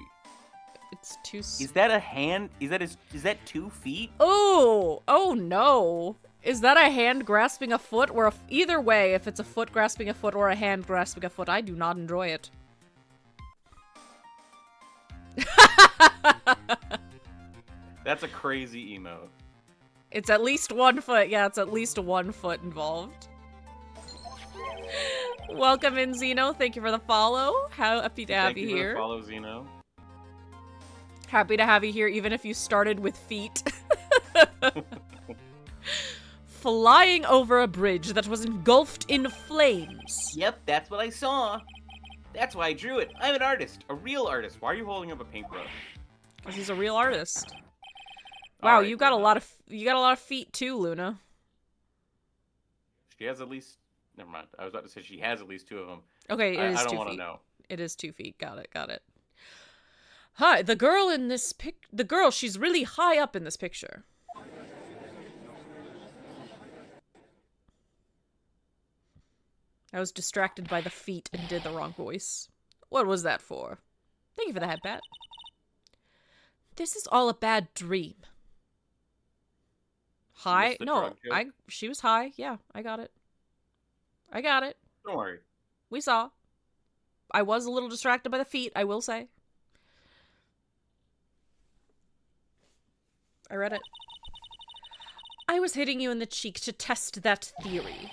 It's too... Is that a hand? Is that 2 feet? Oh! Oh no! Is that a hand grasping a foot? Or either way, if it's a foot grasping a foot or a hand grasping a foot, I do not enjoy it. That's a crazy emote. It's at least 1 foot. Yeah, it's at least 1 foot involved. Welcome in, Zeno. Thank you for the follow. Happy to have you here. Follow, Zeno. Happy to have you here, even if you started with feet. Flying over a bridge that was engulfed in flames. Yep, that's what I saw. That's why I drew it. I'm an artist, a real artist. Why are you holding up a paintbrush? Because he's a real artist. Wow, Right, you got a Luna. lot of feet too, Luna. She has at least. Never mind. I was about to say she has at least 2 of them. Okay, it is I 2 don't want to feet. know. It is 2 feet. Got it. Hi, the girl in this the girl, she's really high up in this picture. I was distracted by the feet and did the wrong voice. What was that for? Thank you for the head pat. This is all a bad dream. High? missed the No, drug joke? she was high. Yeah, I got it. Don't worry. We saw. I was a little distracted by the feet, I will say. I read it. I was hitting you in the cheek to test that theory.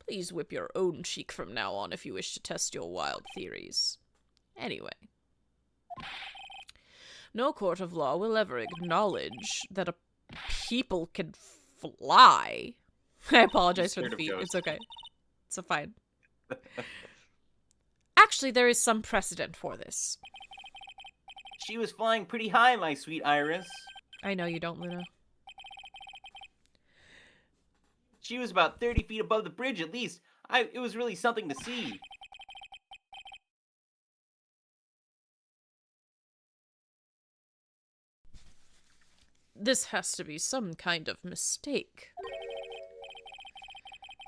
Please whip your own cheek from now on if you wish to test your wild theories. Anyway. No court of law will ever acknowledge that a people can fly. I apologize for the Scared of feet. ghosts. It's okay. It's fine. Actually, there is some precedent for this. She was flying pretty high, my sweet Iris. I know you don't, Luna. She was about 30 feet above the bridge at least. It was really something to see. This has to be some kind of mistake.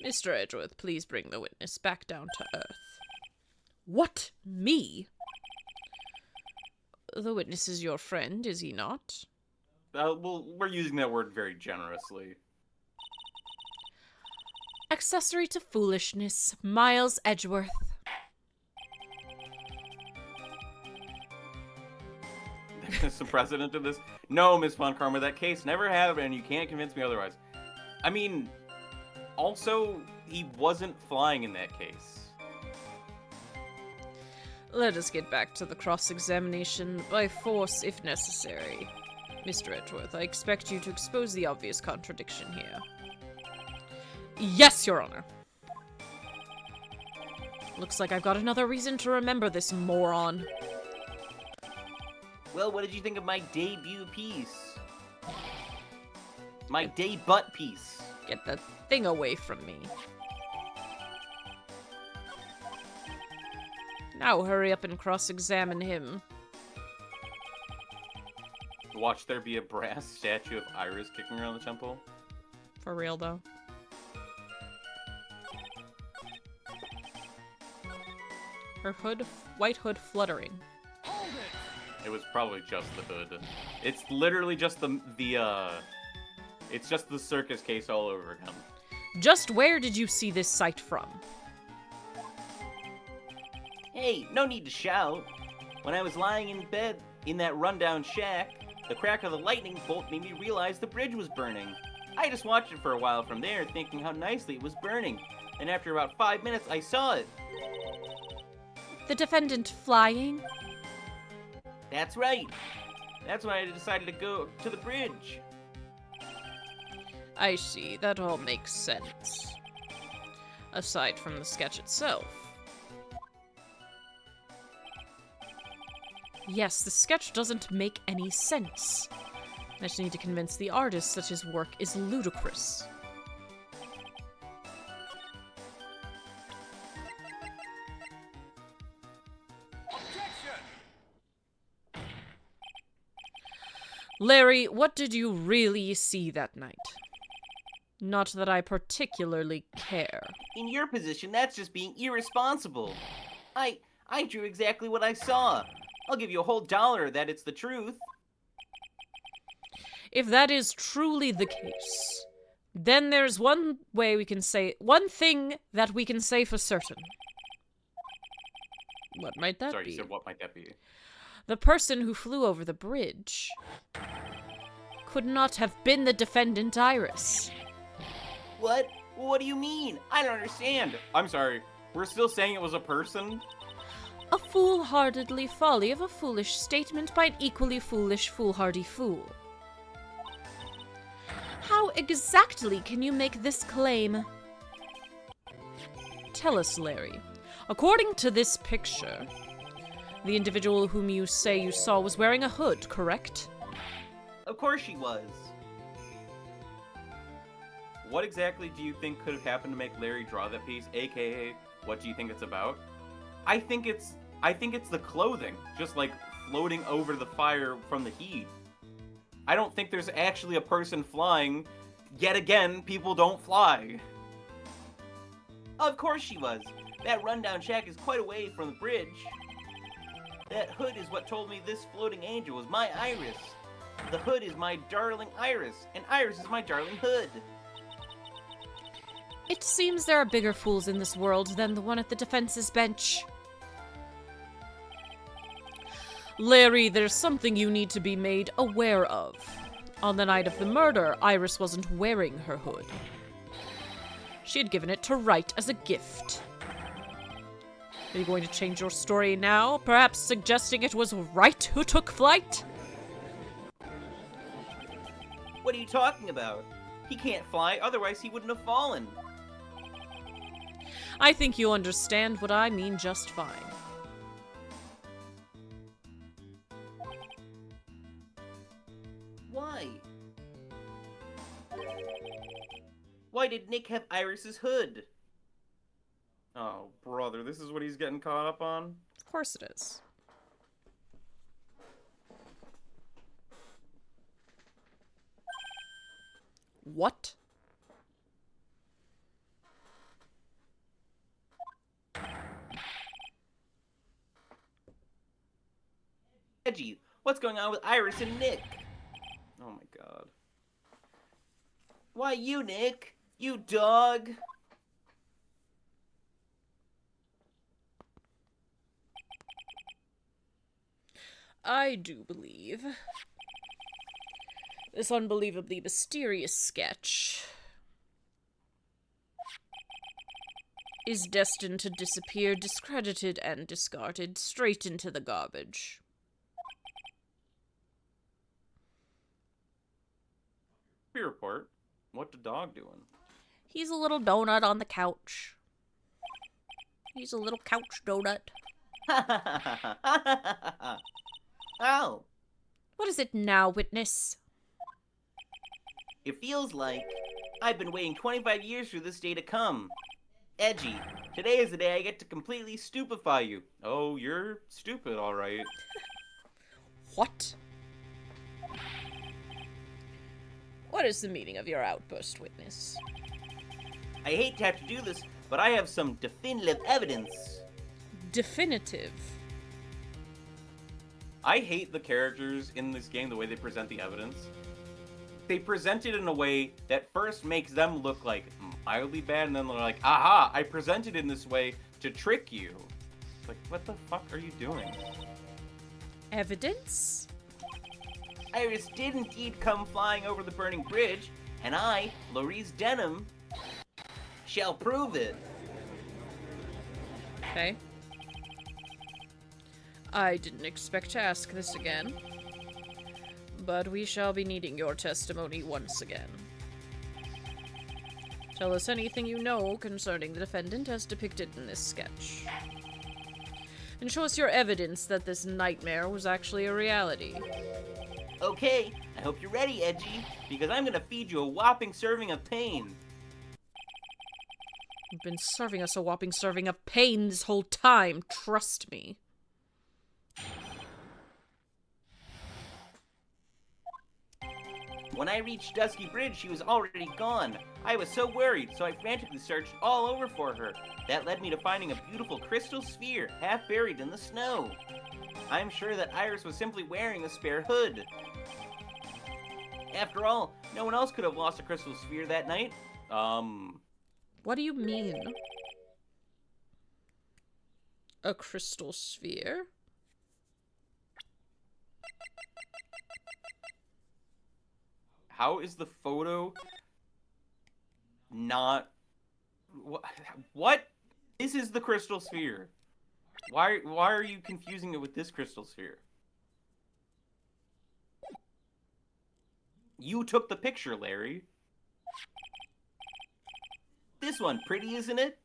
Mr. Edgeworth, please bring the witness back down to earth. What? Me? The witness is your friend, is he not? Well, we're using that word very generously. Accessory to foolishness, Miles Edgeworth. There's some precedent to this. No, Miss Von Karma, that case never happened, and you can't convince me otherwise. I mean, also, he wasn't flying in that case. Let us get back to the cross-examination by force if necessary. Mr. Edgeworth, I expect you to expose the obvious contradiction here. Yes, Your Honor. Looks like I've got another reason to remember this moron. Well, what did you think of my debut piece? My debut piece. Get that thing away from me. Now hurry up and cross-examine him. Watch there be a brass statue of Iris kicking around the temple. For real, though. Her hood, white hood fluttering. Hold it! It was probably just the hood. It's literally just it's just the circus case all over again. Just where did you see this sight from? Hey, no need to shout. When I was lying in bed in that rundown shack, the crack of the lightning bolt made me realize the bridge was burning. I just watched it for a while from there, thinking how nicely it was burning. And after about 5 minutes, I saw it. The defendant flying? That's right. That's when I decided to go to the bridge. I see, that all makes sense. Aside from the sketch itself. Yes, the sketch doesn't make any sense. I just need to convince the artist that his work is ludicrous. Objection! Larry, what did you really see that night? Not that I particularly care. In your position, that's just being irresponsible. I drew exactly what I saw. I'll give you a whole $1 that it's the truth. If that is truly the case, then there's one thing that we can say for certain. What might that Sorry, be? you said what might that be? The person who flew over the bridge could not have been the defendant Iris. What? What do you mean? I don't understand. I'm sorry. We're still saying it was a person? A foolhardily folly of a foolish statement by an equally foolish, foolhardy fool. How exactly can you make this claim? Tell us, Larry. According to this picture, the individual whom you say you saw was wearing a hood, correct? Of course she was. What exactly do you think could have happened to make Larry draw that piece? AKA, what do you think it's about? I think it's the clothing, just like floating over the fire from the heat. I don't think there's actually a person flying. Yet again, people don't fly. Of course she was. That rundown shack is quite a way from the bridge. That hood is what told me this floating angel was my Iris. The hood is my darling Iris, and Iris is my darling hood. It seems there are bigger fools in this world than the one at the defense's bench. Larry, there's something you need to be made aware of. On the night of the murder, Iris wasn't wearing her hood. She had given it to Wright as a gift. Are you going to change your story now? Perhaps suggesting it was Wright who took flight? What are you talking about? He can't fly, otherwise he wouldn't have fallen. I think you understand what I mean just fine. Why? Why did Nick have Iris's hood? Oh, brother, this is what he's getting caught up on? Of course it is. What? Edgy, what's going on with Iris and Nick? Oh my god. Why you, Nick? You dog! I do believe this unbelievably mysterious sketch is destined to disappear, discredited and discarded straight into the garbage. Report. What the dog doing? He's a little donut on the couch. He's a little couch donut. Ow! What is it now, witness? It feels like I've been waiting 25 years for this day to come. Edgy, today is the day I get to completely stupefy you. Oh, you're stupid, alright. What? What is the meaning of your outburst, witness? I hate to have to do this, but I have some definitive evidence. Definitive. I hate the characters in this game, the way they present the evidence. They present it in a way that first makes them look like mildly bad, and then they're like, aha, I presented in this way to trick you. Like, what the fuck are you doing? Evidence? Iris did indeed come flying over the burning bridge, and I, Laurice Denham, shall prove it. Okay. I didn't expect to ask this again, but we shall be needing your testimony once again. Tell us anything you know concerning the defendant as depicted in this sketch. And show us your evidence that this nightmare was actually a reality. Okay, I hope you're ready, Edgy, because I'm gonna feed you a whopping serving of pain. You've been serving us a whopping serving of pain this whole time, trust me. When I reached Dusky Bridge, she was already gone. I was so worried, so I frantically searched all over for her. That led me to finding a beautiful crystal sphere, half buried in the snow. I'm sure that Iris was simply wearing a spare hood. After all, no one else could have lost a crystal sphere that night. What do you mean? A crystal sphere? how is the photo not... What? This is the crystal sphere. Why are you confusing it with this crystal sphere? You took the picture, Larry. This one pretty, isn't it?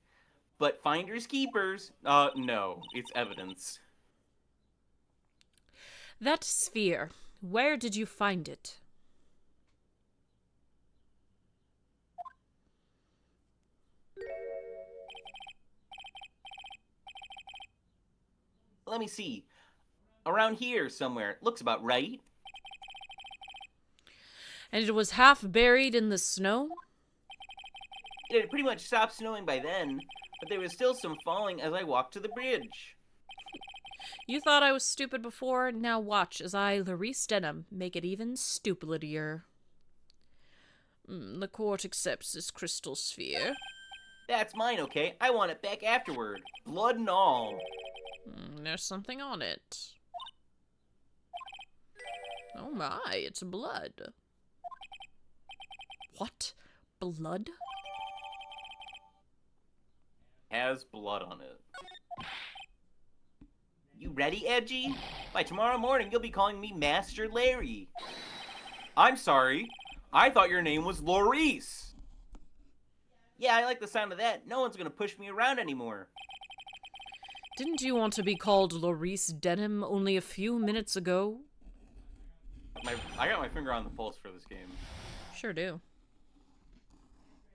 But finders keepers. No, it's evidence. That sphere, where did you find it? Let me see. Around here somewhere. Looks about right. And it was half buried in the snow? It had pretty much stopped snowing by then, but there was still some falling as I walked to the bridge. You thought I was stupid before, now watch as I, Larice Denham, make it even stupidier. The court accepts this crystal sphere. That's mine, okay? I want it back afterward. Blood and all. There's something on it. Oh my, it's blood. What? Blood? Has blood on it. You ready, Edgy? By tomorrow morning, you'll be calling me Master Larry. I'm sorry. I thought your name was Larice. Yeah, I like the sound of that. No one's gonna push me around anymore. Didn't you want to be called Larice Denham only a few minutes ago? I got my finger on the pulse for this game. Sure do.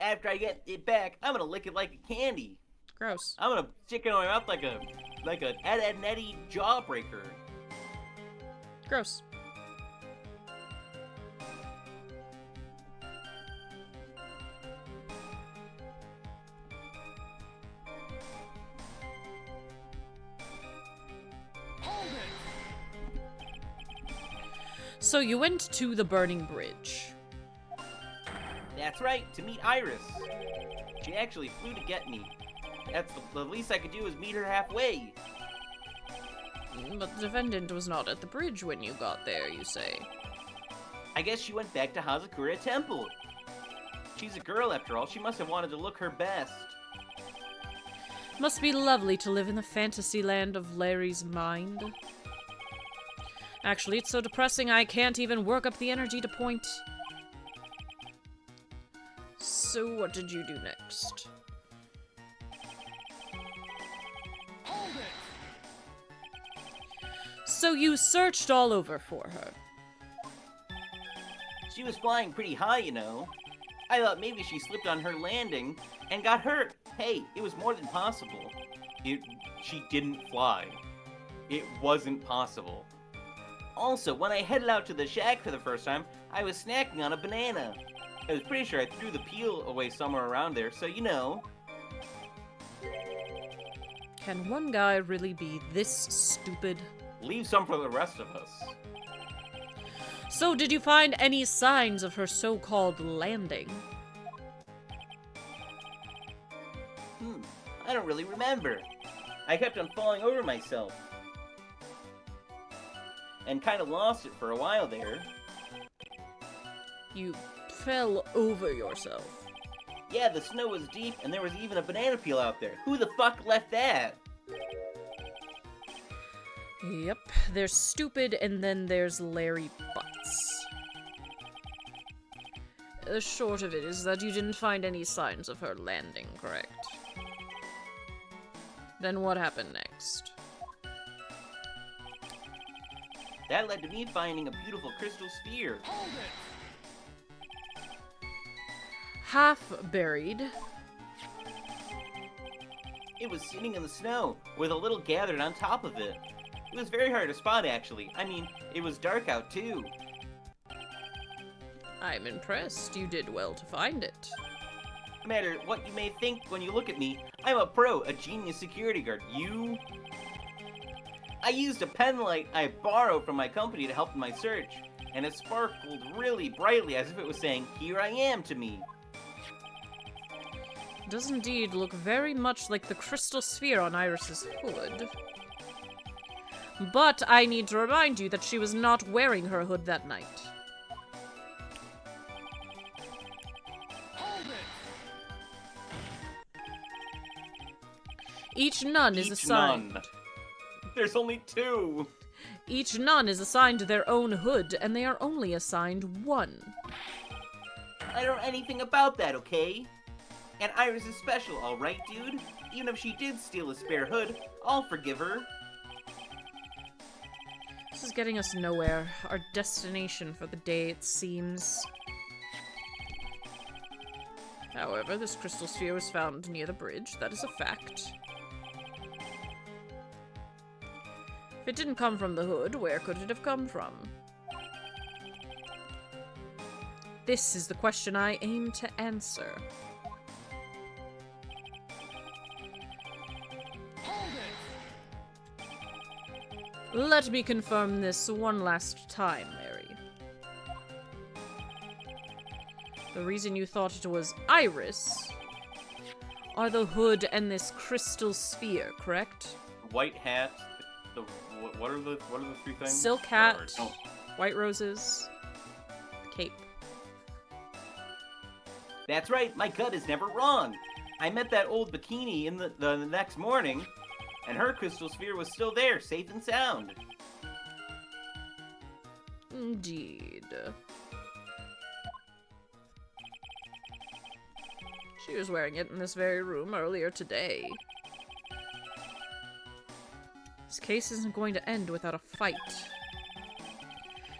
After I get it back, I'm gonna lick it like a candy. Gross. I'm gonna stick it in my mouth like a Ed and Eddie jawbreaker. Gross. Hold it! So you went to the burning bridge. That's right, to meet Iris. She actually flew to get me. That's the least I could do is meet her halfway. But the defendant was not at the bridge when you got there, you say. I guess she went back to Hazakura Temple. She's a girl after all, she must have wanted to look her best. Must be lovely to live in the fantasy land of Larry's mind. Actually, it's so depressing I can't even work up the energy to point. So what did you do next? Hold it! So you searched all over for her. She was flying pretty high, you know. I thought maybe she slipped on her landing and got hurt. Hey, it was more than possible. She didn't fly. It wasn't possible. Also, when I headed out to the shack for the first time, I was snacking on a banana. I was pretty sure I threw the peel away somewhere around there, so you know. Can one guy really be this stupid? Leave some for the rest of us. So did you find any signs of her so-called landing? I don't really remember. I kept on falling over myself. And kind of lost it for a while there. You fell over yourself. Yeah, the snow was deep, and there was even a banana peel out there. Who the fuck left that? Yep, there's stupid, and then there's Larry Butts. The short of it is that you didn't find any signs of her landing, correct? Then what happened next? That led to me finding a beautiful crystal sphere. Hold it! Half buried. It was sitting in the snow, with a little gathered on top of it. It was very hard to spot, actually. I mean, it was dark out, too. I'm impressed. You did well to find it. No matter what you may think when you look at me, I'm a pro, a genius security guard. You? I used a pen light I borrowed from my company to help in my search, and it sparkled really brightly as if it was saying, "Here I am" to me. It does indeed look very much like the crystal sphere on Iris's hood. But I need to remind you that she was not wearing her hood that night. Each nun is assigned. Nun. There's only 2. Each nun is assigned their own hood, and they are only assigned 1. I don't know anything about that, okay? And Iris is special, alright, dude? Even if she did steal a spare hood, I'll forgive her. This is getting us nowhere. Our destination for the day, it seems. However, this crystal sphere was found near the bridge. That is a fact. If it didn't come from the hood, where could it have come from? This is the question I aim to answer. Hold it! Let me confirm this one last time, Mary. The reason you thought it was Iris are the hood and this crystal sphere, correct? White hat. What are the 3 things? Silk hat, Or, no. white roses, cape. That's right, my gut is never wrong. I met that old bikini in the next morning, and her crystal sphere was still there, safe and sound. Indeed. She was wearing it in this very room earlier today. This case isn't going to end without a fight.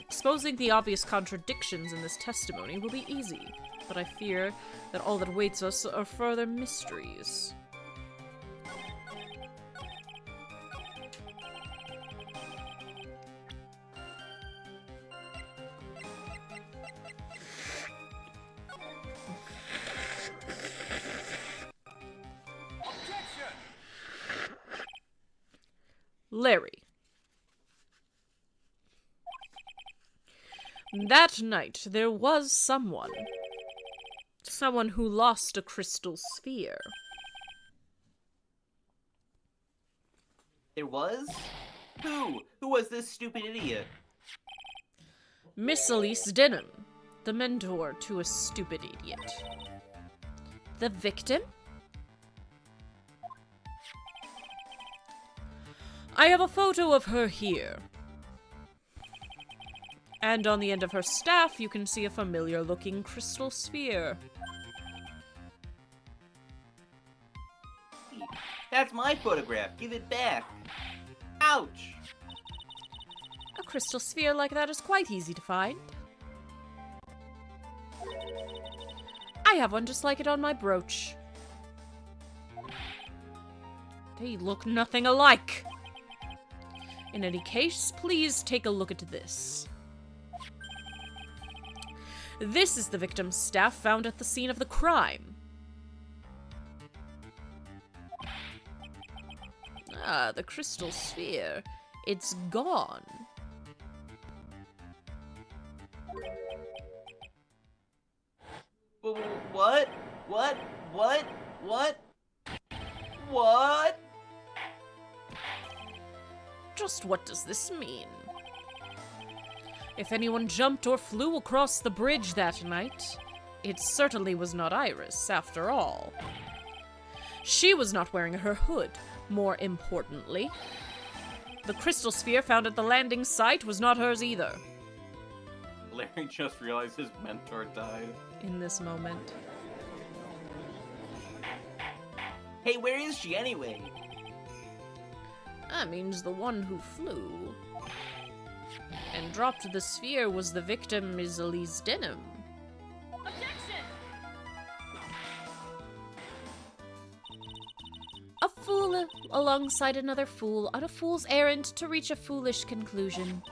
Exposing the obvious contradictions in this testimony will be easy, but I fear that all that awaits us are further mysteries. Objection! Larry. That night, there was someone. Someone who lost a crystal sphere. There was? Who? Who was this stupid idiot? Miss Elise Denham, the mentor to a stupid idiot. The victim? I have a photo of her here. And on the end of her staff, you can see a familiar-looking crystal sphere. That's my photograph. Give it back. Ouch! A crystal sphere like that is quite easy to find. I have one just like it on my brooch. They look nothing alike. In any case, please take a look at this. This is the victim's staff found at the scene of the crime. Ah, the crystal sphere. It's gone. What? What? What? What? What? Just what does this mean? If anyone jumped or flew across the bridge that night, it certainly was not Iris, after all. She was not wearing her hood, more importantly. The crystal sphere found at the landing site was not hers either. Larry just realized his mentor died. In this moment. Hey, where is she anyway? That means the one who flew and dropped the sphere was the victim, Miss Elise Denham. Objection! A fool alongside another fool on a fool's errand to reach a foolish conclusion.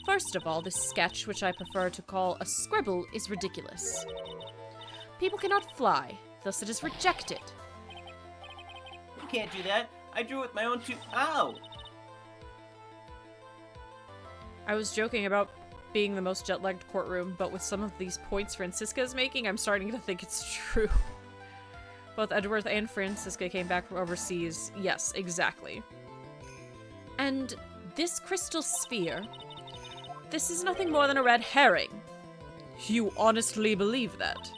First of all, this sketch, which I prefer to call a scribble, is ridiculous. People cannot fly, thus it is rejected. You can't do that. I drew with my own two. Ow! I was joking about being the most jet-lagged courtroom, but with some of these points Francisca is making, I'm starting to think it's true. Both Edgeworth and Francisca came back from overseas. Yes, exactly. And this crystal sphere, this is nothing more than a red herring. You honestly believe that?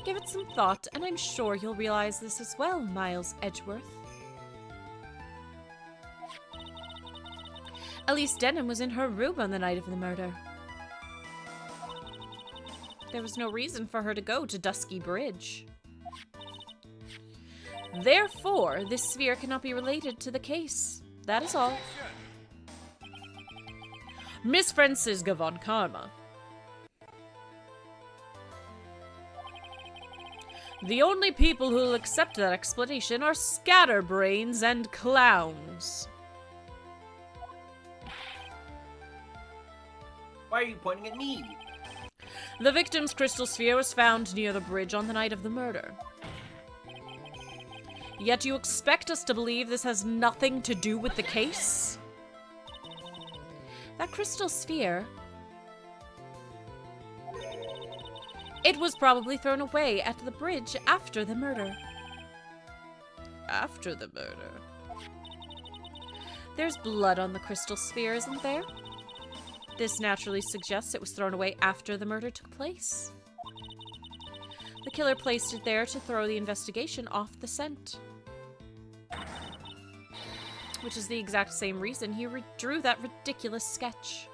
Give it some thought, and I'm sure you'll realize this as well, Miles Edgeworth. Elise Denham was in her room on the night of the murder. There was no reason for her to go to Dusky Bridge. Therefore, this sphere cannot be related to the case. That is all. Miss Francisca von Karma. The only people who'll accept that explanation are scatterbrains and clowns. Why are you pointing at me? The victim's crystal sphere was found near the bridge on the night of the murder. Yet you expect us to believe this has nothing to do with the case? That crystal sphere... It was probably thrown away at the bridge after the murder. After the murder? There's blood on the crystal sphere, isn't there? This naturally suggests it was thrown away after the murder took place. The killer placed it there to throw the investigation off the scent. Which is the exact same reason he drew that ridiculous sketch.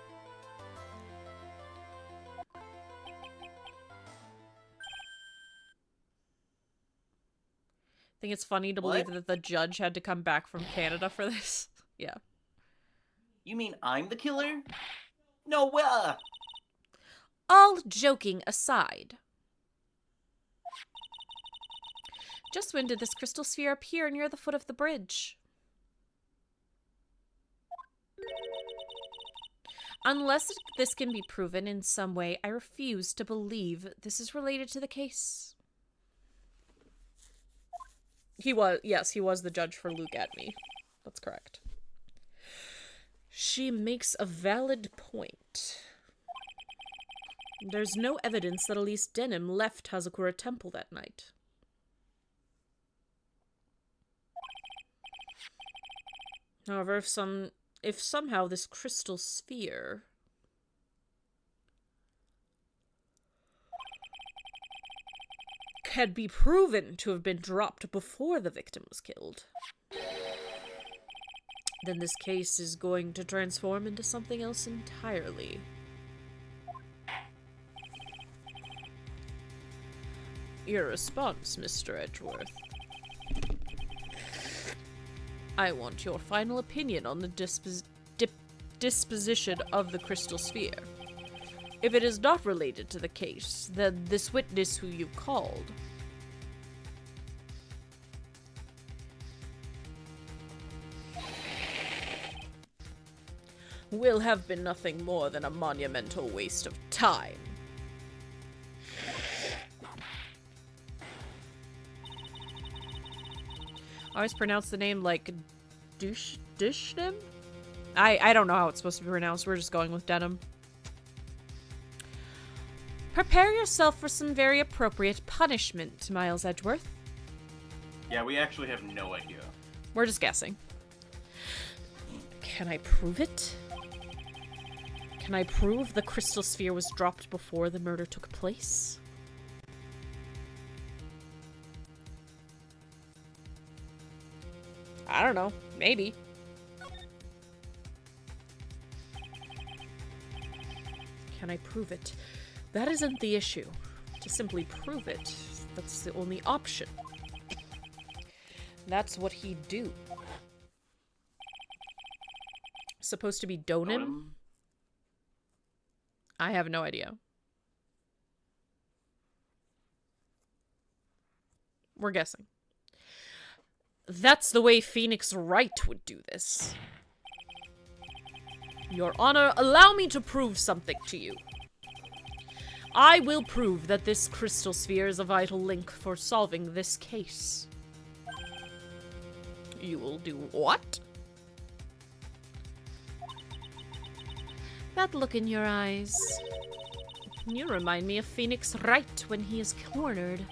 I think it's funny to believe that the judge had to come back from Canada for this. Yeah. You mean I'm the killer? No way! All joking aside. Just when did this crystal sphere appear near the foot of the bridge? Unless this can be proven in some way, I refuse to believe this is related to the case. Yes, he was the judge for Look At Me. That's correct. She makes a valid point. There's no evidence that Elise Denham left Hazakura Temple that night. However, if somehow this crystal sphere can be proven to have been dropped before the victim was killed, then this case is going to transform into something else entirely. Your response, Mr. Edgeworth. I want your final opinion on the disposition of the crystal sphere. If it is not related to the case, then this witness who you called will have been nothing more than a monumental waste of time. I always pronounce the name like Dishnim? I don't know how it's supposed to be pronounced. We're just going with Denham. Prepare yourself for some very appropriate punishment, Miles Edgeworth. Yeah, we actually have no idea. We're just guessing. Can I prove it? Can I prove the crystal sphere was dropped before the murder took place? I don't know. Maybe. Can I prove it? That isn't the issue. To simply prove it, that's the only option. That's what he'd do. Supposed to be Donim? I have no idea. We're guessing. That's the way Phoenix Wright would do this. Your Honor, allow me to prove something to you. I will prove that this crystal sphere is a vital link for solving this case. You will do what? That look in your eyes. You remind me of Phoenix Wright when he is cornered.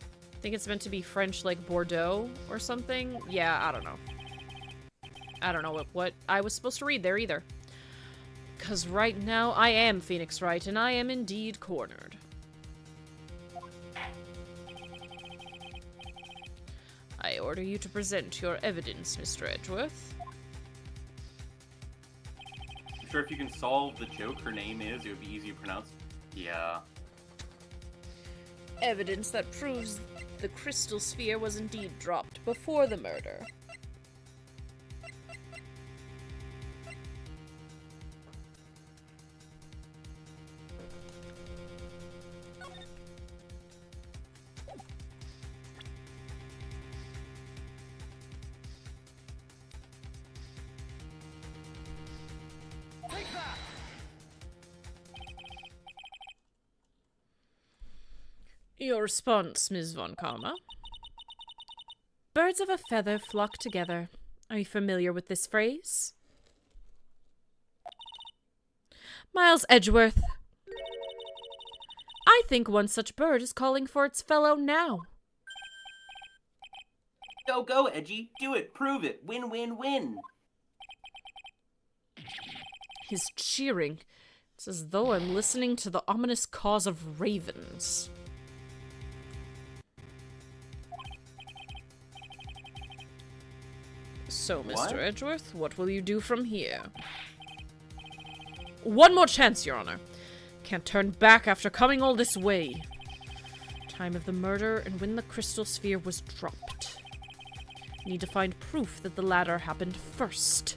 I think it's meant to be French like Bordeaux or something. Yeah, I don't know. I don't know what I was supposed to read there either. Because right now I am Phoenix Wright and I am indeed cornered. I order you to present your evidence, Mr. Edgeworth. I'm sure if you can solve the joke her name is, it would be easy to pronounce. Yeah. Evidence that proves the crystal sphere was indeed dropped before the murder. Take that! Your response, Ms. Von Karma. Birds of a feather flock together. Are you familiar with this phrase? Miles Edgeworth. I think one such bird is calling for its fellow now. Go, go, Edgy. Do it. Prove it. Win, win, win. His cheering. It's as though I'm listening to the ominous cause of ravens. So, Mr. What? Edgeworth, what will you do from here? One more chance, Your Honor. Can't turn back after coming all this way. Time of the murder and when the crystal sphere was dropped. Need to find proof that the latter happened first.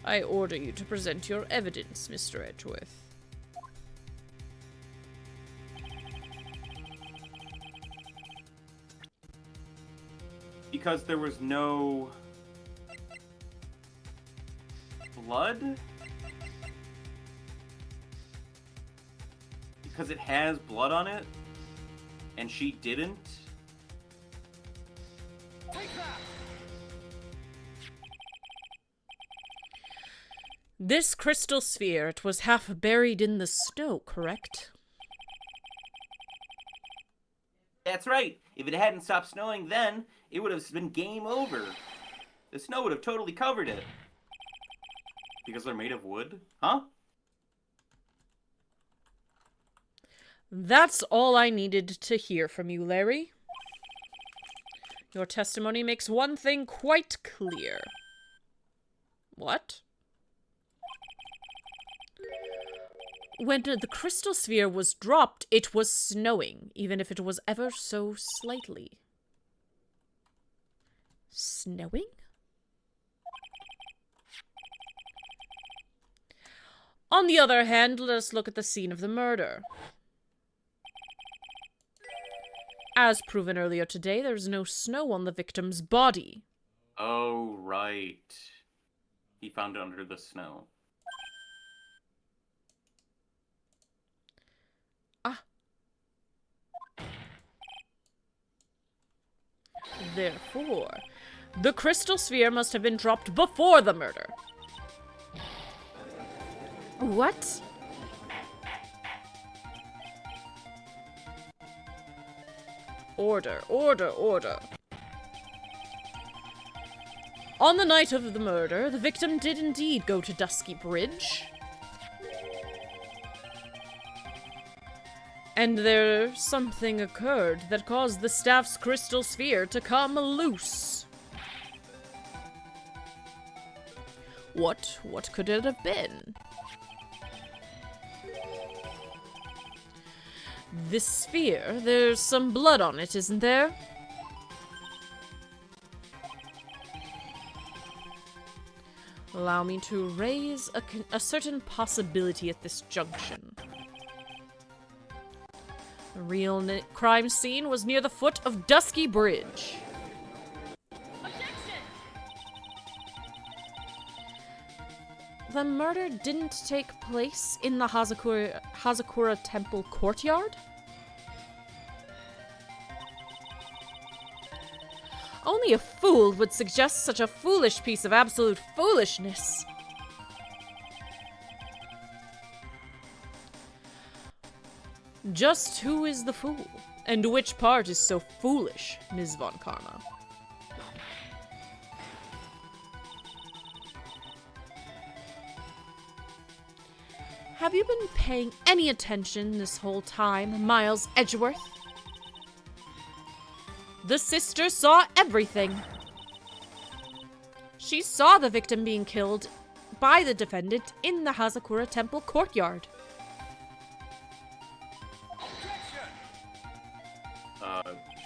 I order you to present your evidence, Mr. Edgeworth. Because there was no blood? Because it has blood on it? And she didn't? Take that! This crystal sphere, it was half buried in the snow, correct? That's right. If it hadn't stopped snowing then, it would have been game over. The snow would have totally covered it. Because they're made of wood? Huh? That's all I needed to hear from you, Larry. Your testimony makes one thing quite clear. What? When the crystal sphere was dropped, it was snowing, even if it was ever so slightly. Snowing? On the other hand, let us look at the scene of the murder. As proven earlier today, there's no snow on the victim's body. Oh, right. He found it under the snow. Ah. Therefore, the crystal sphere must have been dropped before the murder. What? Order, order, order. On the night of the murder, the victim did indeed go to Jjsquidbeard. And there something occurred that caused the staff's crystal sphere to come loose. What could it have been? This sphere, there's some blood on it, isn't there? Allow me to raise a certain possibility at this junction. The real crime scene was near the foot of Jjsquidbeard. Objection! The murder didn't take place in the Hazakura Temple courtyard? Only a fool would suggest such a foolish piece of absolute foolishness. Just who is the fool? And which part is so foolish, Ms. Von Karma? Have you been paying any attention this whole time, Miles Edgeworth? The sister saw everything. She saw the victim being killed by the defendant in the Hazakura Temple courtyard.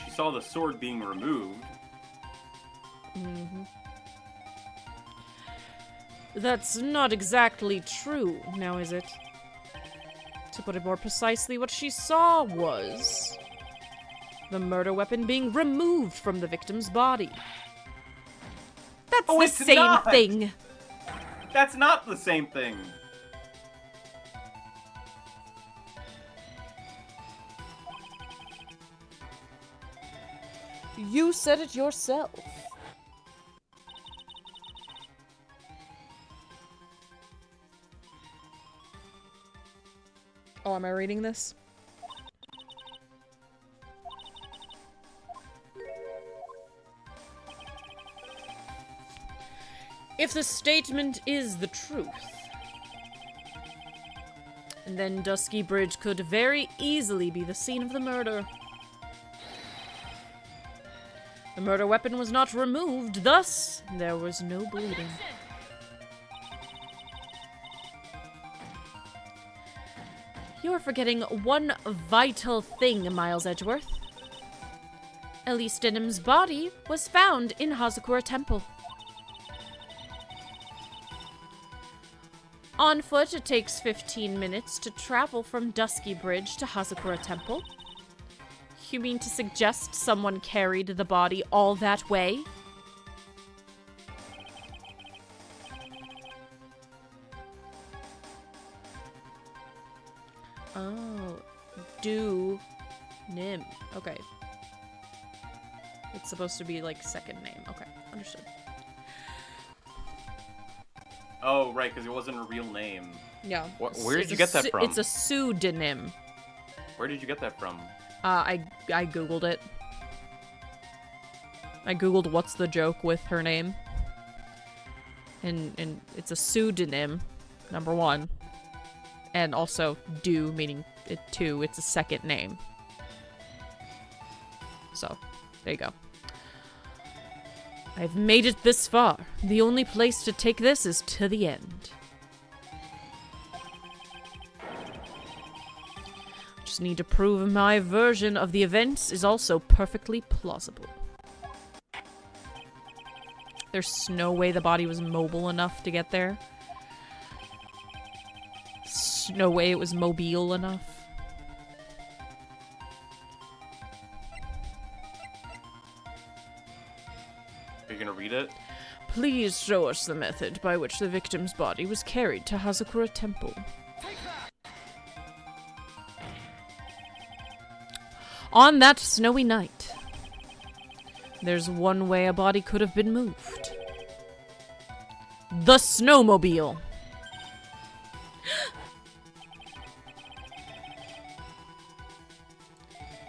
She saw the sword being removed. Mm-hmm. That's not exactly true, now is it? To put it more precisely, what she saw was the murder weapon being removed from the victim's body. That's Oh, the it's same not! thing. That's not the same thing. You said it yourself. Oh, am I reading this? If the statement is the truth, then Jjsquidbeard could very easily be the scene of the murder. The murder weapon was not removed, thus there was no bleeding. You are forgetting one vital thing, Miles Edgeworth. Elise Denham's body was found in Hazakura Temple. On foot, it takes 15 minutes to travel from Jjsquidbeard to Hazakura Temple. You mean to suggest someone carried the body all that way? Oh, Nim. Okay. It's supposed to be like second name. Okay, understood. Oh, right, because it wasn't a real name. Yeah. Where did you get that from? It's a pseudonym. Where did you get that from? I googled it. I googled what's the joke with her name. And it's a pseudonym, number one. And also meaning two, it's a second name. So, there you go. I've made it this far. The only place to take this is to the end. Just need to prove my version of the events is also perfectly plausible. There's no way the body was mobile enough to get there. No way it was mobile enough. Are you gonna read it? Please show us the method by which the victim's body was carried to Hazakura Temple. On that snowy night, there's one way a body could have been moved. The snowmobile.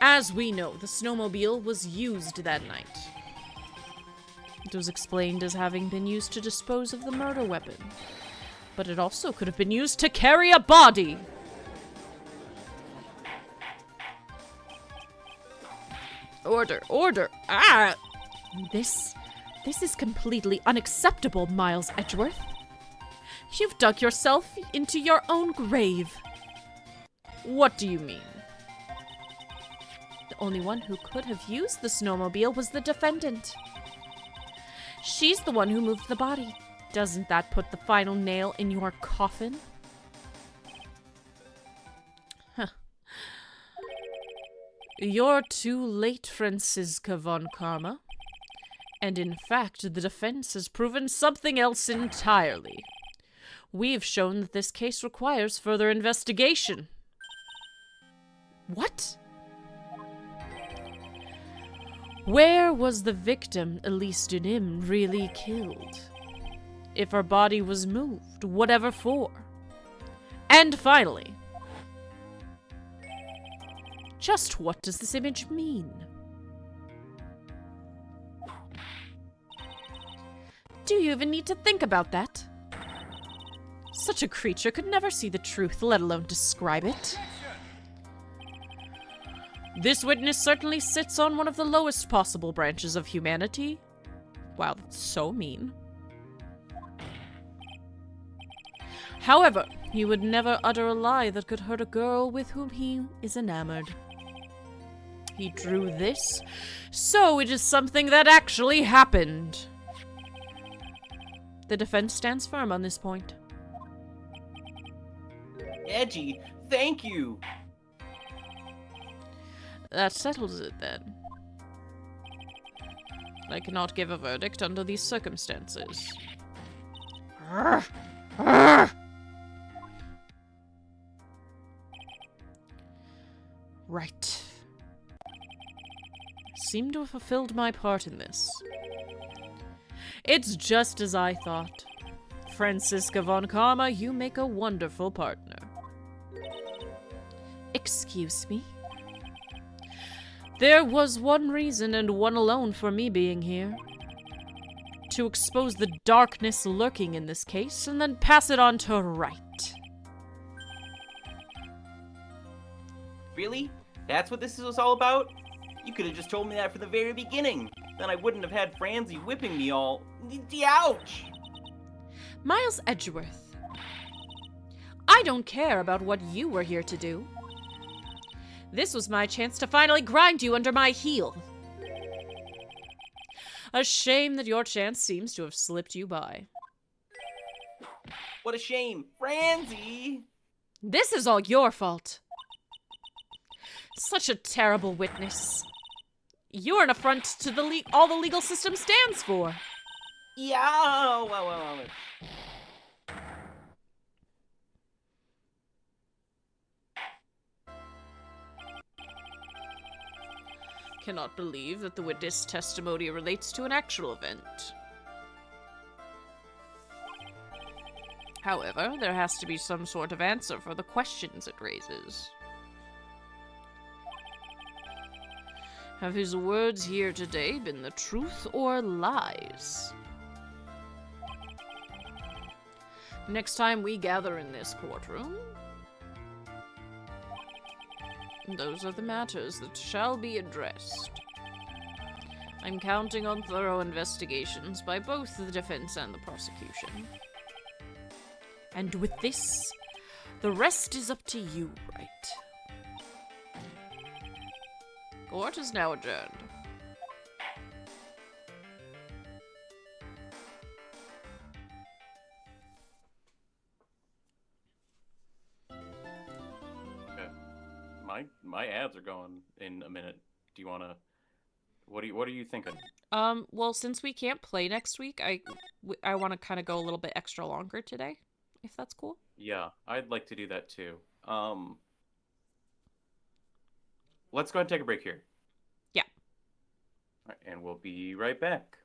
As we know, the snowmobile was used that night. It was explained as having been used to dispose of the murder weapon. But it also could have been used to carry a body! Order, order! Ah! This is completely unacceptable, Miles Edgeworth. You've dug yourself into your own grave. What do you mean? The only one who could have used the snowmobile was the defendant. She's the one who moved the body. Doesn't that put the final nail in your coffin? Huh. You're too late, Franziska von Karma. And in fact, the defense has proven something else entirely. We've shown that this case requires further investigation. What? Where was the victim, Elise Denim, really killed? If her body was moved, whatever for? And finally, just what does this image mean? Do you even need to think about that? Such a creature could never see the truth, let alone describe it. This witness certainly sits on one of the lowest possible branches of humanity. Wow, that's so mean. However, he would never utter a lie that could hurt a girl with whom he is enamored. He drew this, so it is something that actually happened. The defense stands firm on this point. Edgy, thank you. That settles it, then. I cannot give a verdict under these circumstances. Right. Seem to have fulfilled my part in this. It's just as I thought. Franziska von Karma, you make a wonderful partner. Excuse me? There was one reason and one alone for me being here. To expose the darkness lurking in this case and then pass it on to Right. Really? That's what this was all about? You could have just told me that from the very beginning. Then I wouldn't have had Franzi whipping me all. Ouch! Miles Edgeworth. I don't care about what you were here to do. This was my chance to finally grind you under my heel. A shame that your chance seems to have slipped you by. What a shame. Franzi! This is all your fault. Such a terrible witness. You're an affront to all the legal system stands for. Yeah, well. Cannot believe that the witness testimony relates to an actual event. However, there has to be some sort of answer for the questions it raises. Have his words here today been the truth or lies? Next time we gather in this courtroom, those are the matters that shall be addressed. I'm counting on thorough investigations by both the defense and the prosecution. And with this, the rest is up to you, Right? Court is now adjourned. Okay. My ads are going in a minute. Do you wanna? What are you thinking? Well, since we can't play next week, I want to kind of go a little bit extra longer today, if that's cool. Yeah, I'd like to do that too. Let's go ahead and take a break here. Yeah. All right, and we'll be right back.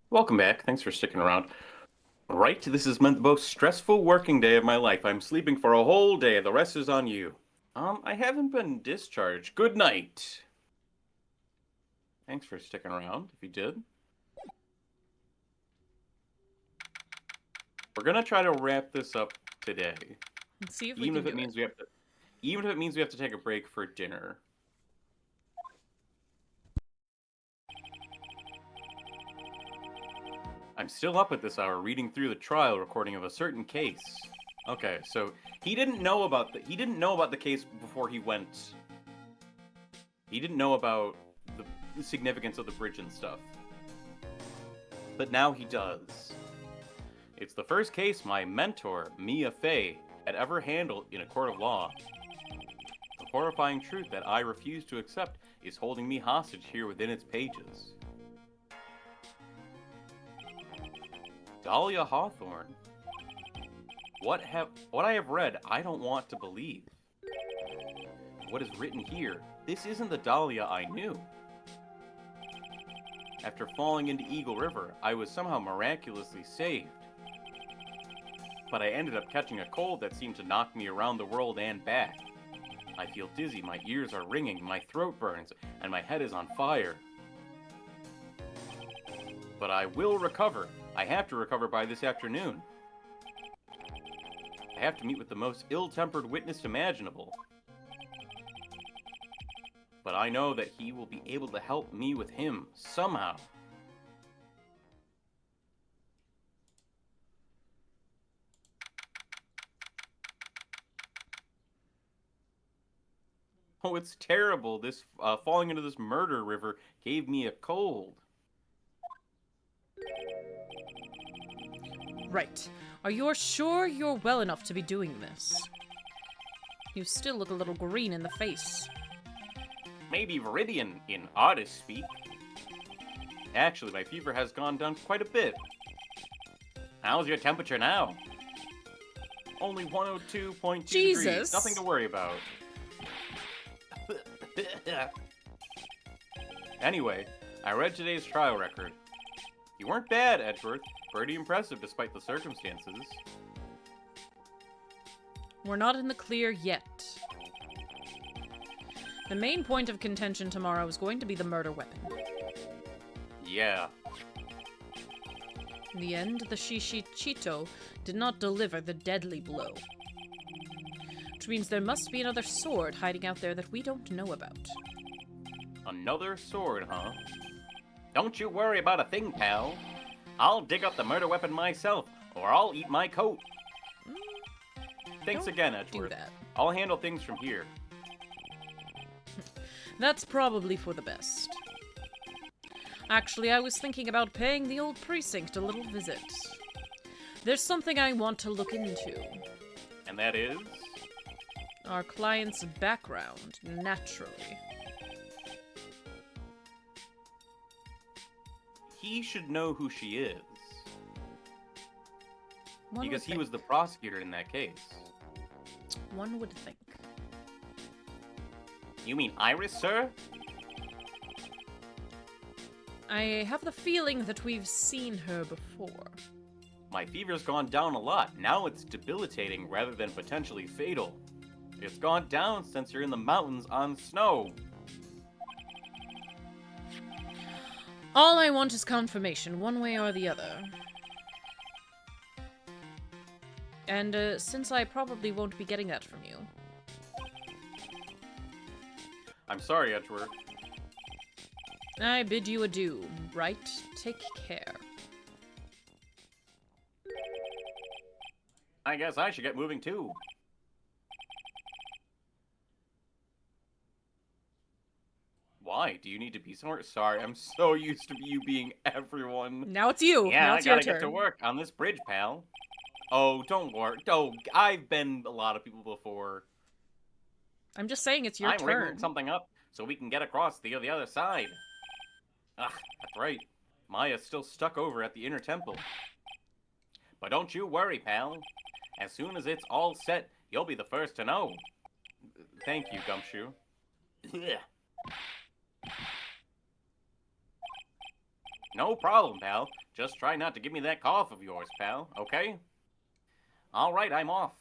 Welcome back. Thanks for sticking around. Right, this has been the most stressful working day of my life. I'm sleeping for a whole day. The rest is on you. I haven't been discharged. Good night. Thanks for sticking around, if you did. We're gonna try to wrap this up today. Let's see if we can do it. Even if it means we have to take a break for dinner. I'm still up at this hour reading through the trial recording of a certain case. Okay, so he didn't know about the case before he went. He didn't know about the significance of the bridge and stuff. But now he does. It's the first case my mentor, Mia Fey, had ever handled in a court of law. The horrifying truth that I refuse to accept is holding me hostage here within its pages. Dahlia Hawthorne. What I have read, I don't want to believe. What is written here, this isn't the Dahlia I knew. After falling into Eagle River, I was somehow miraculously saved. But I ended up catching a cold that seemed to knock me around the world and back. I feel dizzy, my ears are ringing, my throat burns, and my head is on fire. But I will recover. I have to recover by this afternoon. I have to meet with the most ill-tempered witness imaginable. But I know that he will be able to help me with him, somehow. Oh, it's terrible. This falling into this murder river gave me a cold. Right. Are you sure you're well enough to be doing this? You still look a little green in the face. Maybe Viridian in artist speak. Actually, my fever has gone down quite a bit. How's your temperature now? Only 102.2 degrees. Nothing to worry about. Anyway, I read today's trial record. You weren't bad, Edgeworth. Pretty impressive despite the circumstances. We're not in the clear yet. The main point of contention tomorrow is going to be the murder weapon. Yeah. In the end, the Shishichito did not deliver the deadly blow. Which means there must be another sword hiding out there that we don't know about. Another sword, huh? Don't you worry about a thing, pal. I'll dig up the murder weapon myself, or I'll eat my coat. Thanks again, Edgeworth. Do that. I'll handle things from here. That's probably for the best. Actually, I was thinking about paying the old precinct a little visit. There's something I want to look into. And that is? Our client's background, naturally. He should know who she is. One Because would he think. was the prosecutor in that case. One would think. You mean Iris, sir? I have the feeling that we've seen her before. My fever's gone down a lot. Now it's debilitating rather than potentially fatal. It's gone down since you're in the mountains on snow. All I want is confirmation, one way or the other. And since I probably won't be getting that from you. I'm sorry, Edgeworth. I bid you adieu, right? Take care. I guess I should get moving too. Why? Do you need to be somewhere? Sorry, I'm so used to you being everyone. Now it's you. Yeah, now I it's your gotta turn. get to work on this bridge, pal. Oh, don't worry. Oh, I've been a lot of people before. I'm just saying it's your I'm turn. rigging something up so we can get across the other side. Ah, that's right. Maya's still stuck over at the inner temple. But don't you worry, pal. As soon as it's all set, you'll be the first to know. Thank you, Gumshoe. No problem, pal. Just try not to give me that cough of yours, pal, okay? Alright, I'm off.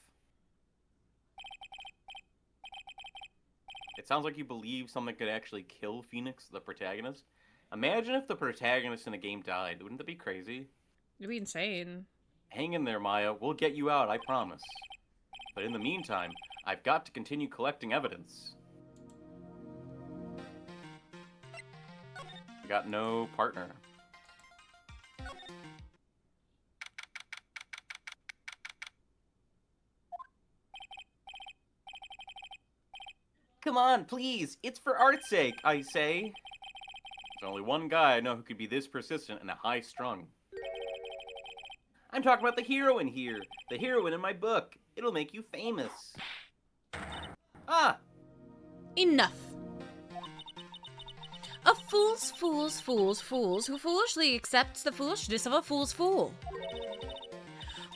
It sounds like you believe something could actually kill Phoenix, the protagonist. Imagine if the protagonist in a game died. Wouldn't that be crazy? It'd be insane. Hang in there, Maya. We'll get you out, I promise. But in the meantime, I've got to continue collecting evidence. I got no partner. Come on, please. It's for art's sake, I say. There's only one guy I know who could be this persistent and high-strung. I'm talking about the heroine here. The heroine in my book. It'll make you famous. Ah! Enough. A fool's who foolishly accepts the foolishness of a fool's fool.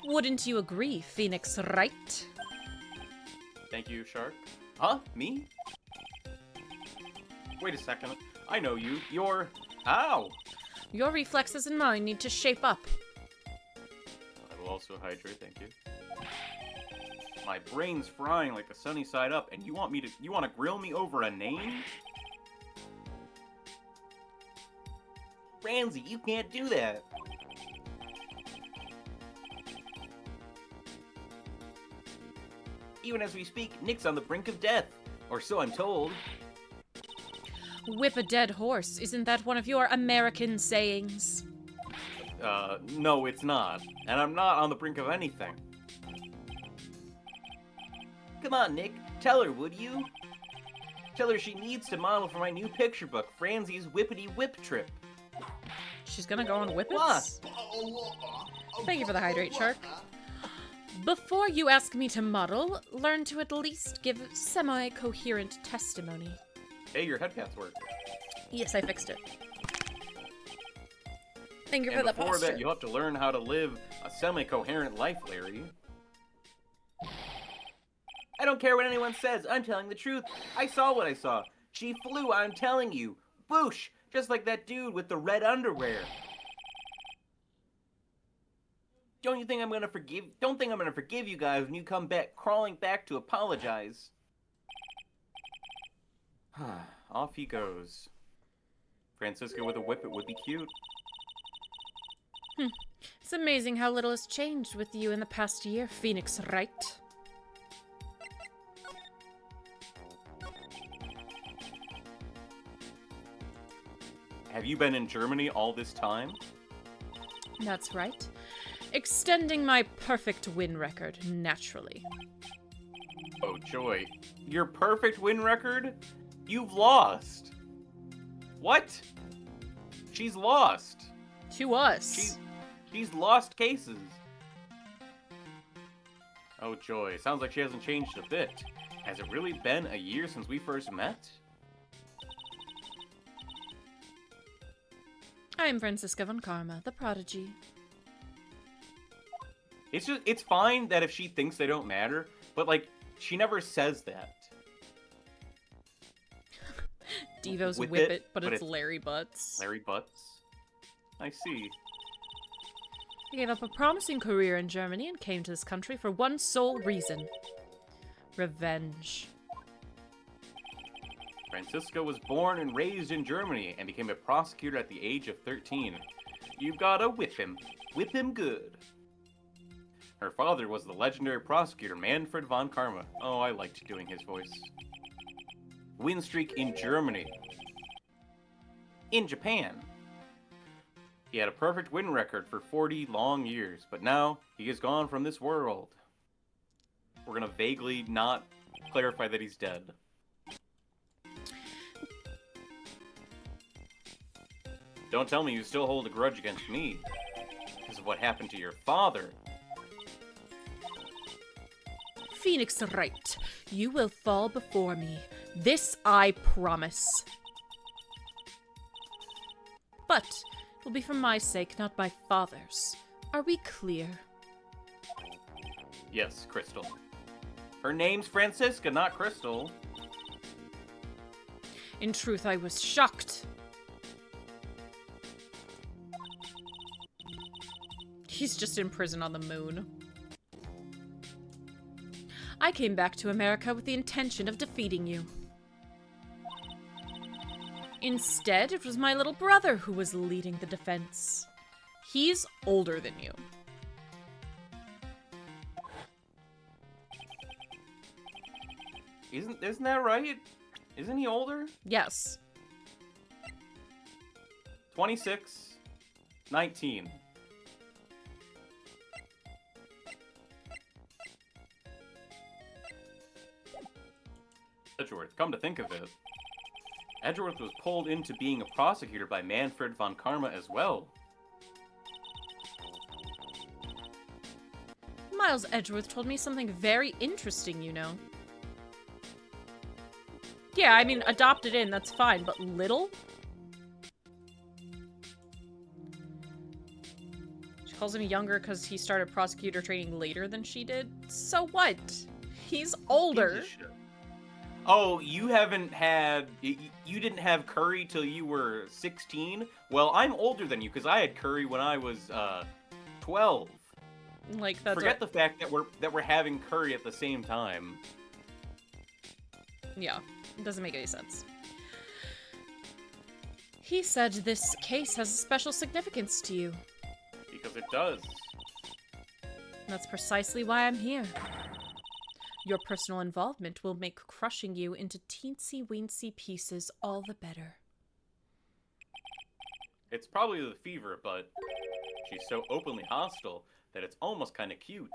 Wouldn't you agree, Phoenix, right? Thank you, Shark. Huh? Me? Wait a second. I know you. You're... How? Your reflexes and mine need to shape up. I will also hydrate, thank you. My brain's frying like the sunny side up, and you want to grill me over a name? Ramsey, you can't do that. Even as we speak, Nick's on the brink of death. Or so I'm told. Whip a dead horse. Isn't that one of your American sayings? No, it's not. And I'm not on the brink of anything. Come on, Nick. Tell her, would you? Tell her she needs to model for my new picture book, Franzie's Whippity Whip Trip. She's gonna go on whippets? What? Thank you for the hydrate, Shark. Before you ask me to model, learn to at least give semi-coherent testimony. Hey, your headpaths work. Yes, I fixed it. Thank you for And the before posture. that, you'll have to learn how to live a semi-coherent life, Larry. I don't care what anyone says. I'm telling the truth. I saw what I saw. She flew, I'm telling you. Whoosh! Just like that dude with the red underwear. Don't think I'm gonna forgive you guys when you come back crawling back to apologize. Off he goes. Francisco with a whippet would be cute. It's amazing how little has changed with you in the past year, Phoenix, right? Have you been in Germany all this time? That's right. Extending my perfect win record, naturally. Oh, joy. Your perfect win record? You've lost. What? She's lost. To us. She's lost cases. Oh, joy. Sounds like she hasn't changed a bit. Has it really been a year since we first met? I'm Francisca von Karma, the prodigy. It's fine that if she thinks they don't matter, but, like, she never says that. Devo's Whip whip it, it, but but it's it's Larry Butts. Larry Butts? I see. He gave up a promising career in Germany and came to this country for one sole reason. Revenge. Francisco was born and raised in Germany and became a prosecutor at the age of 13. You've gotta whip him. Whip him good. Her father was the legendary prosecutor Manfred von Karma. Oh, I liked doing his voice. Win streak in Germany. In Japan. He had a perfect win record for 40 long years, but now he is gone from this world. We're gonna vaguely not clarify that he's dead. Don't tell me you still hold a grudge against me because of what happened to your father. Phoenix right. You will fall before me. This I promise. But it will be for my sake, not my father's. Are we clear? Yes, Crystal. Her name's Francisca, not Crystal. In truth, I was shocked. He's just in prison on the moon. I came back to America with the intention of defeating you. Instead, it was my little brother who was leading the defense. He's older than you. Isn't that right? Isn't he older? Yes. 26, 19. Edgeworth, come to think of it, Edgeworth was pulled into being a prosecutor by Manfred von Karma as well. Miles Edgeworth told me something very interesting, you know. Yeah, I mean, adopted in, that's fine, but little? She calls him younger because he started prosecutor training later than she did. So what? He's older. Oh, you didn't have curry till you were 16? Well, I'm older than you because I had curry when I was 12. Like, that's Forget the fact that we're having curry at the same time. Yeah, it doesn't make any sense. He said this case has a special significance to you. Because it does. That's precisely why I'm here. Your personal involvement will make crushing you into teensy-weensy pieces all the better. It's probably the fever, but she's so openly hostile that it's almost kind of cute.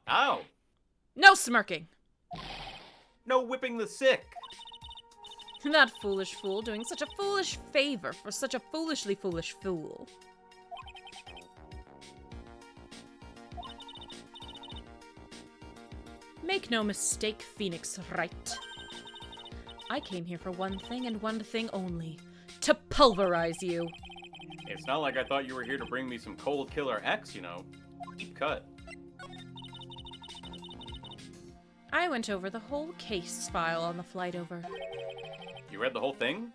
Ow! No smirking! No whipping the sick! That foolish fool doing such a foolish favor for such a foolishly foolish fool. Make no mistake, Phoenix Wright. I came here for one thing and one thing only. To pulverize you. It's not like I thought you were here to bring me some cold killer X, you know. Deep cut. I went over the whole case file on the flight over. You read the whole thing?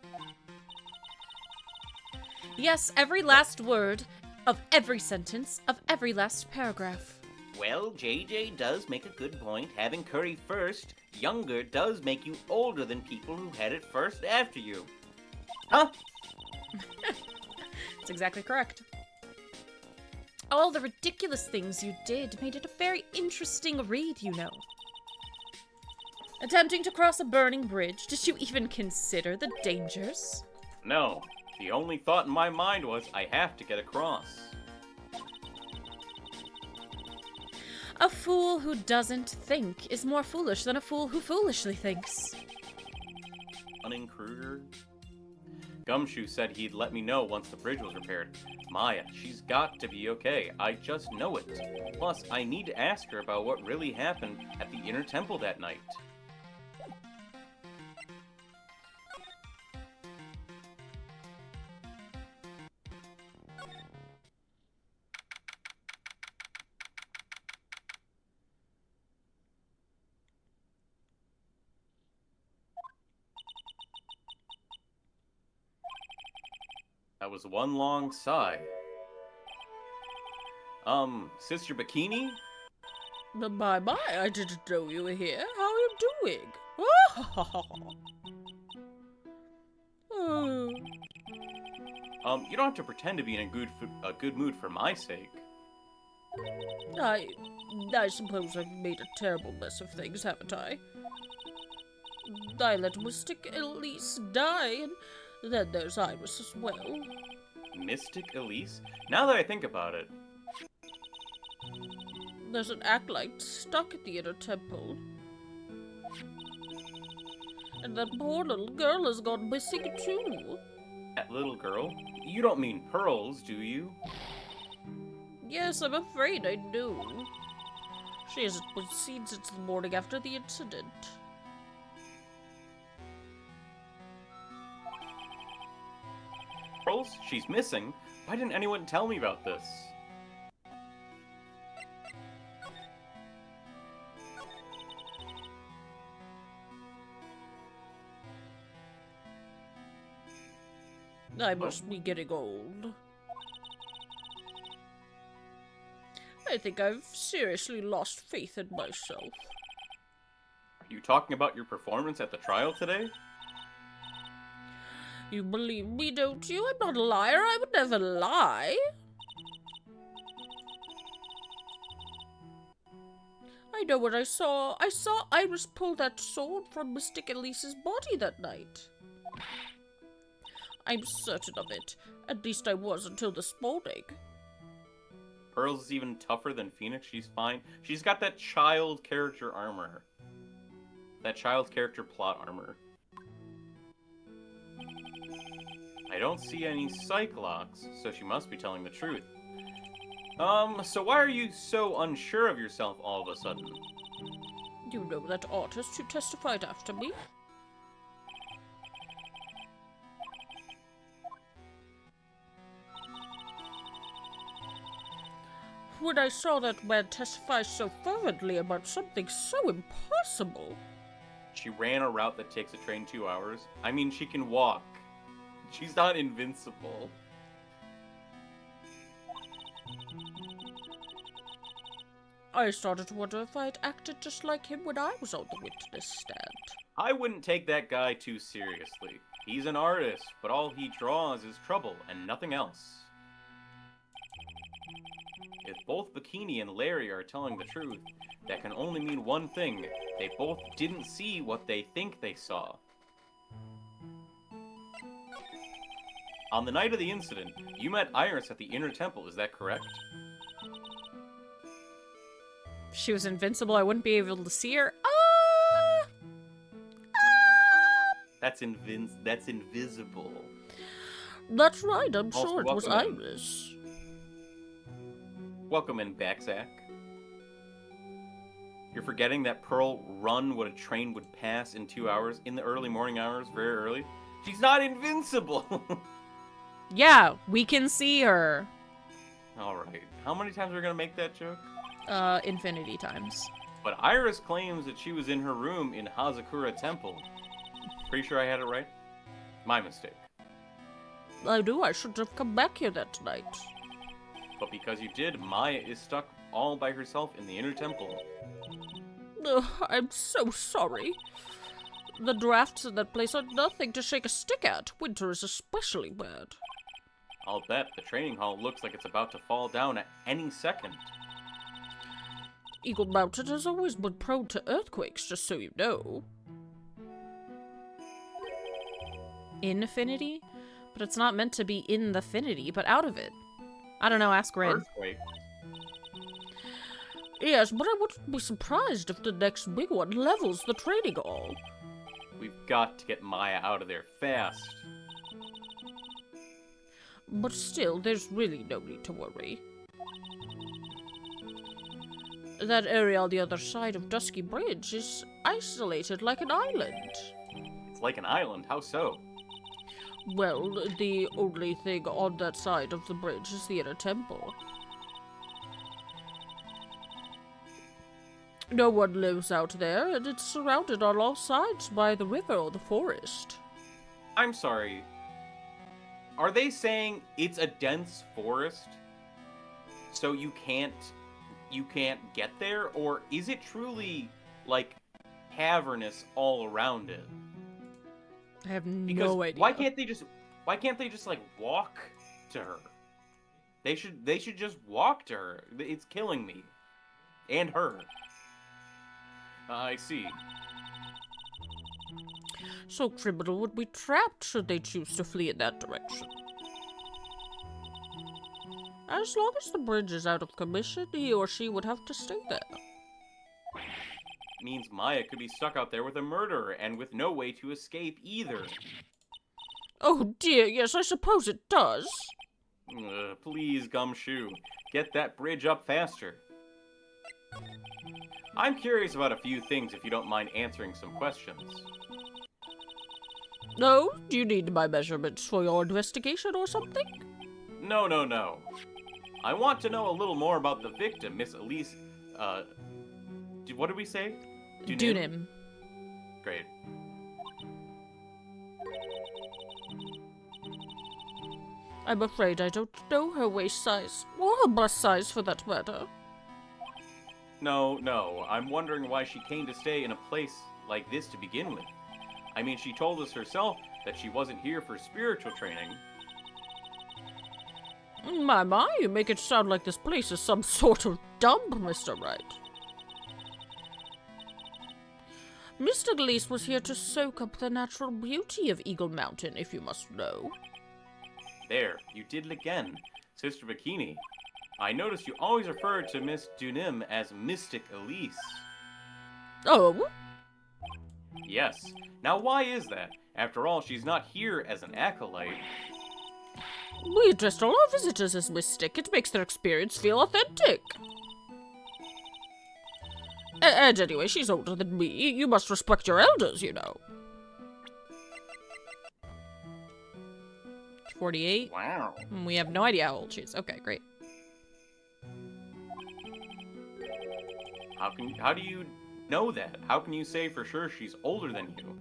Yes, every last word of every sentence of every last paragraph. Well, JJ does make a good point. Having curry first, younger, does make you older than people who had it first after you. Huh? That's exactly correct. All the ridiculous things you did made it a very interesting read, you know. Attempting to cross a burning bridge, did you even consider the dangers? No. The only thought in my mind was, I have to get across. A fool who doesn't think is more foolish than a fool who foolishly thinks. Dunning-Kruger? Gumshoe said he'd let me know once the bridge was repaired. Maya, she's got to be okay. I just know it. Plus, I need to ask her about what really happened at the Inner Temple that night. That was one long sigh. Sister Bikini? Bye-bye, I didn't know you were here. How are you doing? You don't have to pretend to be in a good mood for my sake. I suppose I've made a terrible mess of things, haven't I? I let Mystic Elise die, and then there's Iris as well. Mystic Elise? Now that I think about it. There's an acolyte stuck at the Inner Temple. And that poor little girl has gone missing too. That little girl? You don't mean Pearls, do you? Yes, I'm afraid I do. She hasn't been seen since the morning after the incident. Pearls? She's missing? Why didn't anyone tell me about this? I must be getting old. I think I've seriously lost faith in myself. Are you talking about your performance at the trial today? You believe me, don't you? I'm not a liar. I would never lie. I know what I saw. I saw Iris pull that sword from Mystic Elise's body that night. I'm certain of it. At least I was until this morning. Pearl's is even tougher than Phoenix. She's fine. She's got that child character armor. That child character plot armor. I don't see any psych locks, so she must be telling the truth. So why are you so unsure of yourself all of a sudden? You know that artist who testified after me? When I saw that man testify so fervently about something so impossible... She ran a route that takes a train 2 hours. I mean, she can walk. She's not invincible. I started to wonder if I had acted just like him when I was on the witness stand. I wouldn't take that guy too seriously. He's an artist, but all he draws is trouble and nothing else. If both Bikini and Larry are telling the truth, that can only mean one thing. They both didn't see what they think they saw. On the night of the incident, you met Iris at the Inner Temple, is that correct? If she was invincible, I wouldn't be able to see her. That's invisible. That's right, I'm Also, sure it was welcome in. Iris. Welcome in, Backsack. You're forgetting that Pearl run what a train would pass in 2 hours, in the early morning hours, very early? She's not invincible! Yeah, we can see her. Alright, how many times are we gonna make that joke? Infinity times. But Iris claims that she was in her room in Hazakura Temple. Pretty sure I had it right? My mistake. I knew I should have come back here that night. But because you did, Maya is stuck all by herself in the Inner Temple. Ugh, I'm so sorry. The drafts in that place are nothing to shake a stick at. Winter is especially bad. I'll bet the training hall looks like it's about to fall down at any second. Eagle Mountain has always been prone to earthquakes, just so you know. Infinity? But it's not meant to be in the finity, but out of it. I don't know, ask Red. Earthquake? Yes, but I wouldn't be surprised if the next big one levels the training hall. We've got to get Maya out of there fast. But still, there's really no need to worry. That area on the other side of Dusky Bridge is isolated like an island. It's like an island, how so? Well, the only thing on that side of the bridge is the Inner Temple. No one lives out there, and it's surrounded on all sides by the river or the forest. I'm sorry. Are they saying it's a dense forest? So you can't get there? Or is it truly, like, cavernous all around it? I have Because no idea. why can't they just like walk to her? They should just walk to her. It's killing me. And her. I see. So criminal would be trapped should they choose to flee in that direction. As long as the bridge is out of commission, he or she would have to stay there. Means Maya could be stuck out there with a murderer and with no way to escape either. Oh dear, yes, I suppose it does. Please, Gumshoe, get that bridge up faster. I'm curious about a few things if you don't mind answering some questions. No? Do you need my measurements for your investigation or something? No. I want to know a little more about the victim, Miss Elise, what did we say? Dunim. Great. I'm afraid I don't know her waist size, or her bust size for that matter. No. I'm wondering why she came to stay in a place like this to begin with. I mean, she told us herself that she wasn't here for spiritual training. My, you make it sound like this place is some sort of dump, Mr. Wright. Mr. Gleese was here to soak up the natural beauty of Eagle Mountain, if you must know. There, you did it again, Sister Bikini. I noticed you always refer to Miss Dunim as Mystic Elise. Oh? Yes. Now why is that? After all, she's not here as an acolyte. We addressed all our visitors as mystic. It makes their experience feel authentic. And anyway, she's older than me. You must respect your elders, you know. 48? Wow. We have no idea how old she is. Okay, great. How do you know that? How can you say for sure she's older than you?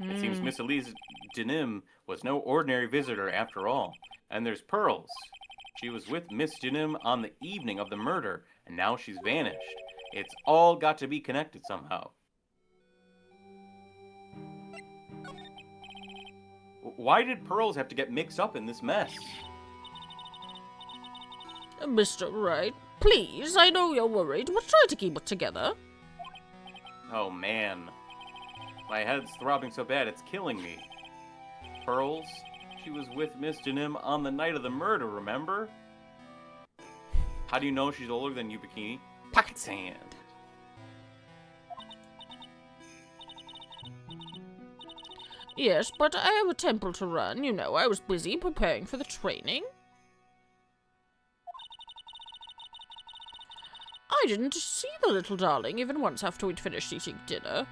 It seems Miss Elise Denim was no ordinary visitor after all. And there's Pearls. She was with Miss Denim on the evening of the murder, and now she's vanished. It's all got to be connected somehow. Why did Pearls have to get mixed up in this mess? Mr. Wright, please, I know you're worried, but try to keep it together. Oh man. My head's throbbing so bad it's killing me. Pearls? She was with Miss Denim on the night of the murder, remember? How do you know she's older than you, Bikini? Pocket sand. Yes, but I have a temple to run, you know. I was busy preparing for the training. I didn't see the little darling even once after we'd finished eating dinner.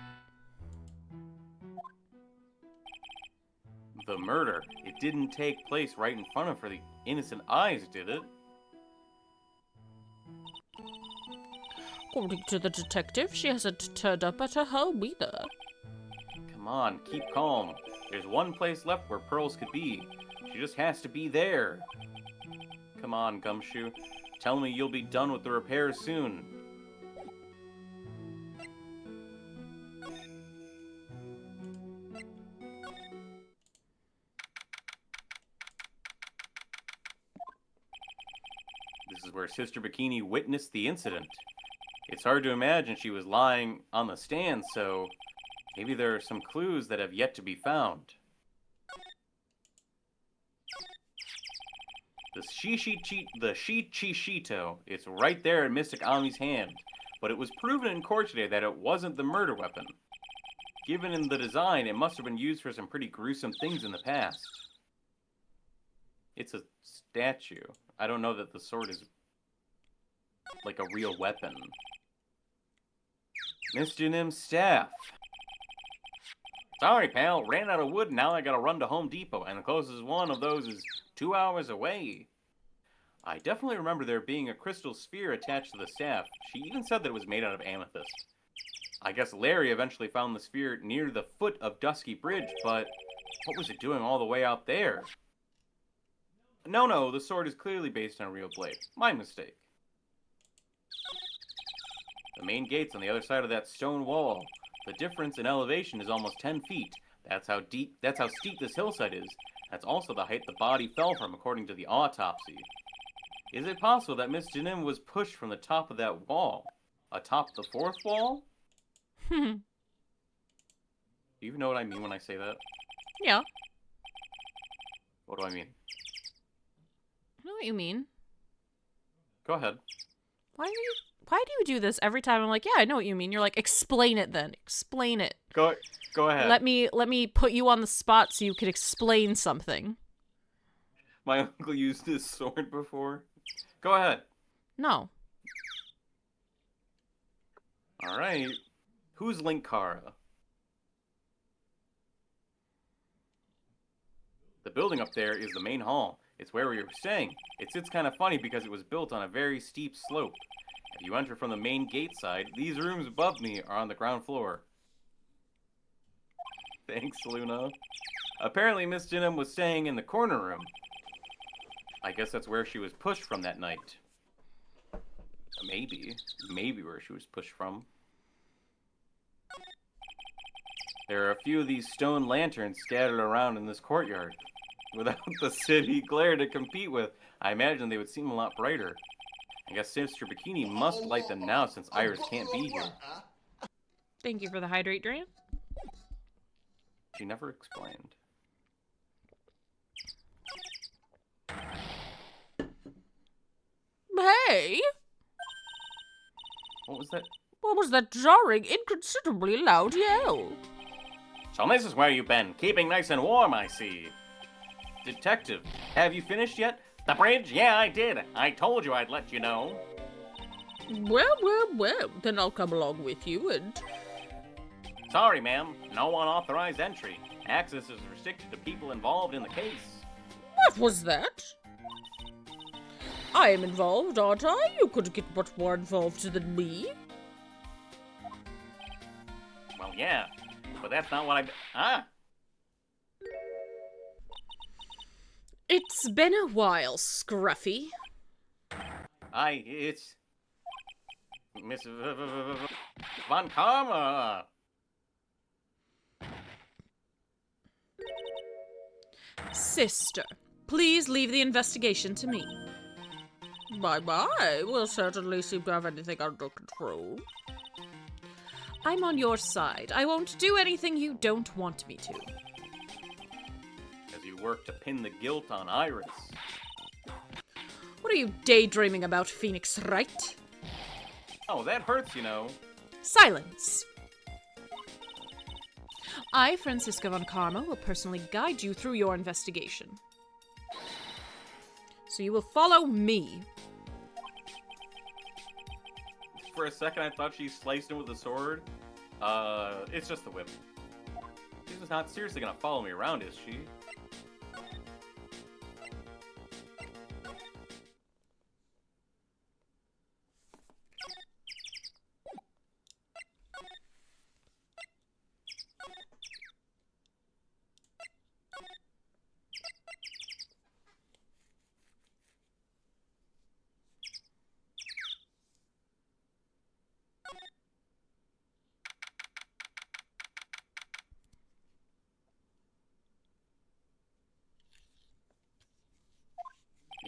The murder. It didn't take place right in front of her innocent eyes, did it? According to the detective, she hasn't turned up at her home either. Come on, keep calm. There's one place left where Pearls could be. She just has to be there. Come on, Gumshoe. Tell me you'll be done with the repairs soon. This is where Sister Bikini witnessed the incident. It's hard to imagine she was lying on the stand, so maybe there are some clues that have yet to be found. The Shichishito, it's right there in Mystic Ami's hand, but it was proven in court today that it wasn't the murder weapon. Given in the design, it must have been used for some pretty gruesome things in the past. It's a statue. I don't know that the sword is like a real weapon. Miss Junim's staff. Sorry, pal. Ran out of wood, now I gotta run to Home Depot, and the closest one of those is 2 hours away. I definitely remember there being a crystal sphere attached to the staff. She even said that it was made out of amethyst. I guess Larry eventually found the sphere near the foot of Dusky Bridge, but what was it doing all the way out there? No, the sword is clearly based on a real blade. My mistake. The main gate's on the other side of that stone wall. The difference in elevation is almost 10 feet. That's how steep this hillside is. That's also the height the body fell from, according to the autopsy. Is it possible that Miss Denim was pushed from the top of that wall? Atop the fourth wall? Do you even know what I mean when I say that? Yeah. What do I mean? I know what you mean. Go ahead. Why do you do this every time? I'm like, yeah, I know what you mean. You're like, explain it then. Explain it. Go ahead. Let me put you on the spot so you could explain something. My uncle used this sword before. Go ahead. No. Alright. Who's Linkara? The building up there is the main hall. It's where we were staying. It sits kind of funny because it was built on a very steep slope. If you enter from the main gate side, these rooms above me are on the ground floor. Thanks, Luna. Apparently, Miss Jinem was staying in the corner room. I guess that's where she was pushed from that night. Maybe where she was pushed from. There are a few of these stone lanterns scattered around in this courtyard. Without the city glare to compete with, I imagine they would seem a lot brighter. I guess Sister Bikini must light them now since Iris can't be here. Thank you for the hydrate drink. She never explained. Hey! What was that? What was that jarring, inconsiderably loud yell? So this is where you've been, keeping nice and warm, I see. Detective, have you finished yet? The bridge? Yeah, I did. I told you I'd let you know. Well, then I'll come along with you and... Sorry, ma'am. No unauthorized entry. Access is restricted to people involved in the case. What was that? I am involved, aren't I? You could get much more involved than me. Well, yeah, but that's not what Ah! It's been a while, Scruffy. It's... Miss Von Karma. Sister, please leave the investigation to me. Bye-bye. We'll certainly seem to have anything under control. I'm on your side. I won't do anything you don't want me to. As you work to pin the guilt on Iris. What are you daydreaming about, Phoenix Wright? Oh, that hurts, you know. Silence. I, Francisca Von Karma, will personally guide you through your investigation. So you will follow me. For a second, I thought she sliced him with a sword. It's just the whip. She's not seriously gonna follow me around, is she?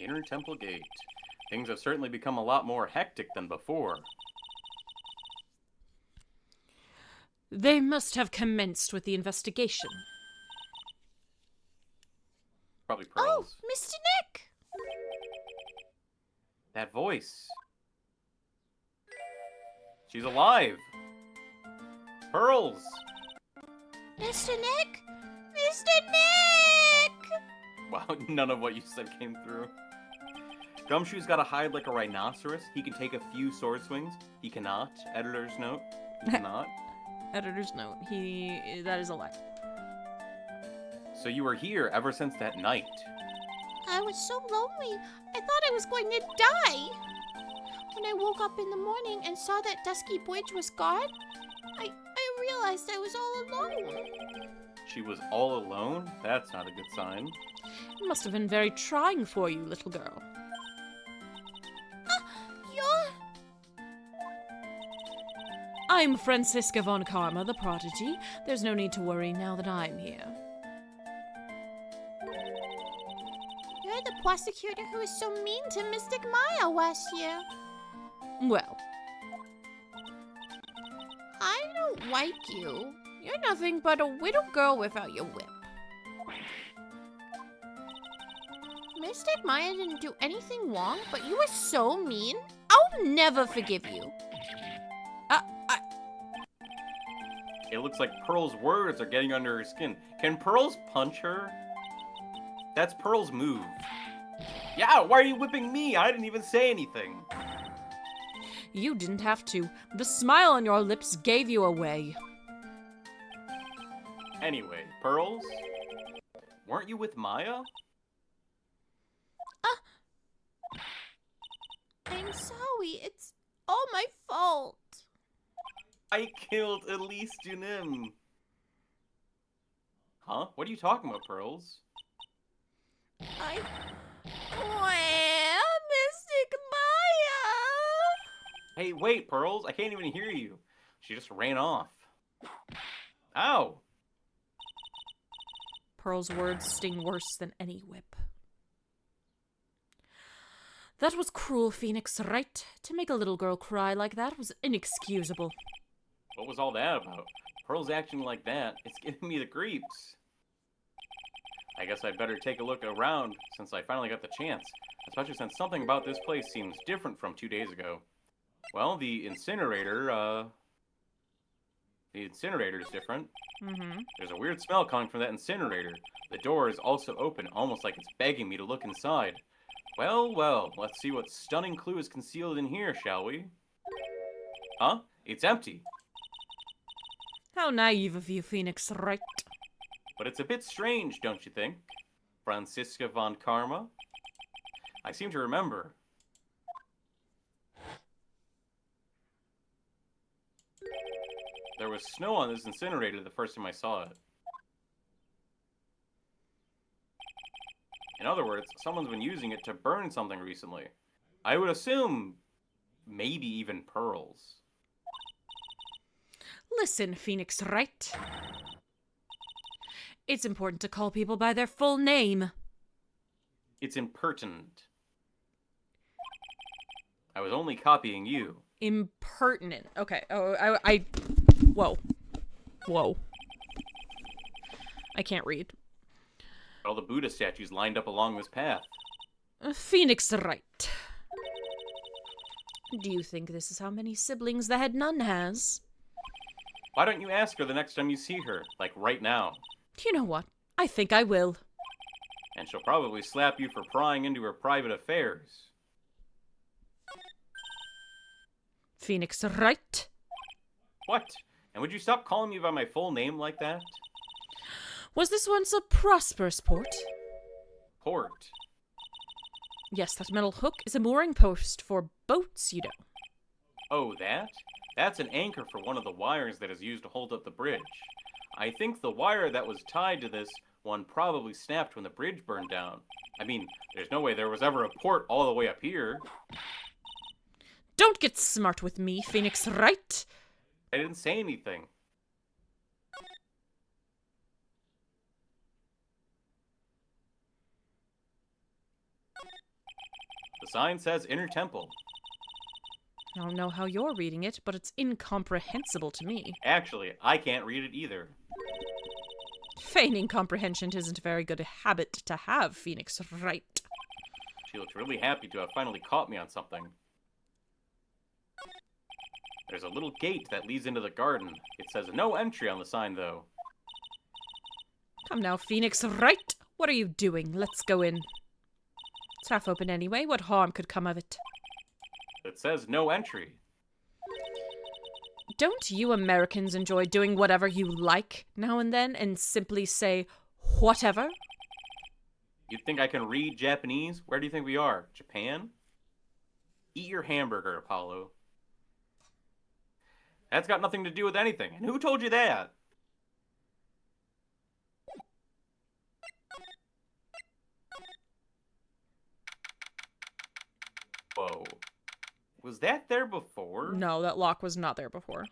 Inner Temple Gate. Things have certainly become a lot more hectic than before. They must have commenced with the investigation. Probably Oh, Pearls. Mr. Nick! That voice. She's alive. Pearls. Mr. Nick? Mr. Nick! Wow, none of what you said came through. Gumshoe's gotta hide like a rhinoceros. He can take a few sword swings. He cannot. Editor's note. He cannot. Editor's note. That is a lie. So you were here ever since that night. I was so lonely. I thought I was going to die. When I woke up in the morning and saw that Dusky Bridge was gone, I realized I was all alone. She was all alone? That's not a good sign. It must have been very trying for you, little girl. You're... I'm Francisca Von Karma, the prodigy. There's no need to worry now that I'm here. You're the prosecutor who was so mean to Mystic Maya last year. Well, I don't like you. You're nothing but a widow girl without your whip. Mystic Maya didn't do anything wrong, but you were so mean. I'll never forgive you. It looks like Pearl's words are getting under her skin. Can Pearls punch her? That's Pearl's move. Yeah, why are you whipping me? I didn't even say anything. you didn't have to. The smile on your lips gave you away. Anyway, Pearls? Weren't you with Maya? I'm sorry. It's all my fault. I killed Elise Junim. Huh? What are you talking about, Pearls? Well, Mystic Maya! Hey, wait, Pearls! I can't even hear you. She just ran off. Ow! Pearl's words sting worse than any whip. That was cruel, Phoenix, right? To make a little girl cry like that was inexcusable. What was all that about? Pearl's acting like that. It's giving me the creeps. I guess I'd better take a look around since I finally got the chance. Especially since something about this place seems different from 2 days ago. Well, the incinerator is different. Mm-hmm. There's a weird smell coming from that incinerator. The door is also open, almost like it's begging me to look inside. Well, well, let's see what stunning clue is concealed in here, shall we? Huh? It's empty. How naive of you, Phoenix, right? But it's a bit strange, don't you think? Franziska von Karma? I seem to remember. There was snow on this incinerator the first time I saw it. In other words, someone's been using it to burn something recently. I would assume maybe even pearls. Listen, Phoenix, right? It's important to call people by their full name. It's impertinent. I was only copying you. Impertinent. Okay. Oh, Whoa. Whoa. I can't read. All the Buddha statues lined up along this path. Phoenix, right. Do you think this is how many siblings the head nun has? Why don't you ask her the next time you see her? Like right now. You know what? I think I will. And she'll probably slap you for prying into her private affairs. Phoenix, right? What? And would you stop calling me by my full name like that? Was this once a prosperous port? Port. Yes, that metal hook is a mooring post for boats, you know. Oh, that? That's an anchor for one of the wires that is used to hold up the bridge. I think the wire that was tied to this one probably snapped when the bridge burned down. I mean, there's no way there was ever a port all the way up here. Don't get smart with me, Phoenix, right? I didn't say anything. The sign says Inner Temple. I don't know how you're reading it, but it's incomprehensible to me. Actually, I can't read it either. Feigning comprehension isn't a very good habit to have, Phoenix, right? She looks really happy to have finally caught me on something. There's a little gate that leads into the garden. It says no entry on the sign, though. Come now, Phoenix, right? What are you doing? Let's go in. It's half open anyway. What harm could come of it? It says no entry. Don't you Americans enjoy doing whatever you like now and then and simply say whatever? You think I can read Japanese? Where do you think we are? Japan? Eat your hamburger, Apollo. That's got nothing to do with anything. And who told you that? Whoa. Was that there before? No, that lock was not there before.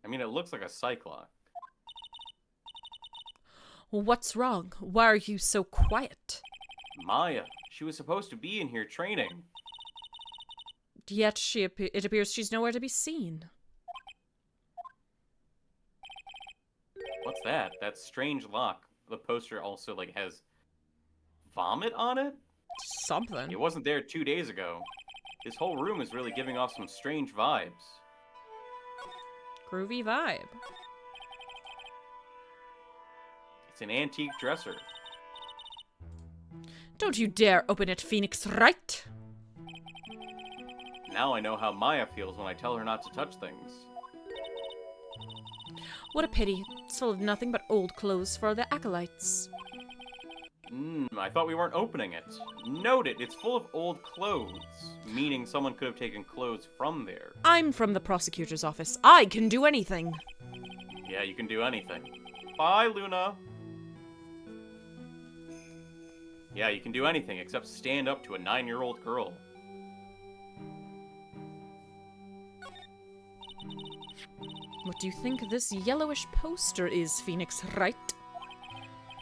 I mean, it looks like a cyclock. What's wrong? Why are you so quiet? Maya. She was supposed to be in here training. Yet it appears she's nowhere to be seen. What's that? That strange lock. The poster also, like, has vomit on it? Something. It wasn't there 2 days ago. This whole room is really giving off some strange vibes. Groovy vibe. It's an antique dresser. Don't you dare open it, Phoenix, right? Now I know how Maya feels when I tell her not to touch things. What a pity. Still have nothing but old clothes for the acolytes. I thought we weren't opening it. Note it, it's full of old clothes. Meaning someone could have taken clothes from there. I'm from the prosecutor's office. I can do anything. Yeah, you can do anything. Bye, Luna. Yeah, you can do anything except stand up to a 9-year-old girl. What do you think this yellowish poster is, Phoenix, right?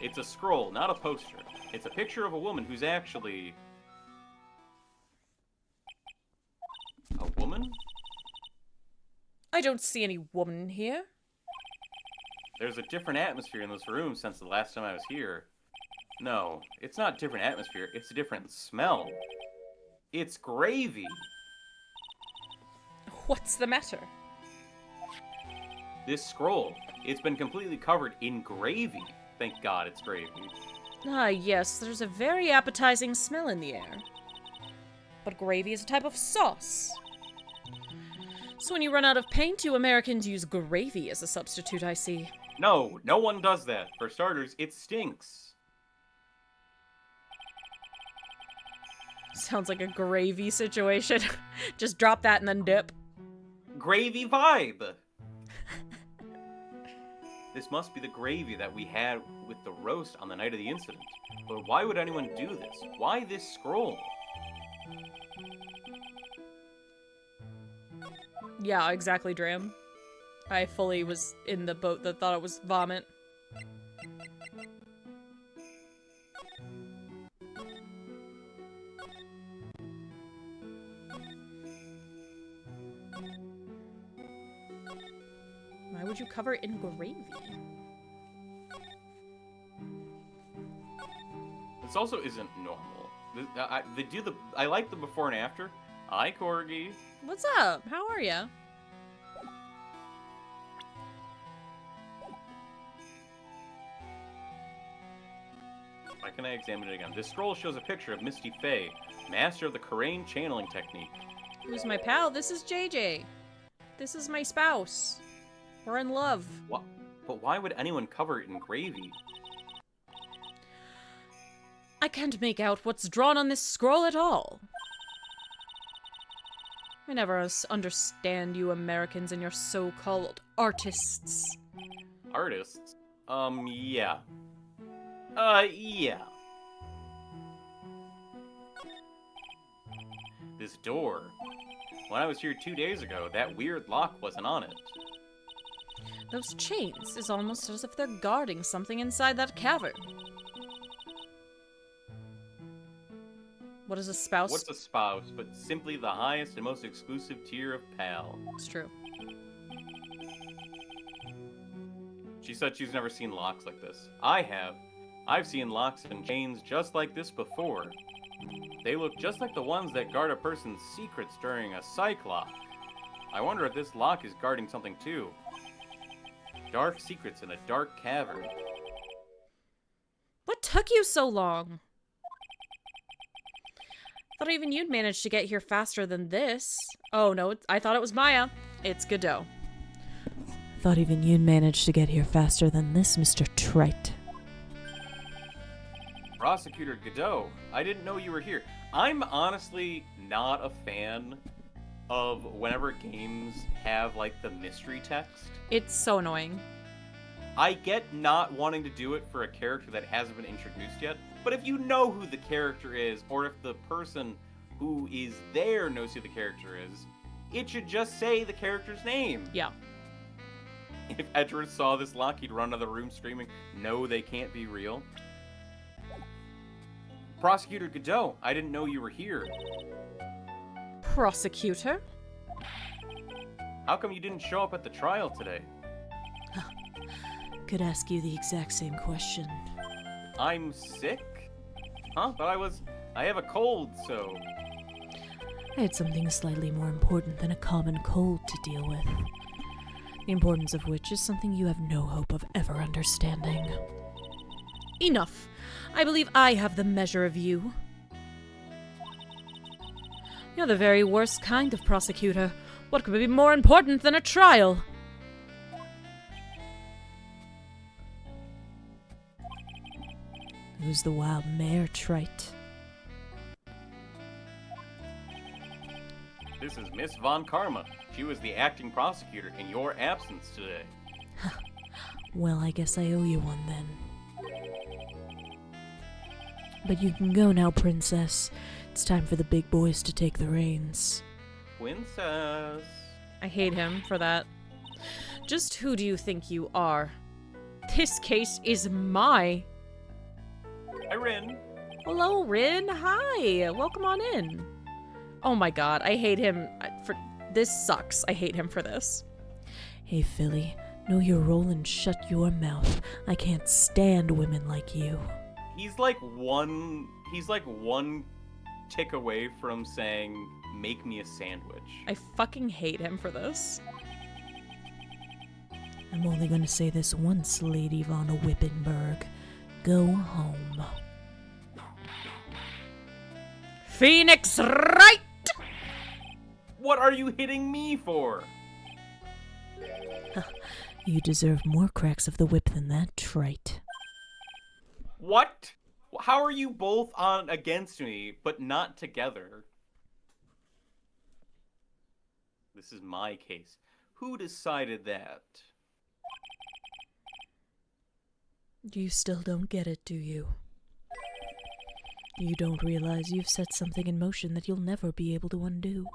It's a scroll, not a poster. It's a picture of a woman who's actually... a woman? I don't see any woman here. There's a different atmosphere in this room since the last time I was here. No, it's not a different atmosphere, it's a different smell. It's gravy. What's the matter? This scroll, it's been completely covered in gravy. Thank God it's gravy. Ah, yes, there's a very appetizing smell in the air. But gravy is a type of sauce. So when you run out of paint, you Americans use gravy as a substitute, I see. No, no one does that. For starters, it stinks. Sounds like a gravy situation. Just drop that and then dip. Gravy vibe! This must be the gravy that we had with the roast on the night of the incident. But why would anyone do this? Why this scroll? Yeah, exactly, Dram. I fully was in the boat that thought it was vomit. Why would you cover it in gravy? This also isn't normal. I like the before and after. Hi, Corgi. What's up? How are ya? Why can I examine it again? This scroll shows a picture of Misty Faye, master of the Karain channeling technique. Who's my pal? This is JJ. This is my spouse. We're in love. What? But why would anyone cover it in gravy? I can't make out what's drawn on this scroll at all. I never understand you Americans and your so-called artists. Artists? Yeah. Yeah. This door. When I was here 2 days ago, that weird lock wasn't on it. Those chains is almost as if they're guarding something inside that cavern. What is a spouse? What's a spouse, but simply the highest and most exclusive tier of pal? It's true. She said she's never seen locks like this. I have. I've seen locks and chains just like this before. They look just like the ones that guard a person's secrets during a cyclops. I wonder if this lock is guarding something too. Dark secrets in a dark cavern. What took you so long? Thought even you'd managed to get here faster than this. Oh no, I thought it was Maya. It's Godot. Thought even you'd managed to get here faster than this, Mr. Trite. Prosecutor Godot, I didn't know you were here. I'm honestly not a fan of whenever games have, like, the mystery text. It's so annoying. I get not wanting to do it for a character that hasn't been introduced yet, but if you know who the character is, or if the person who is there knows who the character is, it should just say the character's name. Yeah. If Edward saw this lock, he'd run out of the room screaming, "No, they can't be real." Prosecutor Godot, I didn't know you were here. Prosecutor? How come you didn't show up at the trial today? Could ask you the exact same question. I'm sick? Huh? But I have a cold, so... I had something slightly more important than a common cold to deal with. The importance of which is something you have no hope of ever understanding. Enough! I believe I have the measure of you. You're the very worst kind of prosecutor. What could be more important than a trial? Who's the wild mare, Trite? This is Miss Von Karma. She was the acting prosecutor in your absence today. Well, I guess I owe you one then. But you can go now, princess. It's time for the big boys to take the reins. Princess. I hate him for that. Just who do you think you are? This case is my... Hi, Rin. Hello, Rin. Hi. Welcome on in. Oh my god, I hate him for... This sucks. I hate him for this. Hey, Philly. Know your role and shut your mouth. I can't stand women like you. He's like one tick away from saying, "Make me a sandwich." I fucking hate him for this. I'm only going to say this once, Lady Von Wippenberg. Go home. Phoenix right! What are you hitting me for? You deserve more cracks of the whip than that, trite. What? How are you both on against me, but not together? This is my case. Who decided that? You still don't get it, do you? You don't realize you've set something in motion that you'll never be able to undo.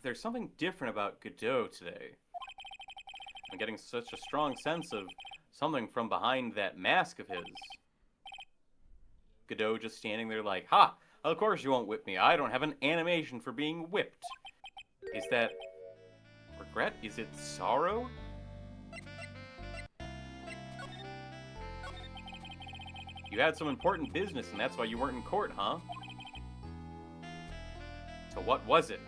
There's something different about Godot today. I'm getting such a strong sense of something from behind that mask of his. Godot just standing there like, ha! Of course you won't whip me. I don't have an animation for being whipped. Is that regret? Is it sorrow? You had some important business and that's why you weren't in court, huh? So what was it?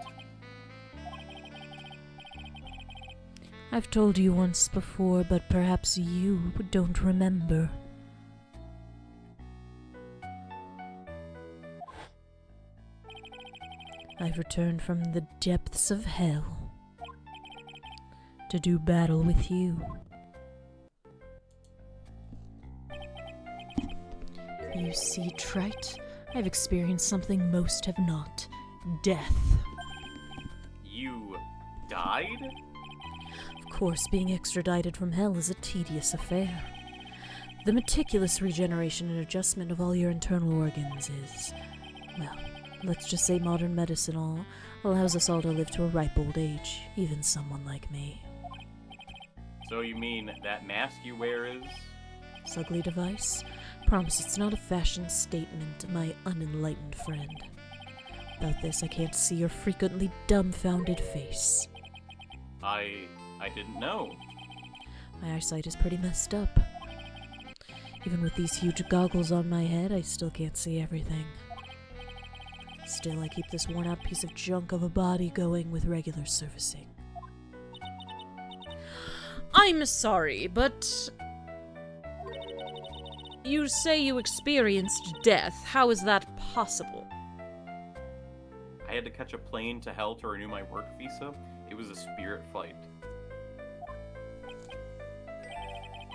I've told you once before, but perhaps you don't remember. I've returned from the depths of hell to do battle with you. You see, trite, I've experienced something most have not. Death. You died? Of course, being extradited from hell is a tedious affair. The meticulous regeneration and adjustment of all your internal organs is, well, let's just say modern medicine allows us all to live to a ripe old age, even someone like me. So you mean that mask you wear is? This ugly device? Promise it's not a fashion statement, my unenlightened friend. About this, I can't see your frequently dumbfounded face. I didn't know. My eyesight is pretty messed up. Even with these huge goggles on my head, I still can't see everything. Still, I keep this worn-out piece of junk of a body going with regular servicing. I'm sorry, but... You say you experienced death. How is that possible? I had to catch a plane to hell to renew my work visa. It was a spirit flight.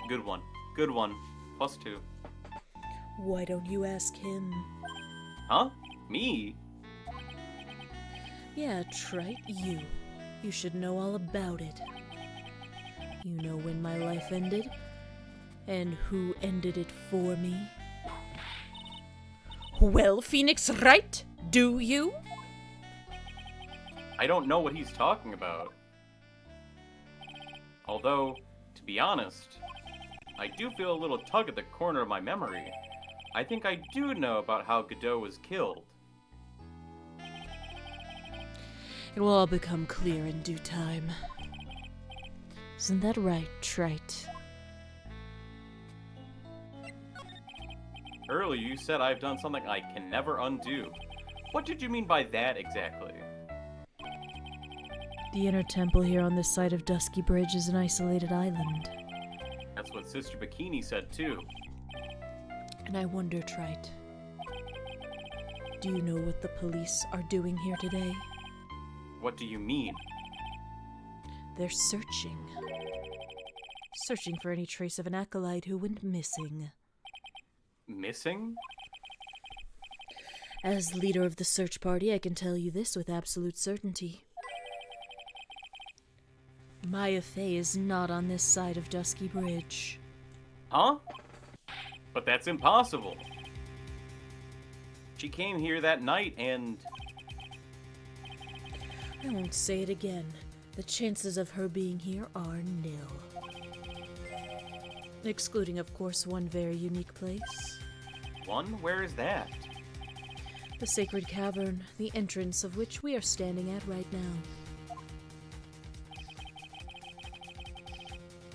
Good one. Good one. +2. Why don't you ask him? Huh? Me? Yeah, trite, you. You should know all about it. You know when my life ended? And who ended it for me? Well, Phoenix right? Do you? I don't know what he's talking about. Although, to be honest, I do feel a little tug at the corner of my memory. I think I do know about how Godot was killed. It will all become clear in due time. Isn't that right, trite? Earlier you said I've done something I can never undo. What did you mean by that exactly? The inner temple here on this side of Jjsquidbeard is an isolated island. That's what Sister Bikini said too. And I wonder, trite, do you know what the police are doing here today? What do you mean? They're searching. Searching for any trace of an acolyte who went missing. Missing? As leader of the search party, I can tell you this with absolute certainty. Maya Fey is not on this side of Dusky Bridge. Huh? But that's impossible. She came here that night and... I won't say it again. The chances of her being here are nil. Excluding, of course, one very unique place. One? Where is that? The Sacred Cavern, the entrance of which we are standing at right now.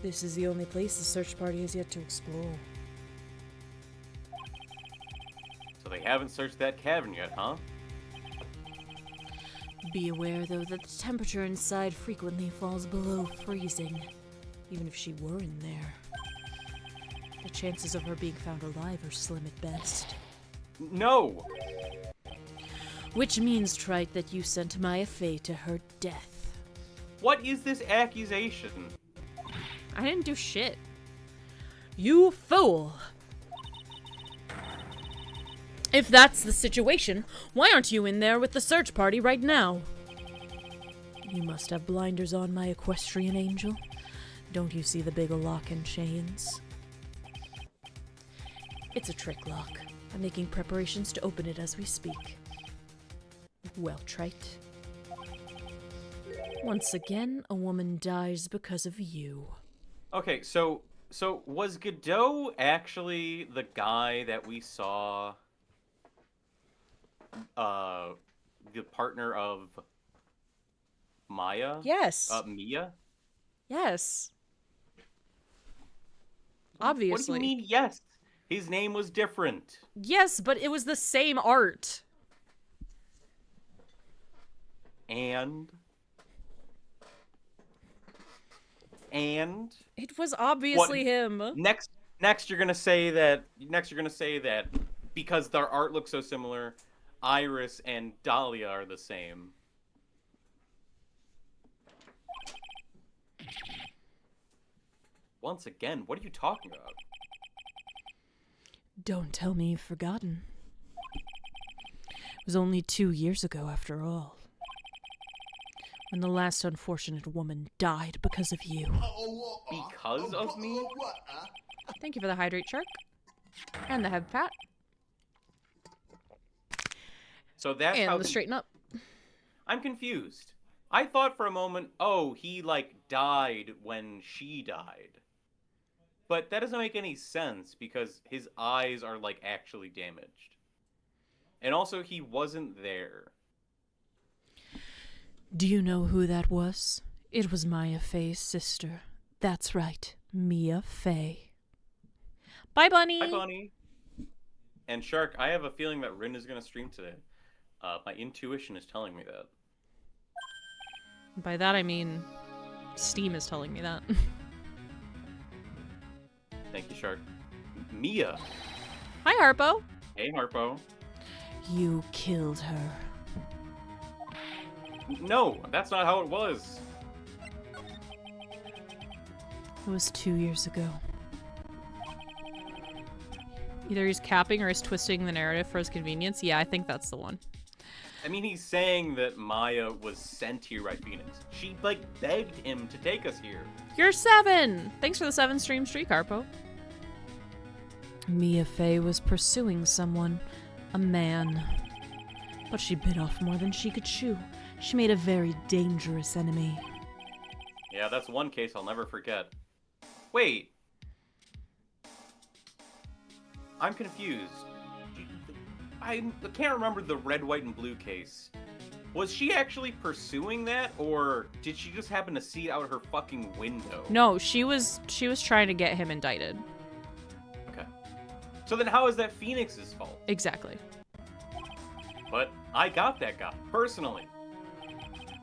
This is the only place the search party has yet to explore. So they haven't searched that cavern yet, huh? Be aware, though, that the temperature inside frequently falls below freezing, even if she were in there. The chances of her being found alive are slim at best. No! Which means, Trite, that you sent Maya Fey to her death. What is this accusation? I didn't do shit. You fool! If that's the situation, why aren't you in there with the search party right now? You must have blinders on, my equestrian angel. Don't you see the big lock and chains? It's a trick lock. I'm making preparations to open it as we speak. Well, Trite. Once again, a woman dies because of you. Okay, so was Godot actually the guy that we saw, the partner of Maya? Yes. Mia? Yes. What Obviously. do you mean, yes? His name was different. Yes, but it was the same art. And It was obviously What? him. next you're gonna say that because their art looks so similar, Iris and Dahlia are the same. Once again, what are you talking about? Don't tell me you've forgotten. It was only 2 years ago, after all, when the last unfortunate woman died because of you. Because of me? Thank you for the hydrate shark. And the head pat. So that's And how the straighten up. I'm confused. I thought for a moment, oh, he like died when she died. But that doesn't make any sense because his eyes are like actually damaged. And also he wasn't there. Do you know who that was? It was Maya Fey's sister. That's right, Mia Fey. Bye, Bunny. Hi, Bunny. And Shark, I have a feeling that Rin is going to stream today. My intuition is telling me that. By that I mean Steam is telling me that. Thank you, Shark. Mia. Hi, Harpo. Hey, Harpo. You killed her. No, that's not how it was. It was 2 years ago. Either he's capping or he's twisting the narrative for his convenience. Yeah, I think that's the one. I mean, he's saying that Maya was sent here by Phoenix. She, like, begged him to take us here. You're 7! Thanks for the 7 stream streak, Harpo. Mia Fey was pursuing someone, a man. But she bit off more than she could chew. She made a very dangerous enemy. Yeah, that's one case I'll never forget. Wait. I'm confused. I can't remember the red, white, and blue case. Was she actually pursuing that, or did she just happen to see it out her fucking window? No, she was trying to get him indicted. Okay. So then how is that Phoenix's fault? Exactly. But I got that guy, personally.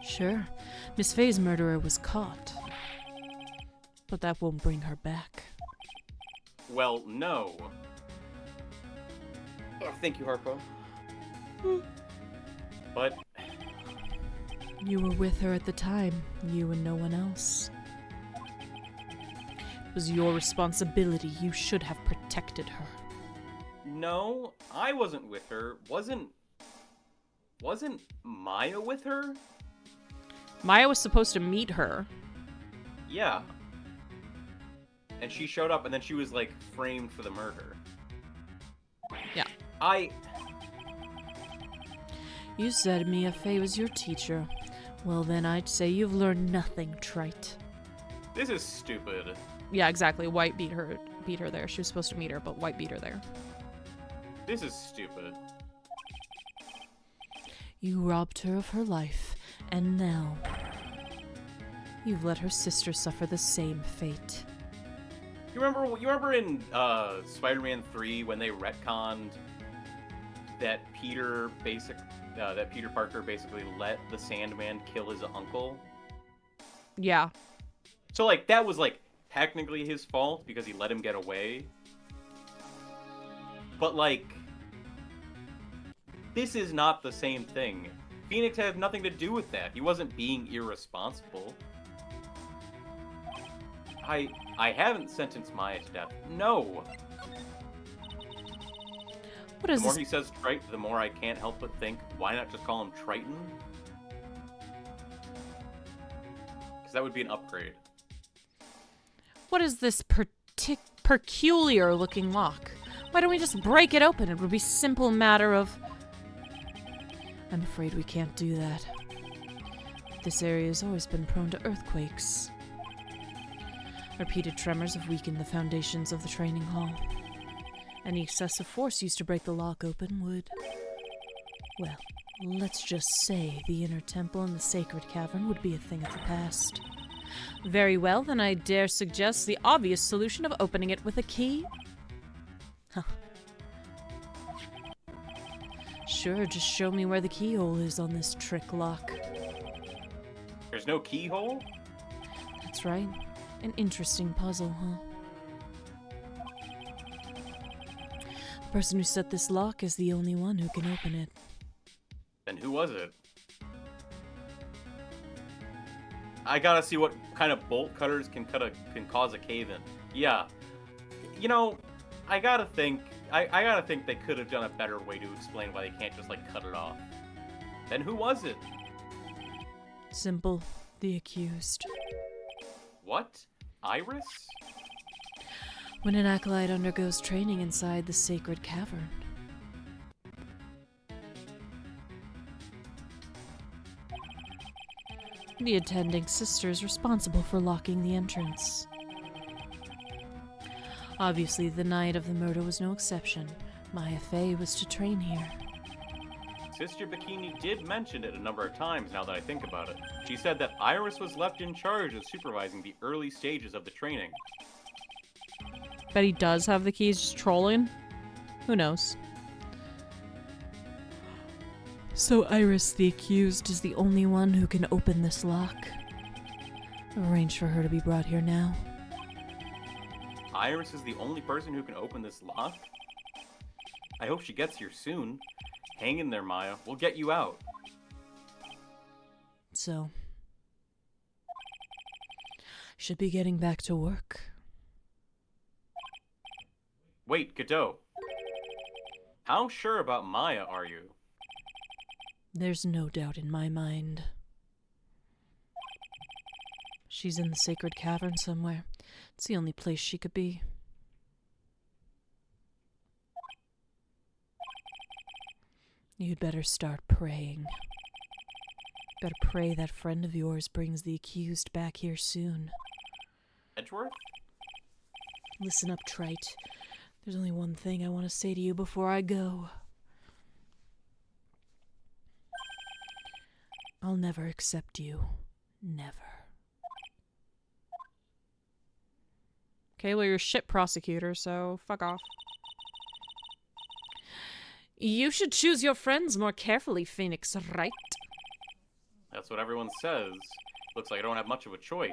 Sure, Miss Fey's murderer was caught. But that won't bring her back. Well, no. Oh, thank you, Harpo. But You were with her at the time, you and no one else. It was your responsibility. You should have protected her. no, I wasn't with her. Wasn't Maya with her? Maya was supposed to meet her. Yeah. And she showed up, and then she was, like, framed for the murder. Yeah. You said Mia Fey was your teacher. Well, then I'd say you've learned nothing, trite. This is stupid. Yeah, exactly. White beat her there. She was supposed to meet her, but White beat her there. This is stupid. You robbed her of her life, and now you've let her sister suffer the same fate. You remember in Spider-Man 3 when they retconned that Peter Parker basically let the Sandman kill his uncle? Yeah. So, like, that was, like, technically his fault because he let him get away. But, like, this is not the same thing. Phoenix had nothing to do with that. He wasn't being irresponsible. I haven't sentenced Maya to death. No. What is The more this? he says trite, the more I can't help but think, why not just call him Triton? Because that would be an upgrade. What is this peculiar looking lock? Why don't we just break it open? It would be a simple matter of... I'm afraid we can't do that. This area has always been prone to earthquakes. Repeated tremors have weakened the foundations of the training hall. Any excessive force used to break the lock open would... Well, let's just say the inner temple and the sacred cavern would be a thing of the past. Very well, then I dare suggest the obvious solution of opening it with a key. Huh. Sure, just show me where the keyhole is on this trick lock. There's no keyhole? That's right. An interesting puzzle, huh? The person who set this lock is the only one who can open it. Then who was it? I gotta see what kind of bolt cutters can cause a cave-in. Yeah. You know, I gotta think they could have done a better way to explain why they can't just, like, cut it off. Then who was it? Simple. The accused. What? Iris? When an acolyte undergoes training inside the sacred cavern. The attending sister is responsible for locking the entrance. Obviously, the night of the murder was no exception. Maya Fey was to train here. Sister Bikini did mention it a number of times now that I think about it. She said that Iris was left in charge of supervising the early stages of the training. Bet he does have the keys, just trolling. Who knows? So Iris, the accused, is the only one who can open this lock. Arrange for her to be brought here now. Iris is the only person who can open this lock? I hope she gets here soon. Hang in there, Maya. We'll get you out. So, should be getting back to work. Wait, Godot. How sure about Maya are you? There's no doubt in my mind. She's in the sacred cavern somewhere. It's the only place she could be. You'd better start praying. Better pray that friend of yours brings the accused back here soon. Edgeworth? Listen up, trite. There's only one thing I want to say to you before I go. I'll never accept you. Never. Okay, well, you're a shit prosecutor, so fuck off. You should choose your friends more carefully, Phoenix, right? That's what everyone says. Looks like I don't have much of a choice.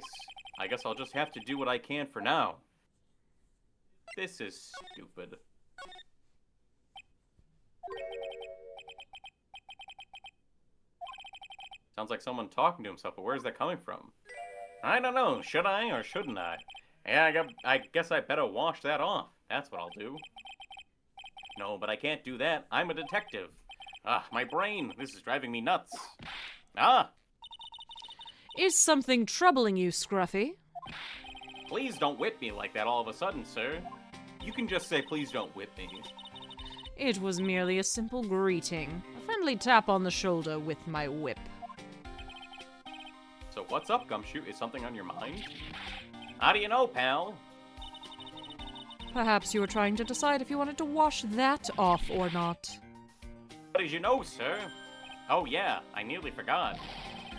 I guess I'll just have to do what I can for now. This is stupid. Sounds like someone talking to himself, but where's that coming from? I don't know. Should I or shouldn't I? Yeah, I guess I better wash that off. That's what I'll do. No, but I can't do that. I'm a detective. Ah, my brain. This is driving me nuts. Ah! Is something troubling you, Scruffy? Please don't whip me like that all of a sudden, sir. You can just say, please don't whip me. It was merely a simple greeting. A friendly tap on the shoulder with my whip. So what's up, Gumshoe? Is something on your mind? How do you know, pal? Perhaps you were trying to decide if you wanted to wash that off or not. How did you know, sir? Oh yeah, I nearly forgot.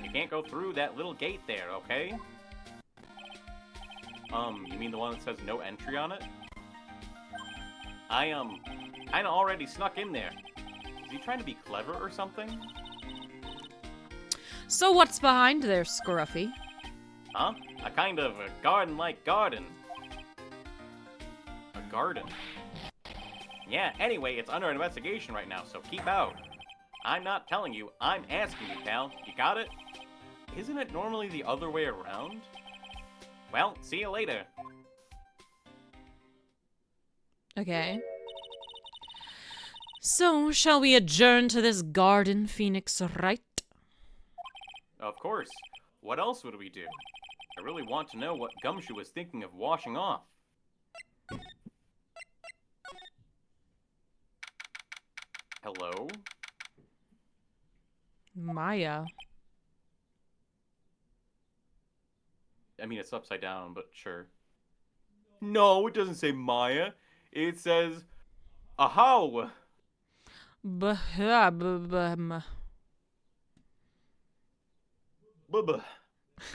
You can't go through that little gate there, okay? You mean the one that says no entry on it? I already snuck in there. Is he trying to be clever or something? So what's behind there, Scruffy? Huh? A kind of a garden-like garden. A garden. Yeah, anyway, it's under investigation right now, so keep out. I'm not telling you, I'm asking you, pal. You got it? Isn't it normally the other way around? Well, see you later. Okay. So, shall we adjourn to this garden, Phoenix Wright? Of course. What else would we do? I really want to know what Gumshoe was thinking of washing off. Hello? Maya. I mean, it's upside down, but sure. No, it doesn't say Maya. It says, Ahow! Blah. Bubba.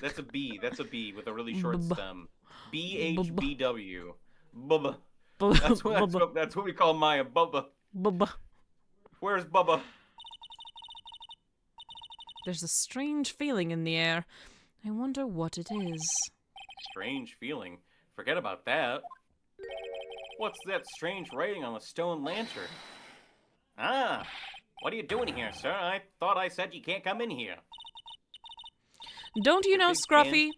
That's a B. That's a B with a really short stem. B-H-B-W. Bubba. That's what we call Maya. Bubba. Bubba. Where's Bubba? There's a strange feeling in the air. I wonder what it is. Strange feeling. Forget about that. What's that strange writing on the stone lantern? Ah, what are you doing here, sir? I thought I said you can't come in here. Don't you know, Big Scruffy?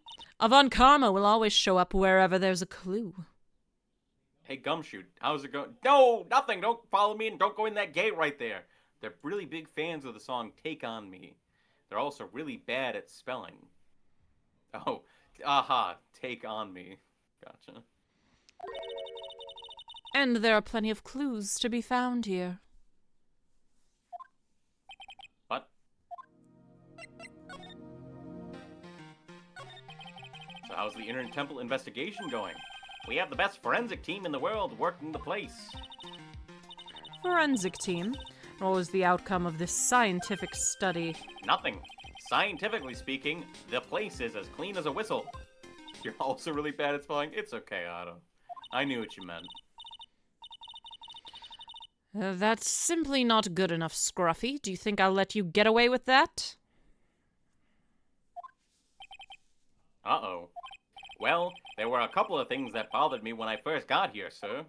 Avon Karma will always show up wherever there's a clue. Hey, Gumshoe, how's it going? No, nothing. Don't follow me and don't go in that gate right there. They're really big fans of the song Take On Me. They're also really bad at spelling. Oh, aha, Take On Me. Gotcha. And there are plenty of clues to be found here. What? So how's the Inner Temple investigation going? We have the best forensic team in the world working the place. Forensic team. What was the outcome of this scientific study? Nothing. Scientifically speaking, the place is as clean as a whistle. You're also really bad at spelling? It's okay, Otto. I knew what you meant. That's simply not good enough, Scruffy. Do you think I'll let you get away with that? Uh-oh. Well, there were a couple of things that bothered me when I first got here, sir.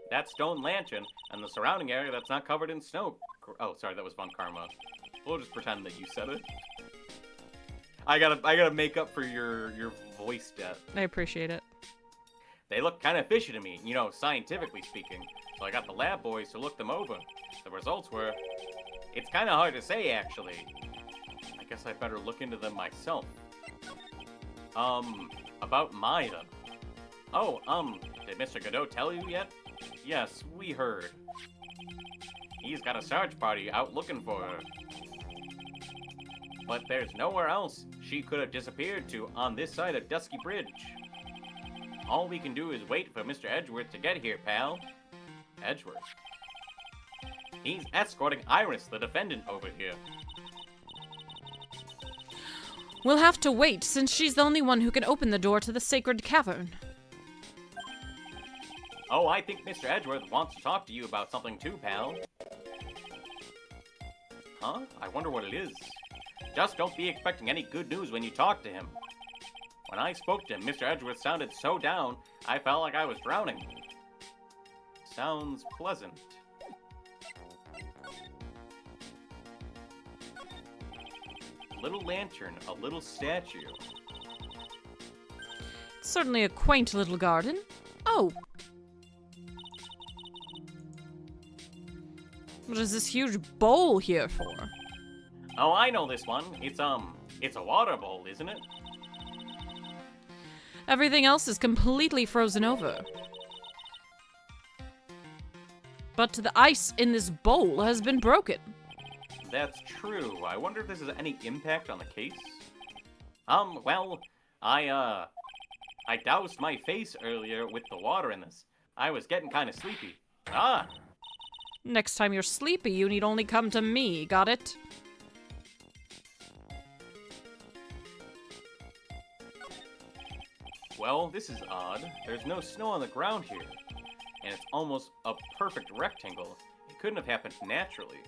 That stone lantern and the surrounding area that's not covered in snow. Oh, sorry, that was Von Karma. We'll just pretend that you said it. I gotta make up for your voice death. I appreciate it. They look kind of fishy to me, you know, scientifically speaking. So I got the lab boys to look them over. The results were... It's kind of hard to say, actually. I guess I better look into them myself. About Maya. Oh, did Mr. Godot tell you yet? Yes, we heard. He's got a search party out looking for her. But there's nowhere else she could have disappeared to on this side of Dusky Bridge. All we can do is wait for Mr. Edgeworth to get here, pal. Edgeworth? He's escorting Iris, the defendant, over here. We'll have to wait, since she's the only one who can open the door to the sacred cavern. Oh, I think Mr. Edgeworth wants to talk to you about something too, pal. Huh? I wonder what it is. Just don't be expecting any good news when you talk to him. When I spoke to him, Mr. Edgeworth sounded so down, I felt like I was drowning. Sounds pleasant. Little lantern, a little statue. It's certainly a quaint little garden. Oh! What is this huge bowl here for? Oh, I know this one. It's a water bowl, isn't it? Everything else is completely frozen over. But the ice in this bowl has been broken. That's true. I wonder if this has any impact on the case? Well, I doused my face earlier with the water in this. I was getting kind of sleepy. Ah! Next time you're sleepy, you need only come to me, got it? Well, this is odd. There's no snow on the ground here. And it's almost a perfect rectangle. It couldn't have happened naturally.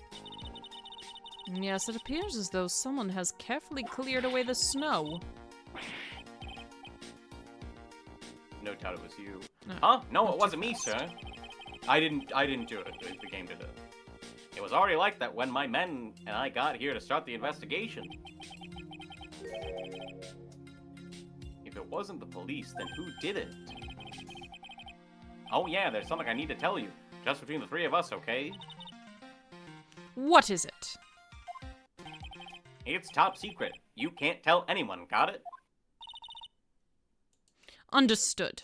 Yes, it appears as though someone has carefully cleared away the snow. No doubt it was you. No, Huh? No, not it too wasn't me, fast. sir. I didn't do it. The game did it. It was already like that when my men and I got here to start the investigation. If it wasn't the police, then who did it? Oh yeah, there's something I need to tell you. Just between the three of us, okay? What is it? It's top secret. You can't tell anyone, got it? Understood.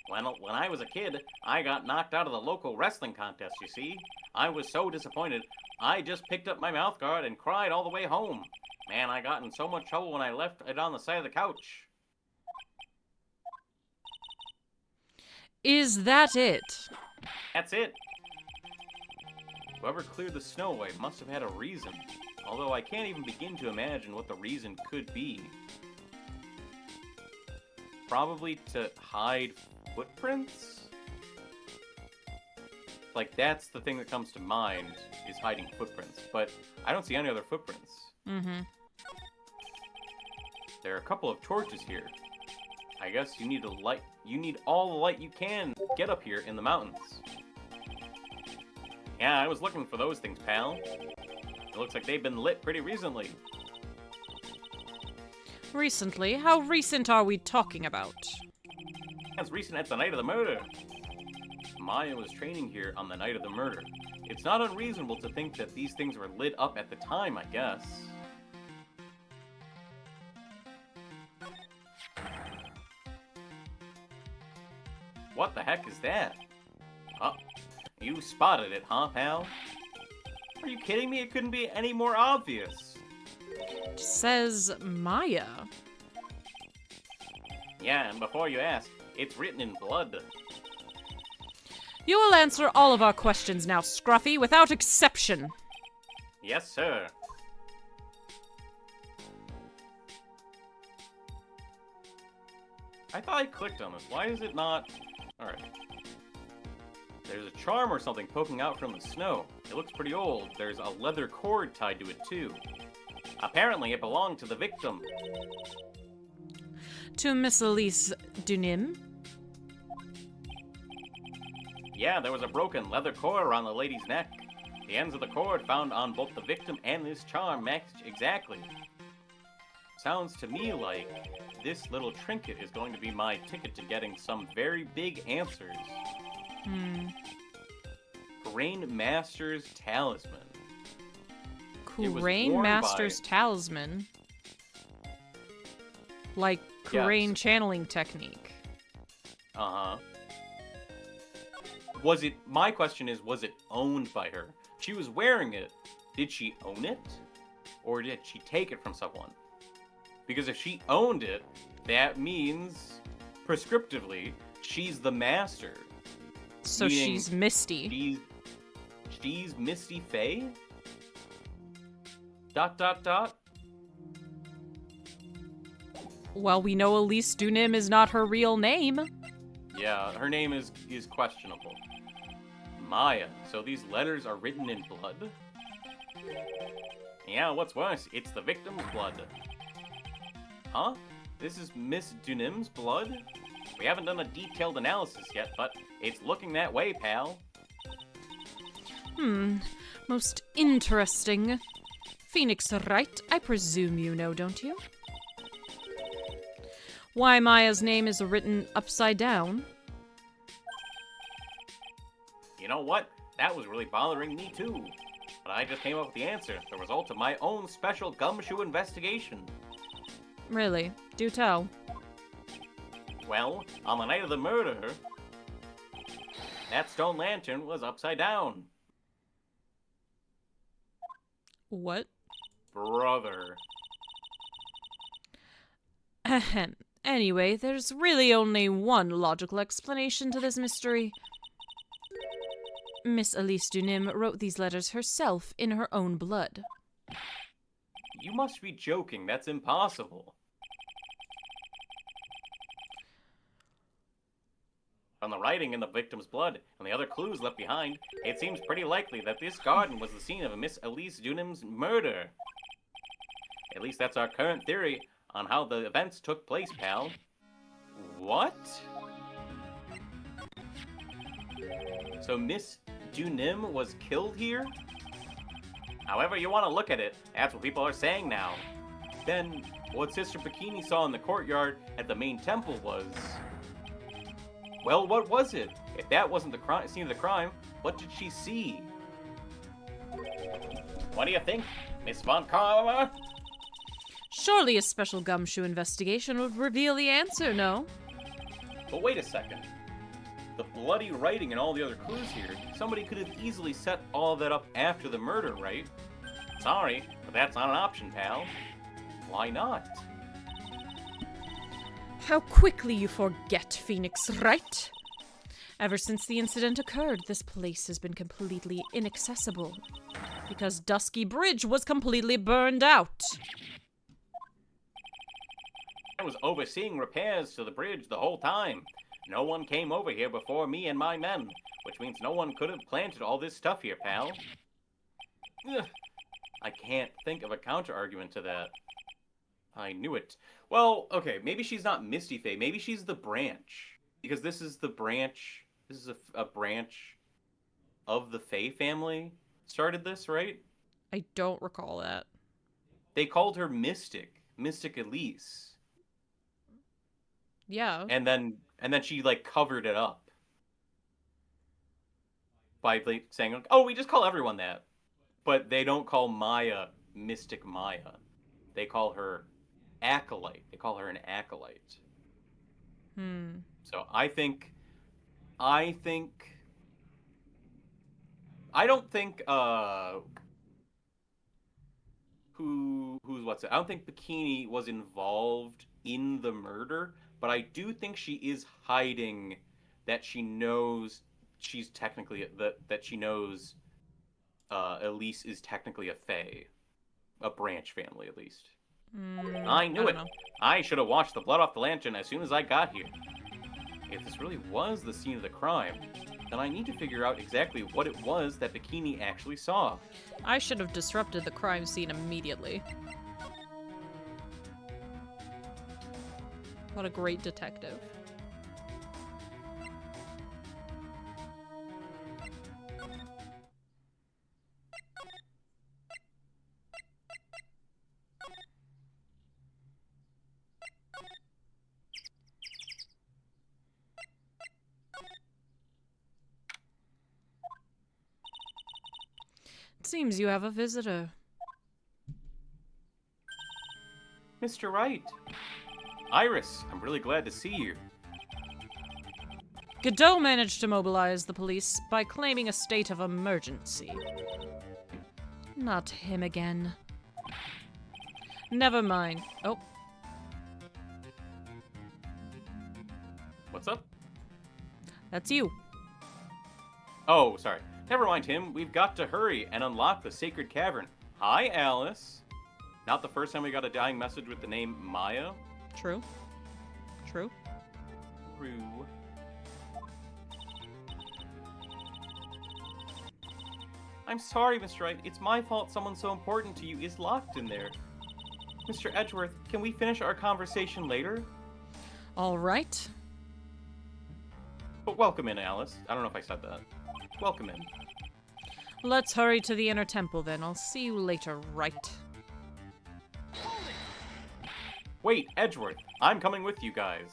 When I was a kid, I got knocked out of the local wrestling contest, you see? I was so disappointed, I just picked up my mouth guard and cried all the way home. Man, I got in so much trouble when I left it on the side of the couch. Is that it? That's it. Whoever cleared the snow away must have had a reason. Although I can't even begin to imagine what the reason could be. Probably to hide footprints? Like, that's the thing that comes to mind, is hiding footprints. But I don't see any other footprints. Mm-hmm. There are a couple of torches here. I guess you need all the light you can get up here in the mountains. Yeah, I was looking for those things, pal. It looks like they've been lit pretty recently. Recently? How recent are we talking about? As recent as the night of the murder. Maya was training here on the night of the murder. It's not unreasonable to think that these things were lit up at the time, I guess. What the heck is that? Oh, you spotted it, huh, pal? Are you kidding me? It couldn't be any more obvious. It says Maya. Yeah, and before you ask, it's written in blood. You will answer all of our questions now, Scruffy, without exception. Yes, sir. I thought I clicked on this. Why is it not... Alright. There's a charm or something poking out from the snow. It looks pretty old. There's a leather cord tied to it, too. Apparently, it belonged to the victim. To Miss Elise Dunim. Yeah, there was a broken leather cord around the lady's neck. The ends of the cord found on both the victim and this charm matched exactly. Sounds to me like this little trinket is going to be my ticket to getting some very big answers. Grain Master's Talisman. Rain Master's Talisman. Like Rain channeling technique. Uh-huh. My question is, was it owned by her? She was wearing it. Did she own it? Or did she take it from someone? Because if she owned it, that means, prescriptively, she's the master. So she's Misty. She's Misty Faye? ... Well, we know Elise Dunim is not her real name. Yeah, her name is questionable. Maya. So these letters are written in blood? Yeah, what's worse, it's the victim's blood. Huh? This is Miss Dunim's blood? We haven't done a detailed analysis yet, but it's looking that way, pal. Most interesting. Phoenix Wright, I presume you know, don't you? Why Maya's name is written upside down? You know what? That was really bothering me too. But I just came up with the answer, the result of my own special gumshoe investigation. Really? Do tell. Well, on the night of the murder, that stone lantern was upside down. What? Brother. Ahem. Anyway, there's really only one logical explanation to this mystery. Miss Elise Dunim wrote these letters herself in her own blood. You must be joking. That's impossible. From the writing in the victim's blood and the other clues left behind, it seems pretty likely that this garden was the scene of Miss Elise Dunham's murder. At least that's our current theory on how the events took place, pal. What? So Miss Dunim was killed here? However you want to look at it, that's what people are saying now. Then, what Sister Bikini saw in the courtyard at the main temple was... Well, what was it? If that wasn't the scene of the crime, what did she see? What do you think, Miss Von Carver? Surely a special gumshoe investigation would reveal the answer, no? But wait a second. The bloody writing and all the other clues here, somebody could have easily set all that up after the murder, right? Sorry, but that's not an option, pal. Why not? How quickly you forget, Phoenix, right? Ever since the incident occurred, this place has been completely inaccessible. Because Dusky Bridge was completely burned out. I was overseeing repairs to the bridge the whole time. No one came over here before me and my men, which means no one could have planted all this stuff here, pal. Ugh. I can't think of a counter-argument to that. I knew it. Well, okay, maybe she's not Misty Fae. Maybe she's the branch. Because this is the branch... This is a branch of the Fae family started this, right? I don't recall that. They called her Mystic. Mystic Elise. Yeah. And then she, like, covered it up. By, like, saying, oh, we just call everyone that. But they don't call Maya Mystic Maya. They call her Acolyte. They call her an Acolyte. So I don't think I don't think Bikini was involved in the murder, but I do think she is hiding that she knows she's technically that she knows Elise is technically a Fae, a branch family at least. I knew it. Know. I should have washed the blood off the lantern as soon as I got here. If this really was the scene of the crime, then I need to figure out exactly what it was that Bikini actually saw. I should have disrupted the crime scene immediately. What a great detective. It seems you have a visitor. Mr. Wright. Iris, I'm really glad to see you. Godot managed to mobilize the police by claiming a state of emergency. Not him again. Never mind. Oh. What's up? That's you. Oh, sorry. Never mind him. We've got to hurry and unlock the sacred cavern. Hi, Alice. Not the first time we got a dying message with the name Maya. True. True. True. I'm sorry, Mr. Wright. It's my fault someone so important to you is locked in there. Mr. Edgeworth, can we finish our conversation later? All right. But welcome in, Alice. I don't know if I said that. Welcome in. Let's hurry to the inner temple then. I'll see you later, right? Wait, Edgeworth. I'm coming with you guys.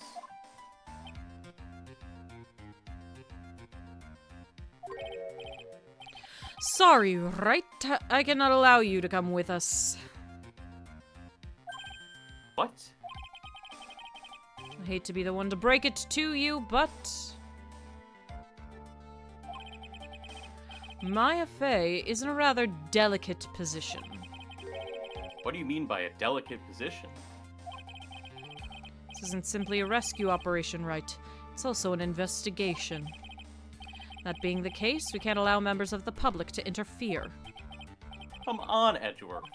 Sorry, right? I cannot allow you to come with us. What? I hate to be the one to break it to you, but Maya Fey is in a rather delicate position. What do you mean by a delicate position? This isn't simply a rescue operation, right? It's also an investigation. That being the case, we can't allow members of the public to interfere. Come on, Edgeworth.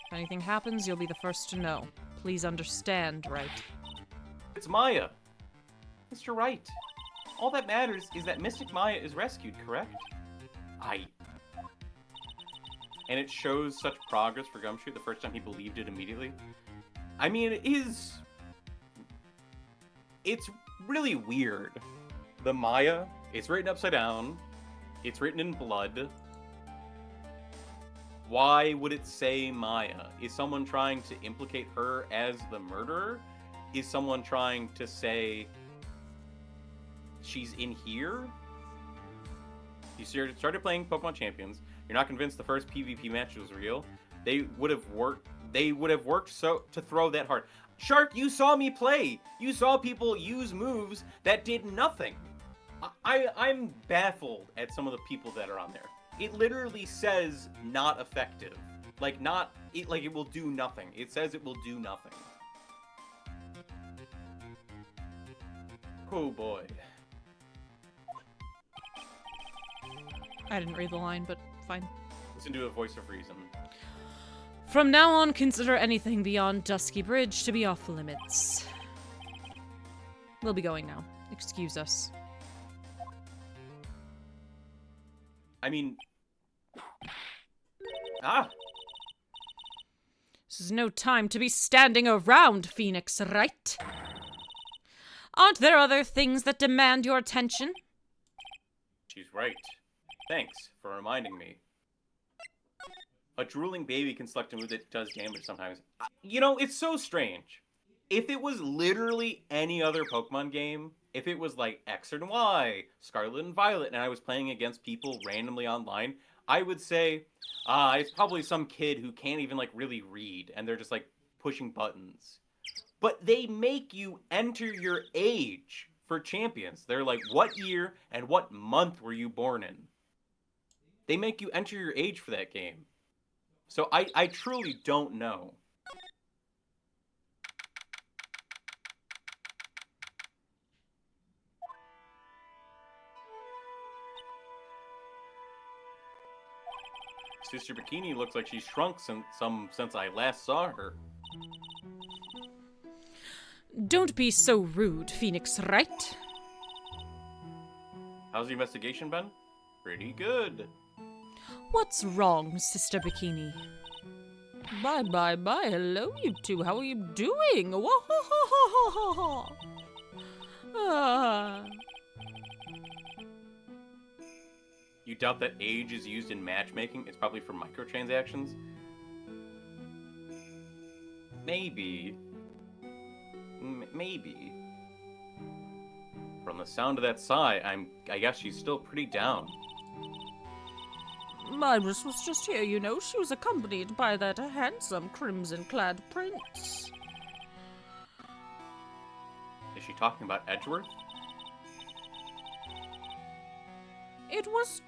If anything happens, you'll be the first to know. Please understand, right? It's Maya. Mr. Wright. All that matters is that Mystic Maya is rescued, correct? And it shows such progress for Gumshoe the first time he believed it immediately. I mean, it's really weird. The Maya, it's written upside down. It's written in blood. Why would it say Maya? Is someone trying to implicate her as the murderer? Is someone trying to say she's in here? You started playing Pokemon Champions. You're not convinced the first PvP match was real. They would have worked so to throw that hard. Shark, you saw me play. You saw people use moves that did nothing. I'm baffled at some of the people that are on there. It literally says not effective. Like it will do nothing. It says it will do nothing. Oh boy. I didn't read the line, but fine. Listen to a voice of reason. From now on, consider anything beyond Dusky Bridge to be off limits. We'll be going now. Excuse us. I mean... This is no time to be standing around, Phoenix, right? Aren't there other things that demand your attention? She's right. Thanks for reminding me. A drooling baby can select a move that does damage sometimes. You know, it's so strange. If it was literally any other Pokemon game, if it was like X and Y, Scarlet and Violet, and I was playing against people randomly online, I would say, it's probably some kid who can't even like really read, and they're just like pushing buttons. But they make you enter your age for champions. They're like, what year and what month were you born in? They make you enter your age for that game. So I truly don't know. Sister Bikini looks like she's shrunk since I last saw her. Don't be so rude, Phoenix, right? How's the investigation been? Pretty good. What's wrong, Sister Bikini? Bye. Hello, you two. How are you doing? You doubt that age is used in matchmaking? It's probably for microtransactions? Maybe. Maybe. From the sound of that sigh, I guess she's still pretty down. Iris was just here, you know. She was accompanied by that handsome crimson-clad prince. Is she talking about Edgeworth? It was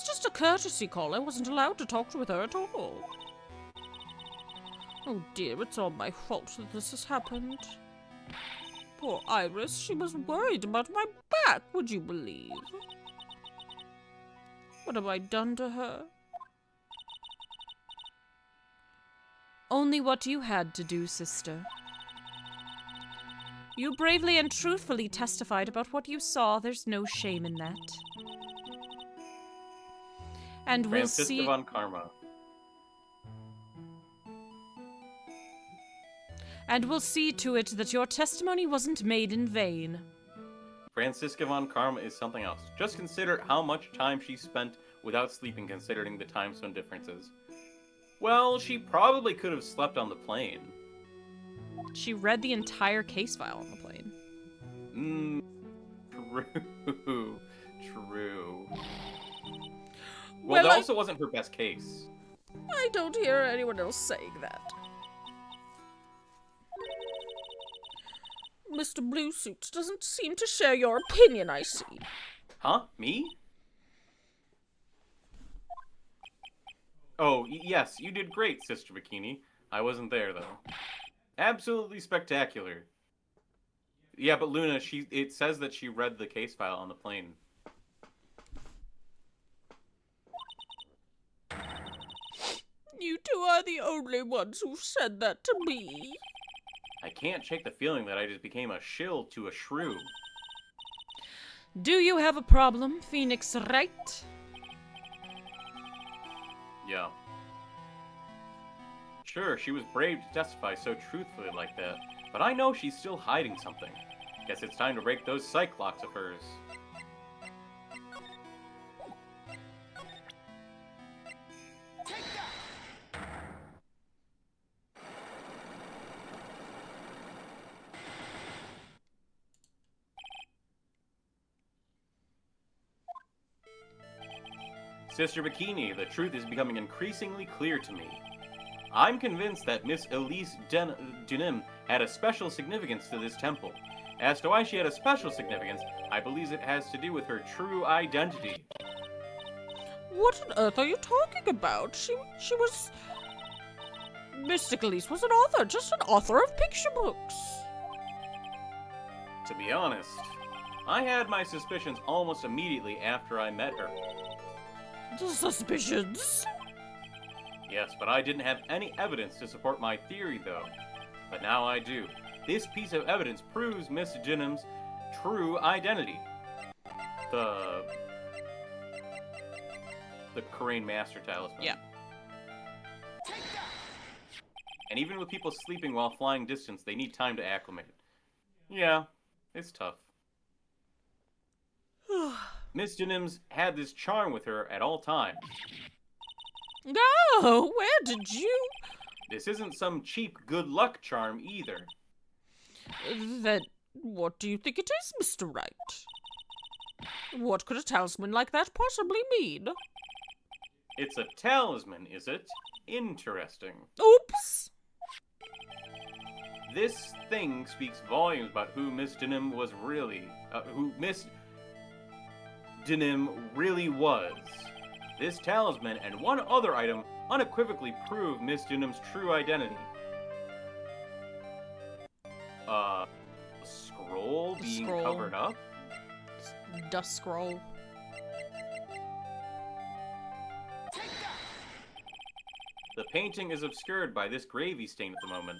just a courtesy call. I wasn't allowed to talk with her at all. Oh dear, it's all my fault that this has happened. Poor Iris, she was worried about my back, would you believe? What have I done to her? Only what you had to do, sister. You bravely and truthfully testified about what you saw. There's no shame in that. And we'll see... Francisca von Karma. And we'll see to it that your testimony wasn't made in vain. Francisca von Karma is something else. Just consider how much time she spent without sleeping, considering the time zone differences. Well, she probably could have slept on the plane. She read the entire case file on the plane. True. Well, Well, that also wasn't her best case. I don't hear anyone else saying that. Mr. Bluesuits doesn't seem to share your opinion, I see. Huh? Me? Oh, yes, you did great, Sister Bikini. I wasn't there, though. Absolutely spectacular. Yeah, but Luna, it says that she read the case file on the plane. You two are the only ones who've said that to me. I can't shake the feeling that I just became a shill to a shrew. Do you have a problem, Phoenix Wright? Yeah. Sure, she was brave to testify so truthfully like that, but I know she's still hiding something. Guess it's time to break those cyclocks of hers. Sister Bikini, the truth is becoming increasingly clear to me. I'm convinced that Miss Elise Dunim had a special significance to this temple. As to why she had a special significance, I believe it has to do with her true identity. What on earth are you talking about? She was... Mystic Elise was an author, just an author of picture books. To be honest, I had my suspicions almost immediately after I met her. Suspicions? Yes, but I didn't have any evidence to support my theory, though. But now I do. This piece of evidence proves Miss Dunham's true identity. The Karain Master Talisman. Yeah. And even with people sleeping while flying distance, they need time to acclimate. Yeah, it's tough. Miss Dunham's had this charm with her at all times. Oh, where did you... This isn't some cheap good luck charm either. Then what do you think it is, Mr. Wright? What could a talisman like that possibly mean? It's a talisman, is it? Interesting. Oops! This thing speaks volumes about who Miss Dunham was really... who Miss Dunham really was. This talisman and one other item unequivocally prove Miss Dunham's true identity. A scroll being covered up? Dust scroll. The painting is obscured by this gravy stain at the moment.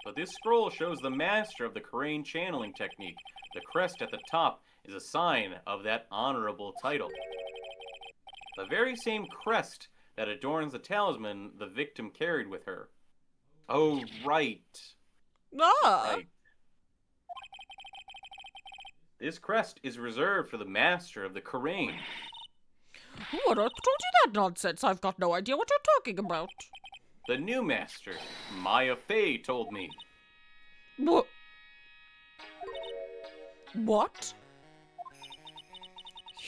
But this scroll shows the master of the Karain channeling technique. The crest at the top is a sign of that honorable title. The very same crest that adorns the talisman the victim carried with her. Oh, right. Ah! Right. This crest is reserved for the master of the Karain. Who on earth told you that nonsense? I've got no idea what you're talking about. The new master, Maya Fey, told me. What? What?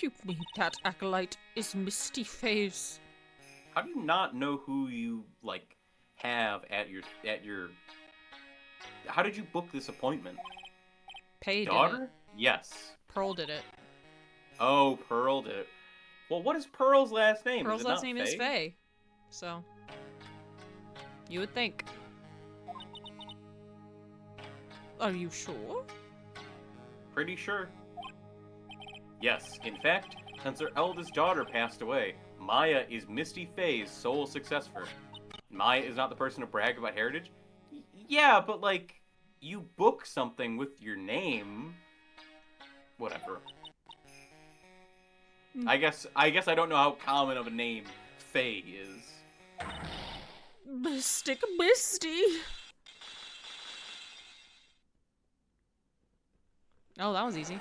You mean that acolyte is Misty Face? How do you not know who you, like, have at your... How did you book this appointment? Pay did Daughter? it. Yes. Pearl did it. Oh, Pearl did it. Well, what is Pearl's last name? Pearl's is it last not name is Faye. So, you would think. Are you sure? Pretty sure. Yes, in fact, since her eldest daughter passed away, Maya is Misty Faye's sole successor. Maya is not the person to brag about heritage? Yeah, but like, you book something with your name. Whatever. I guess I don't know how common of a name Faye is. Mystic Misty. Oh, that was easy.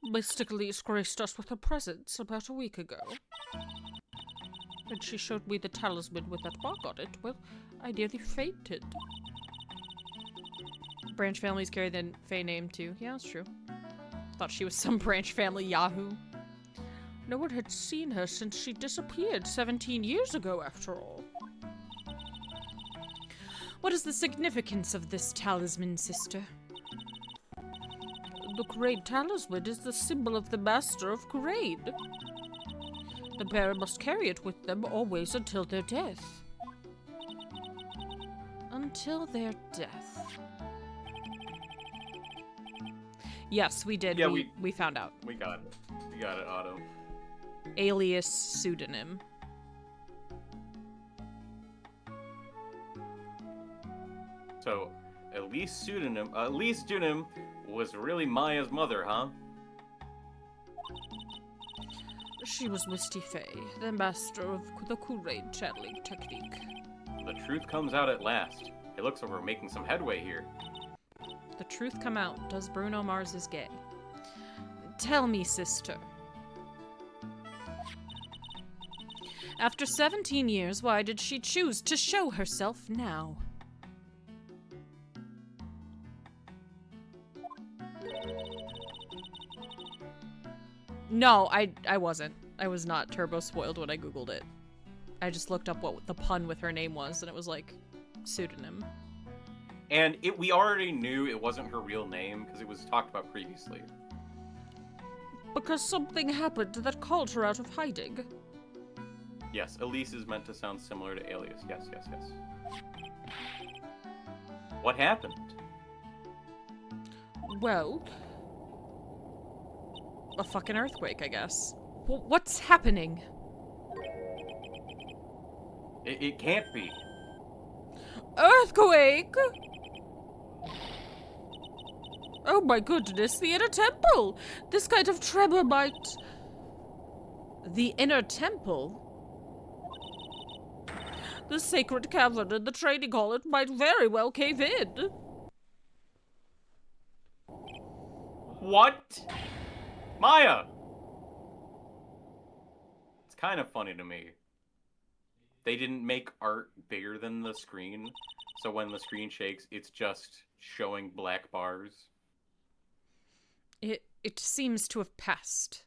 Mystic Elise graced us with her presence about a week ago. When she showed me the talisman with that mark on it, well, I nearly fainted. Branch families carry the Fae name too. Yeah, that's true. Thought she was some branch family yahoo. No one had seen her since she disappeared 17 years ago, after all. What is the significance of this talisman, sister? The Grade Talisman is the symbol of the Master of Grade. The bearer must carry it with them always until their death. Until their death. Yes, we did. Yeah, we found out. We got it. We got it, Otto. Alias pseudonym. So, Elise Pseudonym was really Maya's mother, huh? She was Misty Faye, the master of the Kool-Aid channeling technique. The truth comes out at last. It looks like we're making some headway here. The truth come out. Does Bruno Mars is gay? Tell me, sister. After 17 years, why did she choose to show herself now? No, I wasn't. I was not turbo spoiled when I googled it. I just looked up what the pun with her name was, and it was like, pseudonym. And we already knew it wasn't her real name, because it was talked about previously. Because something happened that called her out of hiding. Yes, Elise is meant to sound similar to Alias. Yes, yes, yes. What happened? Well... a fucking earthquake, I guess. What's happening? It can't be. Earthquake! Oh my goodness, the inner temple! This kind of tremor might... The inner temple? The sacred cavern in the training hall, it might very well cave in. What? Maya! It's kind of funny to me. They didn't make art bigger than the screen, so when the screen shakes, it's just showing black bars. It seems to have passed.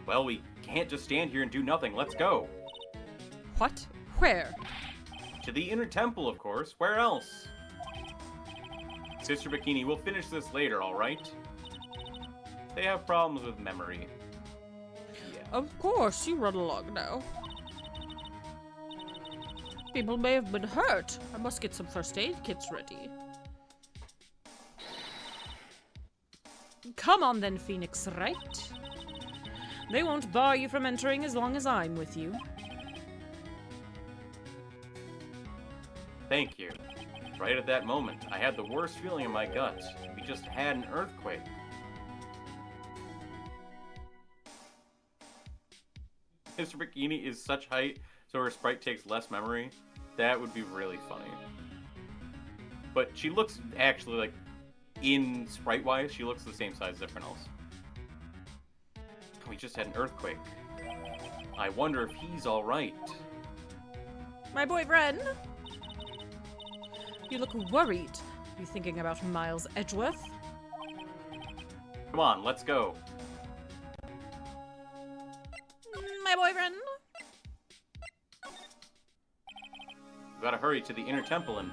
Well, we can't just stand here and do nothing. Let's go. What? Where? To the inner temple, of course. Where else? Sister Bikini, we'll finish this later, alright? They have problems with memory. Yeah. Of course, you run along now. People may have been hurt. I must get some first aid kits ready. Come on then, Phoenix, right? They won't bar you from entering as long as I'm with you. Thank you. Right at that moment, I had the worst feeling in my gut. We just had an earthquake. Mr. Bikini is such height, so her sprite takes less memory. That would be really funny. But she looks actually like, in sprite-wise, she looks the same size as everyone else. We just had an earthquake. I wonder if he's alright. My boyfriend? You look worried. You thinking about Miles Edgeworth? Come on, let's go. My boyfriend? We gotta hurry to the inner temple and...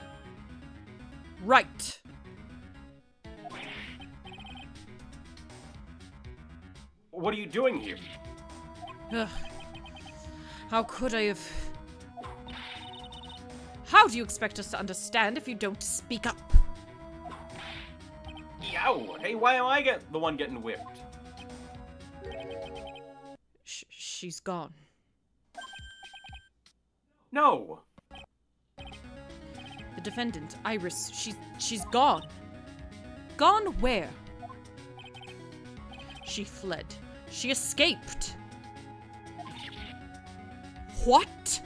Right. What are you doing here? Ugh. How could I have... How do you expect us to understand if you don't speak up? Yow! Hey, why am I the one getting whipped? She's gone. No! The defendant, Iris, she's gone. Gone where? She fled. She escaped. What?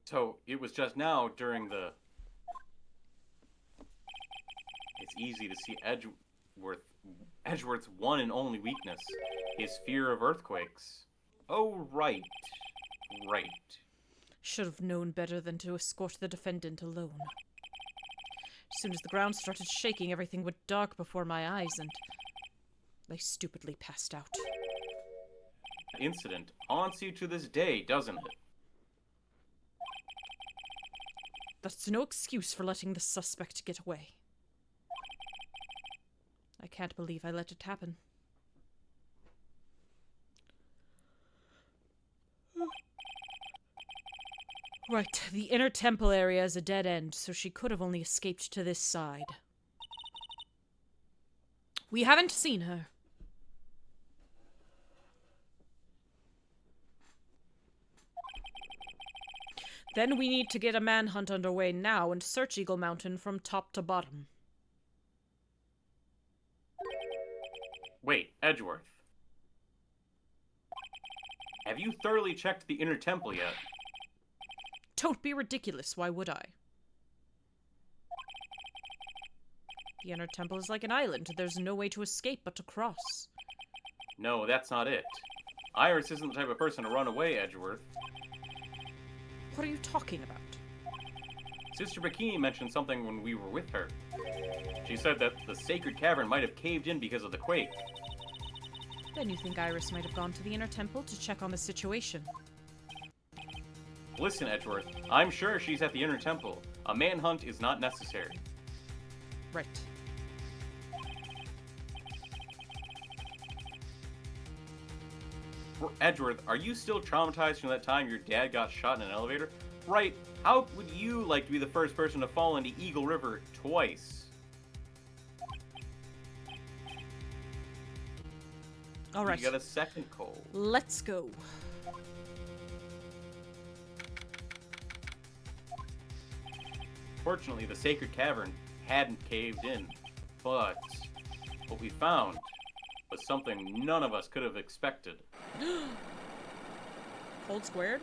So, it was just now during the... It's easy to see Edgeworth Edgeworth's one and only weakness, his fear of earthquakes. Oh, right. Right. Should have known better than to escort the defendant alone. As soon as the ground started shaking, everything went dark before my eyes, and I stupidly passed out. The incident haunts you to this day, doesn't it? That's no excuse for letting the suspect get away. I can't believe I let it happen. Right, the inner temple area is a dead end, so she could have only escaped to this side. We haven't seen her. Then we need to get a manhunt underway now and search Eagle Mountain from top to bottom. Wait, Edgeworth. Have you thoroughly checked the inner temple yet? Don't be ridiculous, why would I? The inner temple is like an island. There's no way to escape but to cross. No, that's not it. Iris isn't the type of person to run away, Edgeworth. What are you talking about? Sister Bikini mentioned something when we were with her. She said that the sacred cavern might have caved in because of the quake. Then you think Iris might have gone to the inner temple to check on the situation. Listen, Edgeworth, I'm sure she's at the inner temple. A manhunt is not necessary. Right. Edgeworth, are you still traumatized from that time your dad got shot in an elevator? Right, how would you like to be the first person to fall into Eagle River twice? Alright. You got a second cold. Let's go. Fortunately, the sacred cavern hadn't caved in, but what we found was something none of us could have expected. Hold squared.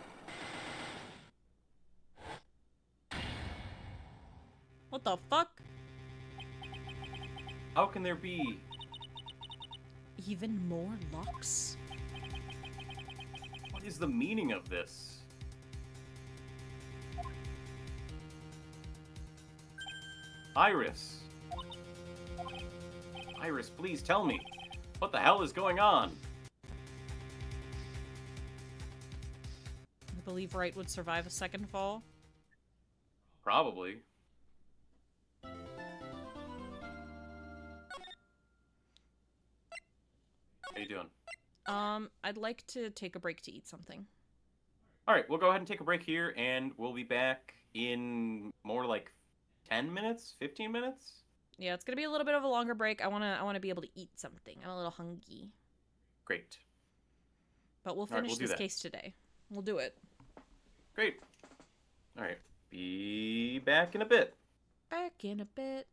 What the fuck? How can there be... Even more locks? What is the meaning of this? Iris. Iris, please tell me. What the hell is going on? I believe Wright would survive a second fall. Probably. How you doing? I'd like to take a break to eat something. Alright, we'll go ahead and take a break here, and we'll be back in more like 10 minutes? 15 minutes? Yeah, it's gonna be a little bit of a longer break. I wanna be able to eat something. I'm a little hungry. Great. But we'll All right, finish we'll do this that. case today. We'll do it. Great. Alright, be back in a bit. Back in a bit.